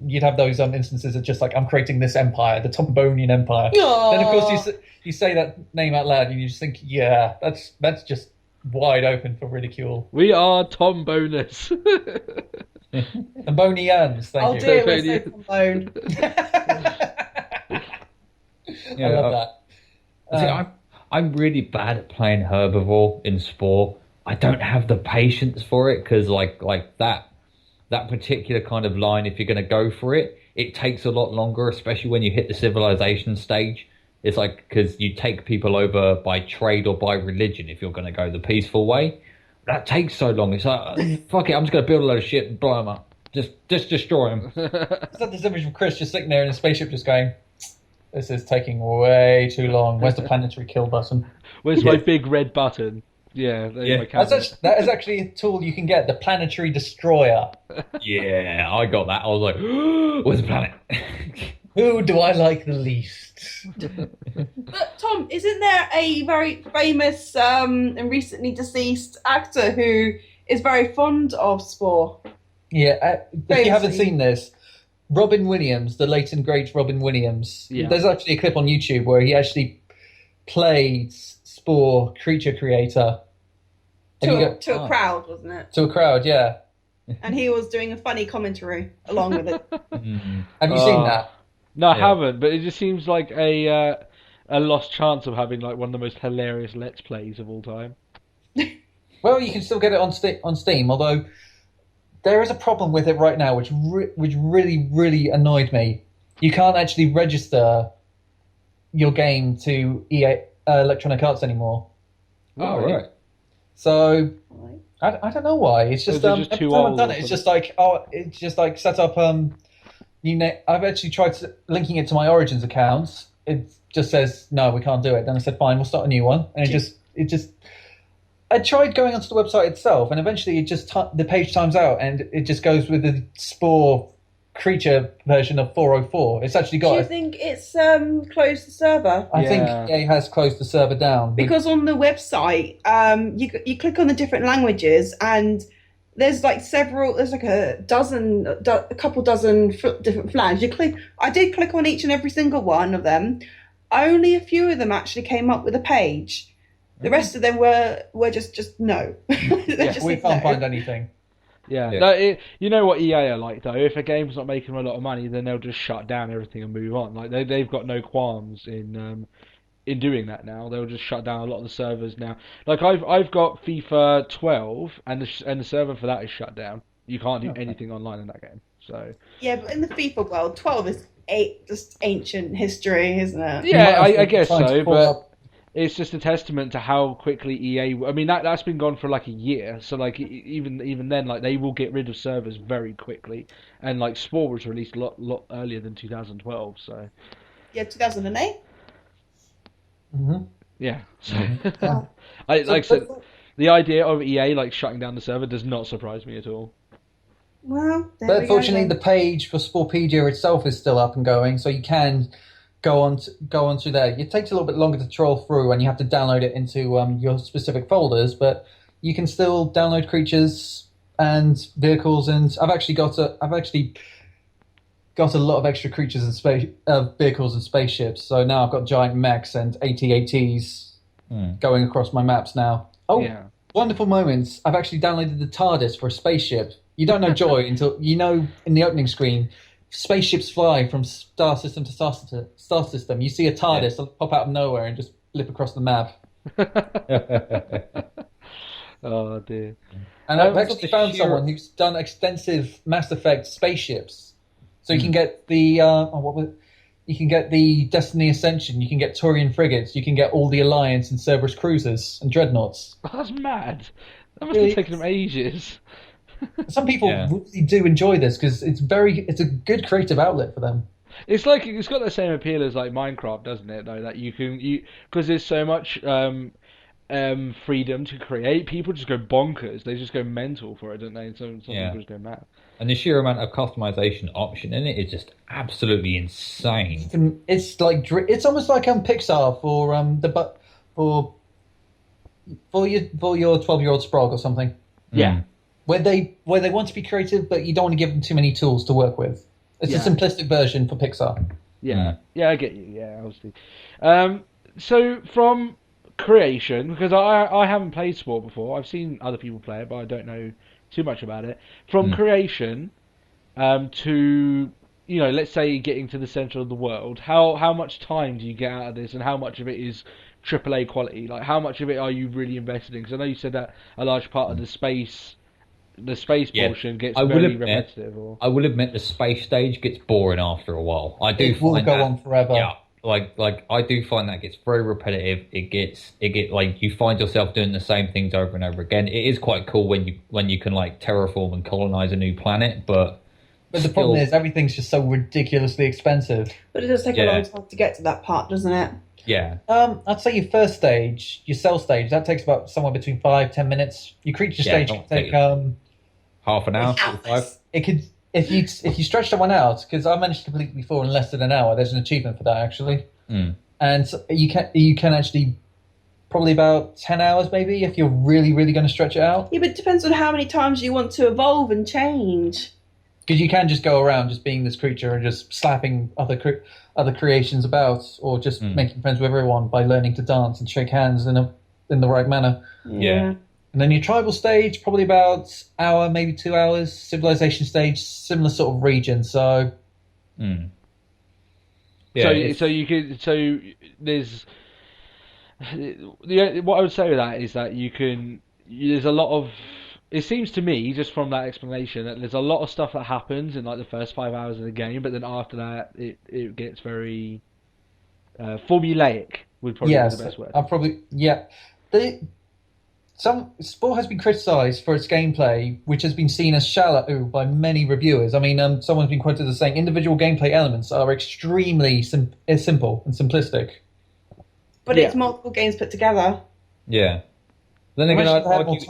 Speaker 2: you'd have those instances of just like, I'm creating this empire, the Tombonian Empire.
Speaker 3: Aww.
Speaker 2: Then of course you say that name out loud and you just think, yeah, that's just wide open for ridicule.
Speaker 1: We are Tom Bonus.
Speaker 2: Tombonians, thank you.
Speaker 3: Dear, we're so Tombone.
Speaker 2: I love that.
Speaker 4: See, I'm really bad at playing Herbivore in Spore. I don't have the patience for it because like that particular kind of line, if you're going to go for it, it takes a lot longer, especially when you hit the civilization stage. It's like, because you take people over by trade or by religion if you're going to go the peaceful way. That takes so long. It's like, fuck it, I'm just going to build a load of shit and blow them up. Just destroy them.
Speaker 2: It's like this image of Chris just sitting there in a spaceship just going, this is taking way too long. Where's the planetary kill button?
Speaker 1: Where's my big red button? Yeah, my
Speaker 2: that is actually a tool you can get, the planetary destroyer.
Speaker 4: Yeah, I got that. I was like, where's the planet?
Speaker 2: Who do I like the least?
Speaker 3: But Tom, isn't there a very famous and recently deceased actor who is very fond of Spore?
Speaker 2: Yeah, if you haven't seen this, Robin Williams, the late and great Robin Williams, there's actually a clip on YouTube where he actually played Spore creature creator.
Speaker 3: To a crowd, wasn't it?
Speaker 2: To a crowd, yeah.
Speaker 3: And he was doing a funny commentary along with it.
Speaker 2: Have you seen that?
Speaker 1: No, I haven't, but it just seems like a lost chance of having like one of the most hilarious Let's Plays of all time.
Speaker 2: Well, you can still get it on Steam, although there is a problem with it right now, which really, really annoyed me. You can't actually register your game to EA Electronic Arts anymore.
Speaker 4: Oh, right.
Speaker 2: So I don't know why. It's just every time I've done it, it's just like set up I've actually tried linking it to my Origins account. It just says no, we can't do it. Then I said fine, we'll start a new one, and it just. I tried going onto the website itself, and eventually it just the page times out, and it just goes with the Spore creature version of 404. It's actually got.
Speaker 3: Do you think it's closed the server?
Speaker 2: I think EA has closed the server down
Speaker 3: because on the website, you click on the different languages, and there's like there's like a couple dozen different flags. I did click on each and every single one of them. Only a few of them actually came up with a page. The rest of them were just no.
Speaker 2: We can't find anything.
Speaker 1: Yeah,
Speaker 4: Yeah.
Speaker 1: you know what EA are like though. If a game's not making them a lot of money, then they'll just shut down everything and move on. Like they've got no qualms in doing that now. They'll just shut down a lot of the servers now. Like I've got FIFA 12 and the server for that is shut down. You can't do
Speaker 2: Okay.
Speaker 1: anything online in that game. So
Speaker 3: Yeah, but in the FIFA world, 12 is just ancient history, isn't it?
Speaker 2: You might
Speaker 1: yeah,
Speaker 2: have
Speaker 1: I
Speaker 2: to
Speaker 1: guess
Speaker 2: try to
Speaker 1: so,
Speaker 2: pull
Speaker 1: but
Speaker 2: up.
Speaker 1: it's just a testament to how quickly EA. I mean that's been gone for like a year. So like even then, like they will get rid of servers very quickly. And like Spore was released a lot earlier than 2012. So
Speaker 3: Yeah, 2008.
Speaker 2: Hmm.
Speaker 1: yeah, so
Speaker 2: Yeah.
Speaker 1: I
Speaker 2: So,
Speaker 1: like I said, the idea of EA like shutting down the server does not surprise me at all.
Speaker 3: Well, there
Speaker 2: but
Speaker 3: we go
Speaker 2: fortunately, the
Speaker 3: then.
Speaker 2: page for Sporepedia itself is still up and going, so you can go on to there. It takes a little bit longer to troll through, and you have to download it into your specific folders. But you can still download creatures and vehicles, and I've actually got a lot of extra creatures and space vehicles and spaceships. So now I've got giant mechs and AT-ATs going across my maps now. Oh,
Speaker 1: Yeah.
Speaker 2: wonderful moments! I've actually downloaded the TARDIS for a spaceship. You don't know joy until you know in the opening screen, spaceships fly from star system to star system. You see a TARDIS pop out of nowhere and just blip across the map.
Speaker 1: Oh dear.
Speaker 2: And I've
Speaker 1: What's
Speaker 2: actually found someone who's done extensive Mass Effect spaceships. So you can get the you can get the Destiny Ascension, you can get Turian frigates, you can get all the Alliance and Cerberus cruisers and dreadnoughts.
Speaker 1: That's mad. That must
Speaker 2: Really?
Speaker 1: have taken them ages.
Speaker 2: Some people really do enjoy this because it's a good creative outlet for them.
Speaker 1: It's like it's got the same appeal as like Minecraft, doesn't it? Though that you because there's so much freedom to create. People just go bonkers. They just go mental for it, don't they? Some people just go mad.
Speaker 4: And the sheer amount of customization option in it is just absolutely insane.
Speaker 2: It's almost like Pixar for for your 12-year-old Sprague or something.
Speaker 1: Yeah.
Speaker 2: Where they want to be creative, but you don't want to give them too many tools to work with. It's a simplistic version for Pixar.
Speaker 1: Yeah, yeah, I get you. Yeah, obviously. So from creation, because I haven't played Spore before. I've seen other people play it, but I don't know too much about it. From creation, to let's say getting to the center of the world. How much time do you get out of this, and how much of it is AAA quality? Like, how much of it are you really invested in? Because I know you said that a large part of the space portion gets very repetitive.
Speaker 4: I will admit the space stage gets boring after a while.
Speaker 2: It will go on forever.
Speaker 4: Yeah, like I do find that gets very repetitive. It get like you find yourself doing the same things over and over again. It is quite cool when you can like terraform and colonize a new planet, but
Speaker 2: the problem is everything's just so ridiculously expensive.
Speaker 3: But it does take a long time to get to that part, doesn't it?
Speaker 4: Yeah.
Speaker 2: I'd say your first stage, your cell stage, that takes about somewhere between 5-10 minutes. Your creature stage can take
Speaker 4: half an hour, 45.
Speaker 2: It could if you stretch that one out, because I managed to complete it before in less than an hour. There's an achievement for that actually, and you can actually probably about 10 hours maybe if you're really going to stretch it out.
Speaker 3: Yeah, but it depends on how many times you want to evolve and change.
Speaker 2: Because you can just go around just being this creature and just slapping other creations about, or just making friends with everyone by learning to dance and shake hands in the right manner.
Speaker 4: Yeah.
Speaker 2: And then your tribal stage, probably about hour, maybe 2 hours. Civilization stage, similar sort of region. So,
Speaker 4: Yeah,
Speaker 1: there's what I would say with that is that there's a lot of. It seems to me, just from that explanation, that there's a lot of stuff that happens in like the first 5 hours of the game, but then after that, it gets very formulaic. Would probably be the best word.
Speaker 2: Spore has been criticised for its gameplay, which has been seen as shallow by many reviewers. I mean, someone's been quoted as saying individual gameplay elements are extremely simple and simplistic.
Speaker 3: But it's multiple games put together.
Speaker 4: Yeah. Then again, I'd argue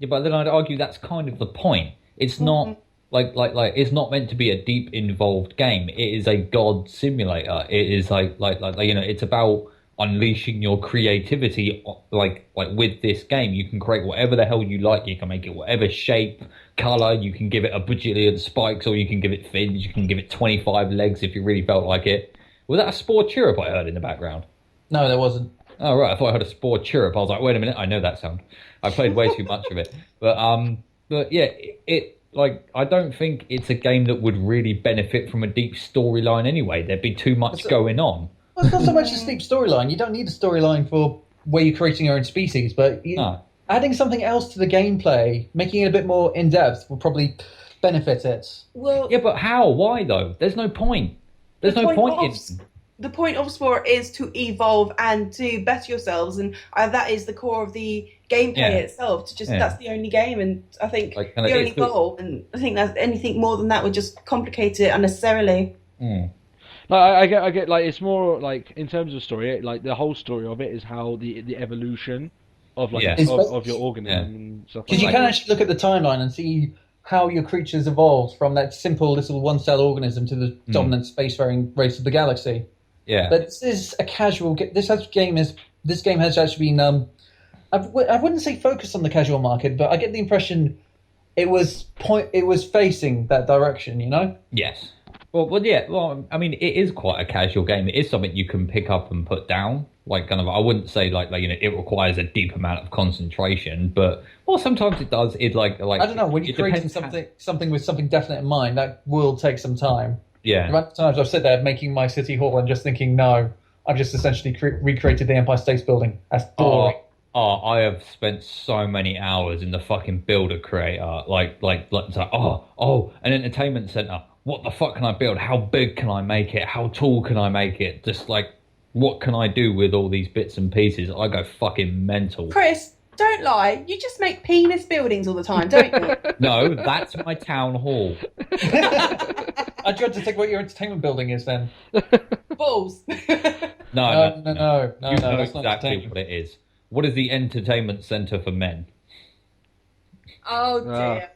Speaker 4: but then I'd argue that's kind of the point. It's not like it's not meant to be a deep, involved game. It is a god simulator. It is like it's about unleashing your creativity. Like with this game, you can create whatever the hell you like. You can make it whatever shape, color. You can give it a bajillion spikes, or you can give it fins. You can give it 25 legs if you really felt like it. Was that a Spore chirrup I heard in the background?
Speaker 2: No, there wasn't.
Speaker 4: Oh right, I thought I heard a Spore chirrup. I was like, wait a minute, I know that sound. I played way too much of it, but But yeah, it like I don't think it's a game that would really benefit from a deep storyline anyway. There'd be too much going on.
Speaker 2: Well, it's not so much a steep storyline. You don't need a storyline for where you're creating your own species, but adding something else to the gameplay, making it a bit more in depth, will probably benefit it.
Speaker 3: Well,
Speaker 4: Yeah, but how? Why though? There's no point. There's no point in.
Speaker 3: The point of Spore is to evolve and to better yourselves, and that is the core of the gameplay itself. To just that's the only game, and I think the only goal. And I think that anything more than that would just complicate it unnecessarily.
Speaker 4: Mm.
Speaker 1: Like I get like it's more like in terms of story, like the whole story of it is how the evolution of like of your organism and stuff.
Speaker 2: Because you can actually look at the timeline and see how your creatures evolved from that simple little one-cell organism to the dominant spacefaring race of the galaxy.
Speaker 4: Yeah,
Speaker 2: but this is a casual. This game has actually been. I wouldn't say focused on the casual market, but I get the impression it was facing that direction. You know?
Speaker 4: Yes. Well, yeah. Well, I mean, it is quite a casual game. It is something you can pick up and put down. Like, kind of, I wouldn't say like it requires a deep amount of concentration, but sometimes it does. It like I
Speaker 2: don't know, when you're creating something with something definite in mind, that will take some time.
Speaker 4: Yeah.
Speaker 2: The amount of times I've sat there making my city hall and just thinking, no, I've just essentially recreated the Empire State Building. That's boring.
Speaker 4: I have spent so many hours in the fucking builder creator, like an entertainment center. What the fuck can I build? How big can I make it? How tall can I make it? Just like, what can I do with all these bits and pieces? I go fucking mental.
Speaker 3: Chris, don't lie. You just make penis buildings all the time, don't you?
Speaker 4: No, that's my town hall.
Speaker 2: I dread to think what your entertainment building is then.
Speaker 3: Balls.
Speaker 4: No.
Speaker 2: You know
Speaker 4: exactly what it is. What is the entertainment center for men?
Speaker 3: Oh dear.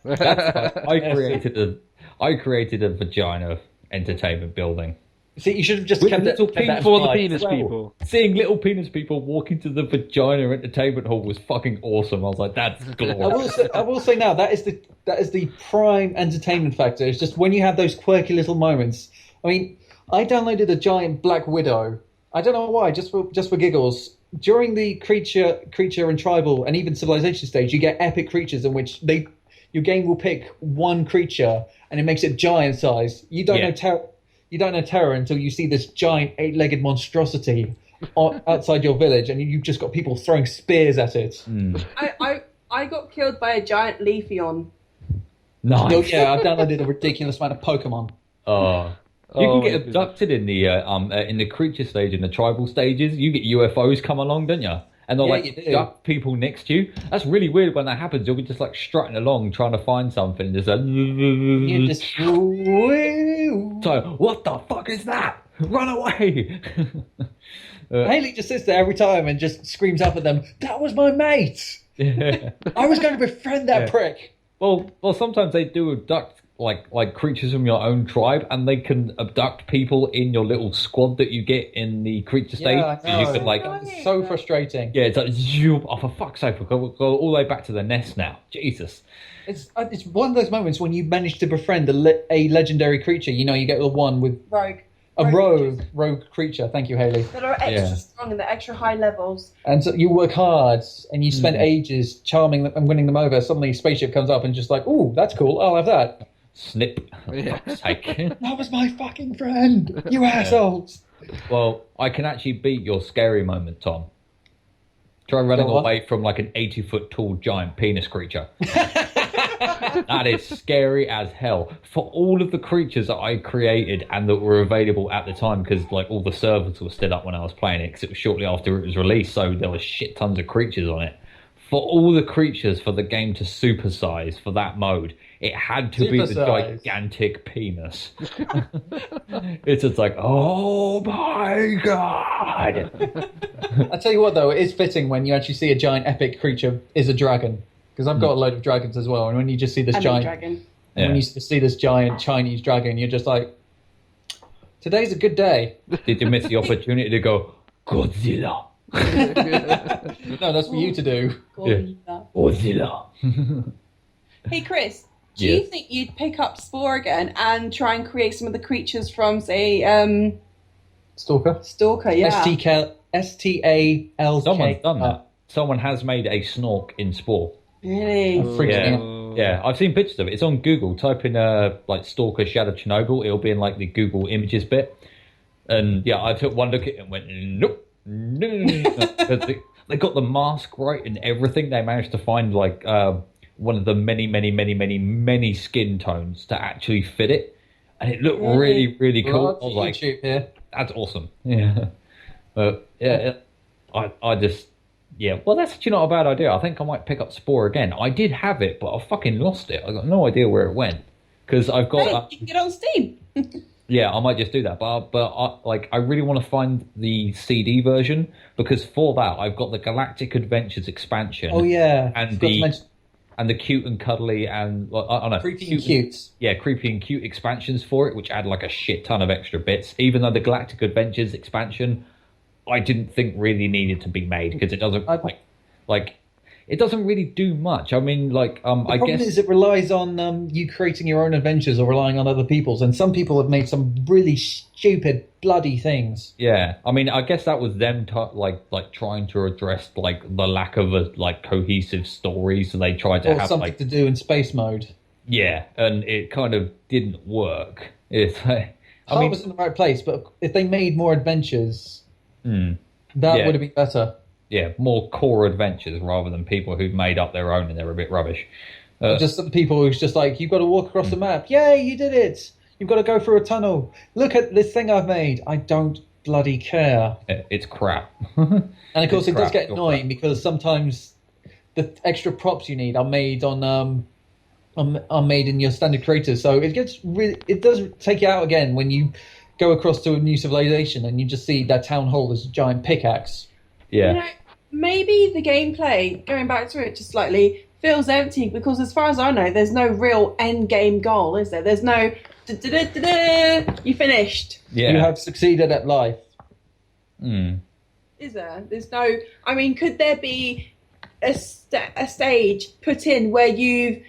Speaker 4: I created a vagina entertainment building.
Speaker 2: See, you should have just
Speaker 1: kept little pink for the penis people.
Speaker 4: Seeing little penis people walk into the vagina entertainment hall was fucking awesome. I was like, that's glorious.
Speaker 2: I will say now that is the prime entertainment factor. It's just when you have those quirky little moments. I mean, I downloaded a giant black widow. I don't know why, just for giggles. During the creature and tribal and even civilization stage, you get epic creatures in which your game will pick one creature and it makes it giant size. You don't know terror until you see this giant 8-legged monstrosity outside your village, and you've just got people throwing spears at it.
Speaker 3: I got killed by a giant Leafeon.
Speaker 4: Nice.
Speaker 2: Oh, yeah, I've downloaded a ridiculous amount of Pokemon.
Speaker 4: You can get abducted in the creature stage, in the tribal stages. You get UFOs come along, don't you? And they'll abduct people next to you. That's really weird when that happens. You'll be just like strutting along trying to find something, and just like, so what the fuck is that? Run away!
Speaker 2: Haley just sits there every time and just screams up at them. That was my mate.
Speaker 4: Yeah.
Speaker 2: I was going to befriend that prick.
Speaker 4: Well, sometimes they do abduct like creatures from your own tribe, and they can abduct people in your little squad that you get in the creature stage.
Speaker 2: Yeah, I know.
Speaker 4: You can
Speaker 2: It's so frustrating.
Speaker 4: Yeah, it's like, oh, for fuck's sake, we'll go all the way back to the nest now. Jesus.
Speaker 2: It's one of those moments when you manage to befriend a legendary creature. You know, you get the one with rogue creature. Thank you, Haley.
Speaker 3: That are extra strong and they're extra high levels.
Speaker 2: And so you work hard and you spend ages charming them and winning them over. Suddenly, a spaceship comes up and just like, ooh, that's cool. I'll have that.
Speaker 4: Snip.
Speaker 2: That was my fucking friend. You assholes.
Speaker 4: Well, I can actually beat your scary moment, Tom. Try running away from like an 80-foot tall giant penis creature. That is scary as hell. For all of the creatures that I created and that were available at the time, because like all the servers were still up when I was playing it, because it was shortly after it was released, so there were shit tons of creatures on it. For all the creatures for the game to supersize for that mode, it had to be the gigantic penis. It's just like, oh my god!
Speaker 2: I tell you what, though, it is fitting when you actually see a giant epic creature is a dragon, because I've got a load of dragons as well. And when you just see this when you see this giant Chinese dragon, you're just like, today's a good day.
Speaker 4: Did you miss the opportunity to go Godzilla?
Speaker 2: No, that's for you to do.
Speaker 4: Godzilla.
Speaker 3: Hey Chris, do you think you'd pick up Spore again and try and create some of the creatures from, say,
Speaker 2: Stalker?
Speaker 3: Stalker, yeah.
Speaker 2: S.T.A.L.K.E.R.
Speaker 4: Someone's done that. Someone has made a Snork in Spore.
Speaker 3: Really?
Speaker 2: Freaks me out.
Speaker 4: Yeah, I've seen pictures of it. It's on Google. Type in like Stalker Shadow Chernobyl. It'll be in like the Google Images bit. And yeah, I took one look at it and went, nope, no, no, no, no. 'Cause they got the mask right and everything. They managed to find like one of the many, many, many, many, many skin tones to actually fit it, and it looked really, really cool. I was like,
Speaker 2: YouTube here.
Speaker 4: that's awesome. Yeah, but yeah, I just. Yeah, well, that's actually not a bad idea. I think I might pick up Spore again. I did have it, but I fucking lost it. I got no idea where it went because I've got.
Speaker 3: Hey, you can get on Steam.
Speaker 4: Yeah, I might just do that, but I really want to find the CD version because for that I've got the Galactic Adventures expansion.
Speaker 2: Oh yeah,
Speaker 4: and the cute and cuddly and I don't know,
Speaker 2: creepy and cute.
Speaker 4: Yeah, creepy and cute expansions for it, which add like a shit ton of extra bits. Even though the Galactic Adventures expansion, I didn't think really needed to be made because it doesn't like it doesn't really do much. I mean, like
Speaker 2: The problem is it relies on you creating your own adventures or relying on other people's, and some people have made some really stupid, bloody things.
Speaker 4: Yeah, I mean, I guess that was them like trying to address like the lack of a like cohesive story, so they tried to have
Speaker 2: something
Speaker 4: like
Speaker 2: to do in space mode.
Speaker 4: yeah, and it kind of didn't work. It's
Speaker 2: Heart was in the right place, but if they made more adventures, that would have been better.
Speaker 4: Yeah, more core adventures rather than people who've made up their own and they're a bit rubbish.
Speaker 2: Just some people who's just like, you've got to walk across the map. Yay, you did it! You've got to go through a tunnel. Look at this thing I've made. I don't bloody care.
Speaker 4: It's crap.
Speaker 2: And of course, it does get annoying because sometimes the extra props you need are made are made in your standard creators. So it does take you out again when you go across to a new civilization and you just see that town hall as a giant pickaxe.
Speaker 4: Yeah.
Speaker 3: You know, maybe the gameplay, going back to it just slightly, feels empty because as far as I know, there's no real end game goal, is there? There's no you finished.
Speaker 4: Yeah.
Speaker 2: You have succeeded at life.
Speaker 3: Is there? There's no. I mean, could there be a stage put in where you've,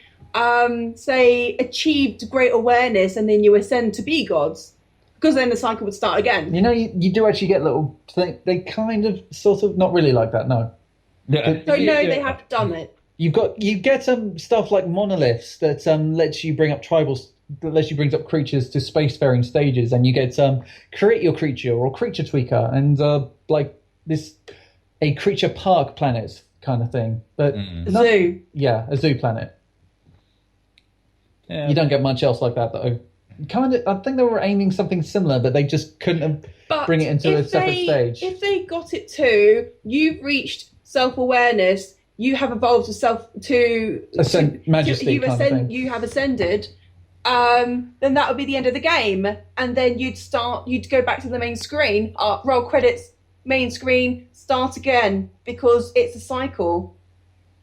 Speaker 3: say, achieved great awareness and then you ascend to be gods? Because then the cycle would start again.
Speaker 2: You know, you do actually get little things. They kind of, sort of, not really like that, no.
Speaker 4: Yeah.
Speaker 3: So no, they have done it.
Speaker 2: You get stuff like monoliths that lets you bring up tribals, that lets you bring up creatures to spacefaring stages, and you get create your creature or creature tweaker, and like a creature park planet kind of thing. But
Speaker 3: Zoo.
Speaker 2: Yeah, a zoo planet.
Speaker 4: Yeah.
Speaker 2: You don't get much else like that though. Kind of, I think they were aiming something similar, but they just couldn't bring it into a separate stage.
Speaker 3: If they got it to, you've reached self-awareness, you have evolved
Speaker 2: majesty
Speaker 3: you
Speaker 2: kind of thing.
Speaker 3: You have ascended, then that would be the end of the game, and then you'd go back to the main screen, roll credits, main screen, start again, because it's a cycle.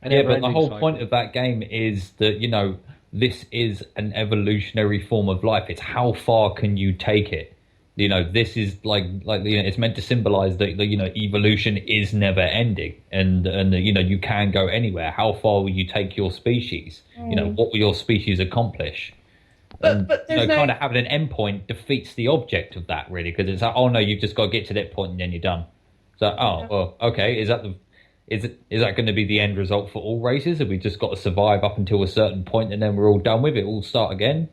Speaker 4: Yeah, but the whole point of that game is that, you know, this is an evolutionary form of life. It's how far can you take it? You know, this is like you know, it's meant to symbolize that you know, evolution is never ending, and you know, you can go anywhere. How far will you take your species? You know, what will your species accomplish?
Speaker 3: But there's
Speaker 4: kind of having an endpoint defeats the object of that, really, because it's like, oh no, you've just got to get to that point and then you're done. So, well, okay, is that going to be the end result for all races? Have we just got to survive up until a certain point and then we're all done with it? We'll start again.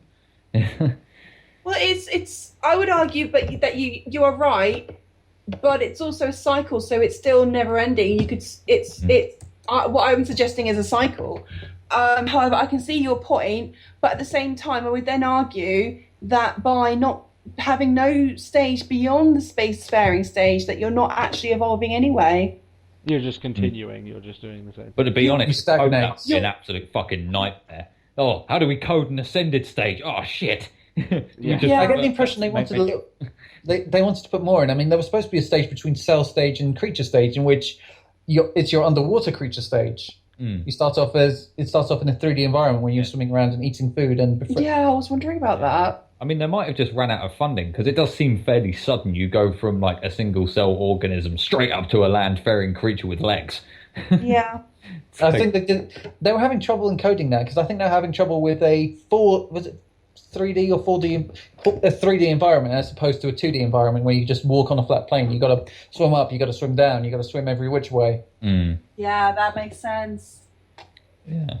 Speaker 3: Well, it's. I would argue, that you are right, but it's also a cycle, so it's still never ending. What I'm suggesting is a cycle. However, I can see your point, but at the same time, I would then argue that by not having no stage beyond the spacefaring stage, that you're not actually evolving anyway.
Speaker 1: You're just continuing. You're just doing the same.
Speaker 4: But to be honest,
Speaker 2: stagnate.
Speaker 4: that's an absolute fucking nightmare. Oh, how do we code an ascended stage? Oh shit!
Speaker 2: I get the impression they wanted they wanted to put more in. I mean, there was supposed to be a stage between cell stage and creature stage, in which it's your underwater creature stage. You start off in a 3D environment where you're swimming around and eating food and.
Speaker 3: Yeah, I was wondering about that.
Speaker 4: I mean, they might have just run out of funding because it does seem fairly sudden. You go from like a single cell organism straight up to a land-faring creature with legs.
Speaker 3: Yeah.
Speaker 2: I think they were having trouble encoding that because I think they're having trouble with a 3D or 4D, a 3D environment as opposed to a 2D environment where you just walk on a flat plane. You got to swim up, you got to swim down, you got to swim every which way.
Speaker 3: Yeah, that makes sense.
Speaker 4: Yeah.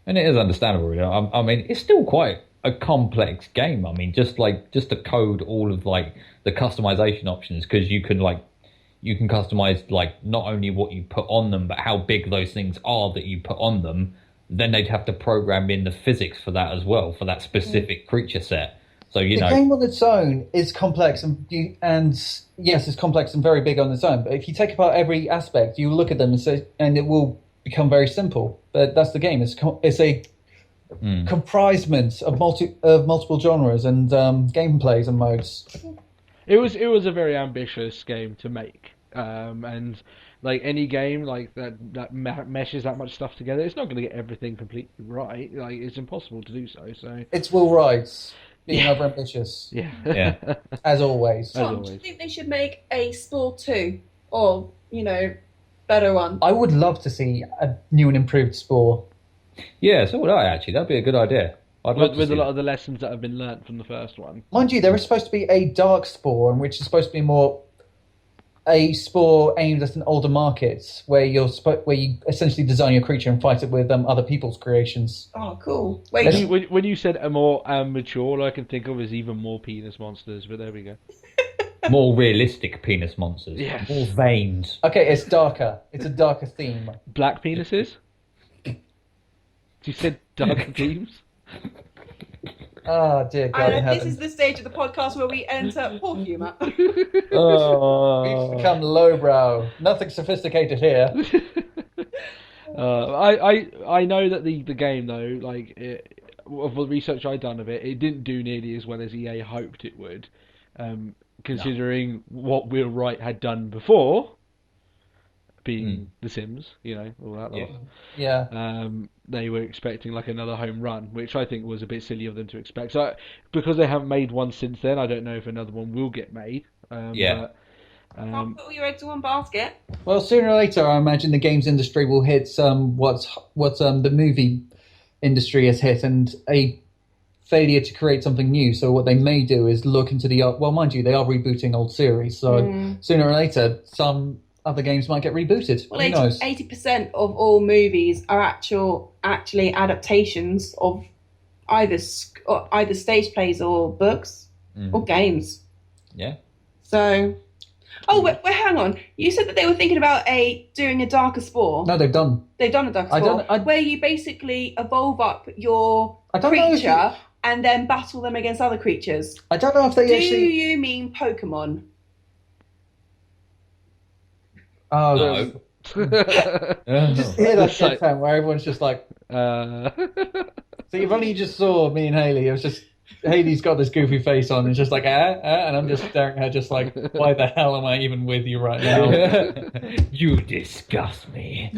Speaker 4: And it is understandable. I mean, it's still quite a complex game. I mean, just to code all of like the customization options, because you can customize like not only what you put on them, but how big those things are that you put on them. Then they'd have to program in the physics for that as well, for that specific creature set. So
Speaker 2: The game on its own is complex, and yes, it's complex and very big on its own. But if you take apart every aspect, you look at them and say, and it will become very simple. But that's the game. It's a comprisement of multiple genres and gameplays and modes.
Speaker 1: It was a very ambitious game to make, and like any game like that meshes that much stuff together, it's not going to get everything completely right. Like it's impossible to do so. So
Speaker 2: It's Will Wright's being over ambitious,
Speaker 1: yeah.
Speaker 2: as always.
Speaker 3: Tom, do you think they should make a Spore 2? Or, better one?
Speaker 2: I would love to see a new and improved Spore.
Speaker 4: Yeah, so would I actually. That'd be a good idea. I'd love to
Speaker 1: With
Speaker 4: see
Speaker 1: a lot
Speaker 4: that.
Speaker 1: of the lessons that have been learnt from the first one.
Speaker 2: Mind you, there is supposed to be a dark Spore, which is supposed to be more a Spore aimed at an older market, where you essentially design your creature and fight it with other people's creations.
Speaker 3: Oh, cool. Wait,
Speaker 1: When you said a more mature, all I can think of is even more penis monsters. But there we go.
Speaker 4: More realistic penis monsters.
Speaker 1: Yes.
Speaker 4: More veins.
Speaker 2: Okay, it's darker. It's a darker theme.
Speaker 1: Black penises. You said dark themes.
Speaker 2: Oh, dear God in
Speaker 3: and this
Speaker 2: heaven.
Speaker 3: is the stage of the podcast where we enter poor humour.
Speaker 2: We've become lowbrow. Nothing sophisticated here.
Speaker 1: I know that the game though, of the research I'd done of it, it didn't do nearly as well as EA hoped it would, considering what Will Wright had done before, being The Sims, all that lot.
Speaker 2: Yeah.
Speaker 1: They were expecting like another home run, which I think was a bit silly of them to expect. So because they haven't made one since then, I don't know if another one will get made.
Speaker 4: Yeah.
Speaker 3: Can't put all your eggs in one basket.
Speaker 2: Well, sooner or later, I imagine the games industry will hit what the movie industry has hit, and a failure to create something new. So what they may do is look into well, mind you, they are rebooting old series. So sooner or later, some other games might get rebooted.
Speaker 3: Well,
Speaker 2: Who knows?
Speaker 3: 80% of all movies are actually adaptations of either stage plays or books or games.
Speaker 4: Yeah.
Speaker 3: So, wait, hang on. You said that they were thinking about doing a darker Spore.
Speaker 2: No, they've done.
Speaker 3: They've done a darker Spore, where you basically evolve up your creature and then battle them against other creatures.
Speaker 2: I don't know if they
Speaker 3: Do
Speaker 2: actually.
Speaker 3: you mean Pokemon?
Speaker 2: Oh,
Speaker 4: No.
Speaker 2: just hear that
Speaker 1: It's like-
Speaker 2: deadpan where everyone's just like. So if only you just saw me and Haley, it was just Haley's got this goofy face on, and it's just like and I'm just staring at her, just like, why the hell am I even with you right now?
Speaker 4: You disgust me.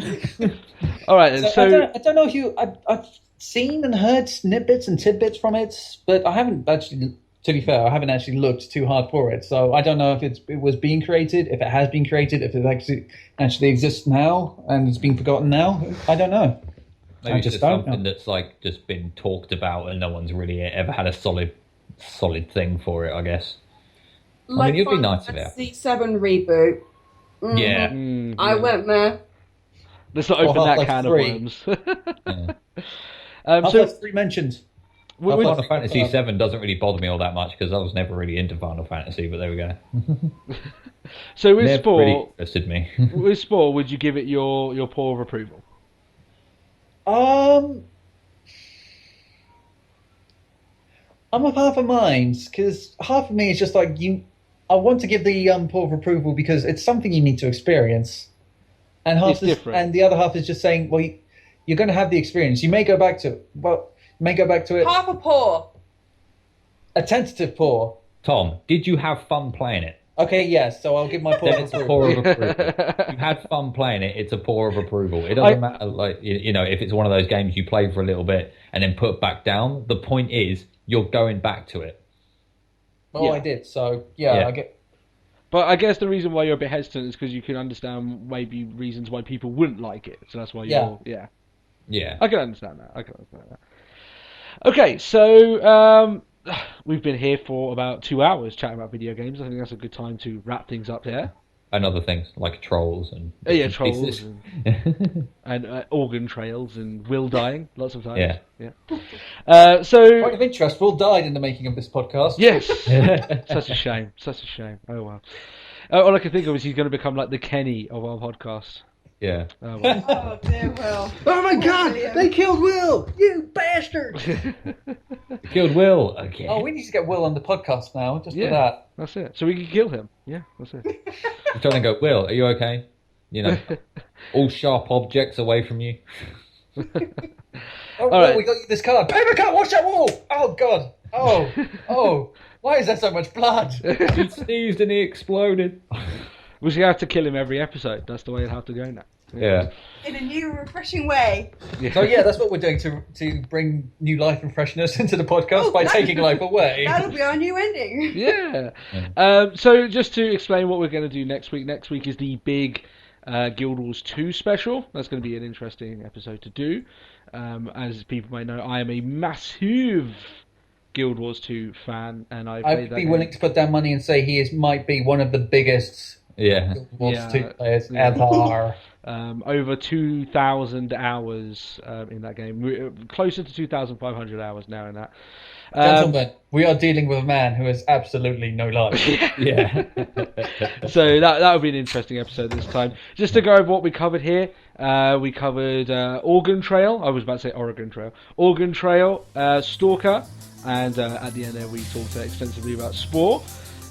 Speaker 1: All right, then.
Speaker 2: I don't know if I've seen and heard snippets and tidbits from it, but I haven't actually. To be fair, I haven't actually looked too hard for it, so I don't know if it was being created, if it has been created, if it actually exists now and it's being forgotten now. I don't know.
Speaker 4: Maybe it's just something that's like just been talked about and no one's really ever had a solid thing for it, I guess. I mean, it'd be nice if it happened.
Speaker 3: C7 reboot.
Speaker 4: Yeah.
Speaker 3: I went there.
Speaker 1: Let's not open that
Speaker 2: Half-Life
Speaker 1: can
Speaker 2: 3.
Speaker 1: of worms.
Speaker 4: Yeah.
Speaker 2: Half-Life 3 mentioned.
Speaker 4: Final Fantasy VII doesn't really bother me all that much because I was never really into Final Fantasy, but there we go.
Speaker 1: So with
Speaker 4: Never
Speaker 1: Spore,
Speaker 4: really interested me.
Speaker 1: with Spore, would you give it your paw of approval?
Speaker 2: I'm of half a mind, because half of me is just like I want to give the paw of approval because it's something you need to experience, and
Speaker 1: It's different.
Speaker 2: and the other half is just saying, well, you're going to have the experience. You may go back to it. Well, you may go back to it.
Speaker 3: Half a paw.
Speaker 2: A tentative paw.
Speaker 4: Tom, did you have fun playing it?
Speaker 2: Okay, yes. So I'll give my paw
Speaker 4: Then
Speaker 2: of
Speaker 4: it's a
Speaker 2: approval.
Speaker 4: paw of approval. You had fun playing it, it's a paw of approval. It doesn't matter, like, if it's one of those games you play for a little bit and then put back down. The point is, you're going back to it.
Speaker 2: Well,
Speaker 1: Yeah.
Speaker 2: I did. So yeah. I get.
Speaker 1: But I guess the reason why you're a bit hesitant is because you can understand maybe reasons why people wouldn't like it. So that's why you're
Speaker 4: Yeah.
Speaker 1: I can understand that. Okay, so we've been here for about 2 hours chatting about video games. I think that's a good time to wrap things up here.
Speaker 4: And other things like trolls and
Speaker 1: Oh, yeah,
Speaker 4: bits and
Speaker 1: trolls
Speaker 4: pieces.
Speaker 1: and organ trails and Will dying lots of times.
Speaker 4: Yeah.
Speaker 1: So
Speaker 2: Point of interest, Will died in the making of this podcast.
Speaker 1: yes, such a shame. Such a shame. Oh well. All I can think of is he's going to become like the Kenny of our podcast.
Speaker 4: Yeah.
Speaker 1: Oh, well.
Speaker 3: Oh dear, Will.
Speaker 2: Oh my God!
Speaker 3: William.
Speaker 2: They killed Will! You bastard!
Speaker 4: Killed Will again.
Speaker 2: Oh, we need to get Will on the podcast now, just
Speaker 1: Yeah.
Speaker 2: for that.
Speaker 1: That's it. So we can kill him. Yeah, that's it.
Speaker 4: He's trying to go, Will, are you okay? You know, all sharp objects away from you.
Speaker 2: Oh,
Speaker 1: All
Speaker 2: Will,
Speaker 1: right.
Speaker 2: we got you this card. Paper cut, watch that wall! Oh, God. Oh. Why is there so much blood?
Speaker 4: He sneezed and he exploded.
Speaker 1: We should have to kill him every episode. That's the way it'll have to go now.
Speaker 4: Yeah.
Speaker 3: In a new, refreshing way.
Speaker 2: So yeah, that's what we're doing to bring new life and freshness into the podcast by taking life away.
Speaker 3: That'll be our new ending.
Speaker 1: Yeah. So just to explain what we're going to do next week. Next week is the big Guild Wars 2 special. That's going to be an interesting episode to do. As people may know, I am a massive Guild Wars 2 fan, and I've played
Speaker 2: I'd
Speaker 1: that
Speaker 2: be
Speaker 1: game.
Speaker 2: willing to put down money and say might be one of the biggest
Speaker 4: Yeah.
Speaker 2: Guild Wars
Speaker 1: Yeah,
Speaker 2: 2 players
Speaker 1: yeah.
Speaker 2: ever.
Speaker 1: Over 2,000 hours in that game. We're closer to 2,500 hours now in that.
Speaker 2: Gentlemen, we are dealing with a man who has absolutely no life.
Speaker 4: Yeah.
Speaker 1: So that would be an interesting episode this time. Just to go over what we covered here, we covered Organ Trail. I was about to say Oregon Trail. Organ Trail, Stalker, and at the end there we talked extensively about Spore.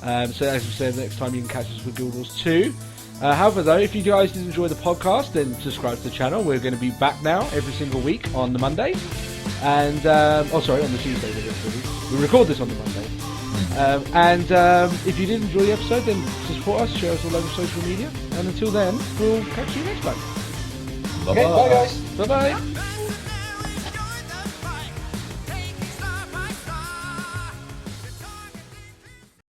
Speaker 1: So as I said, next time you can catch us with Guild Wars 2. However, though, if you guys did enjoy the podcast, then subscribe to the channel. We're going to be back now every single week on the Monday. And, on the Tuesday. We record this on the Monday. If you did enjoy the episode, then support us, share us all over social media. And until then, we'll catch you next time.
Speaker 2: Okay, bye guys.
Speaker 1: Bye-bye.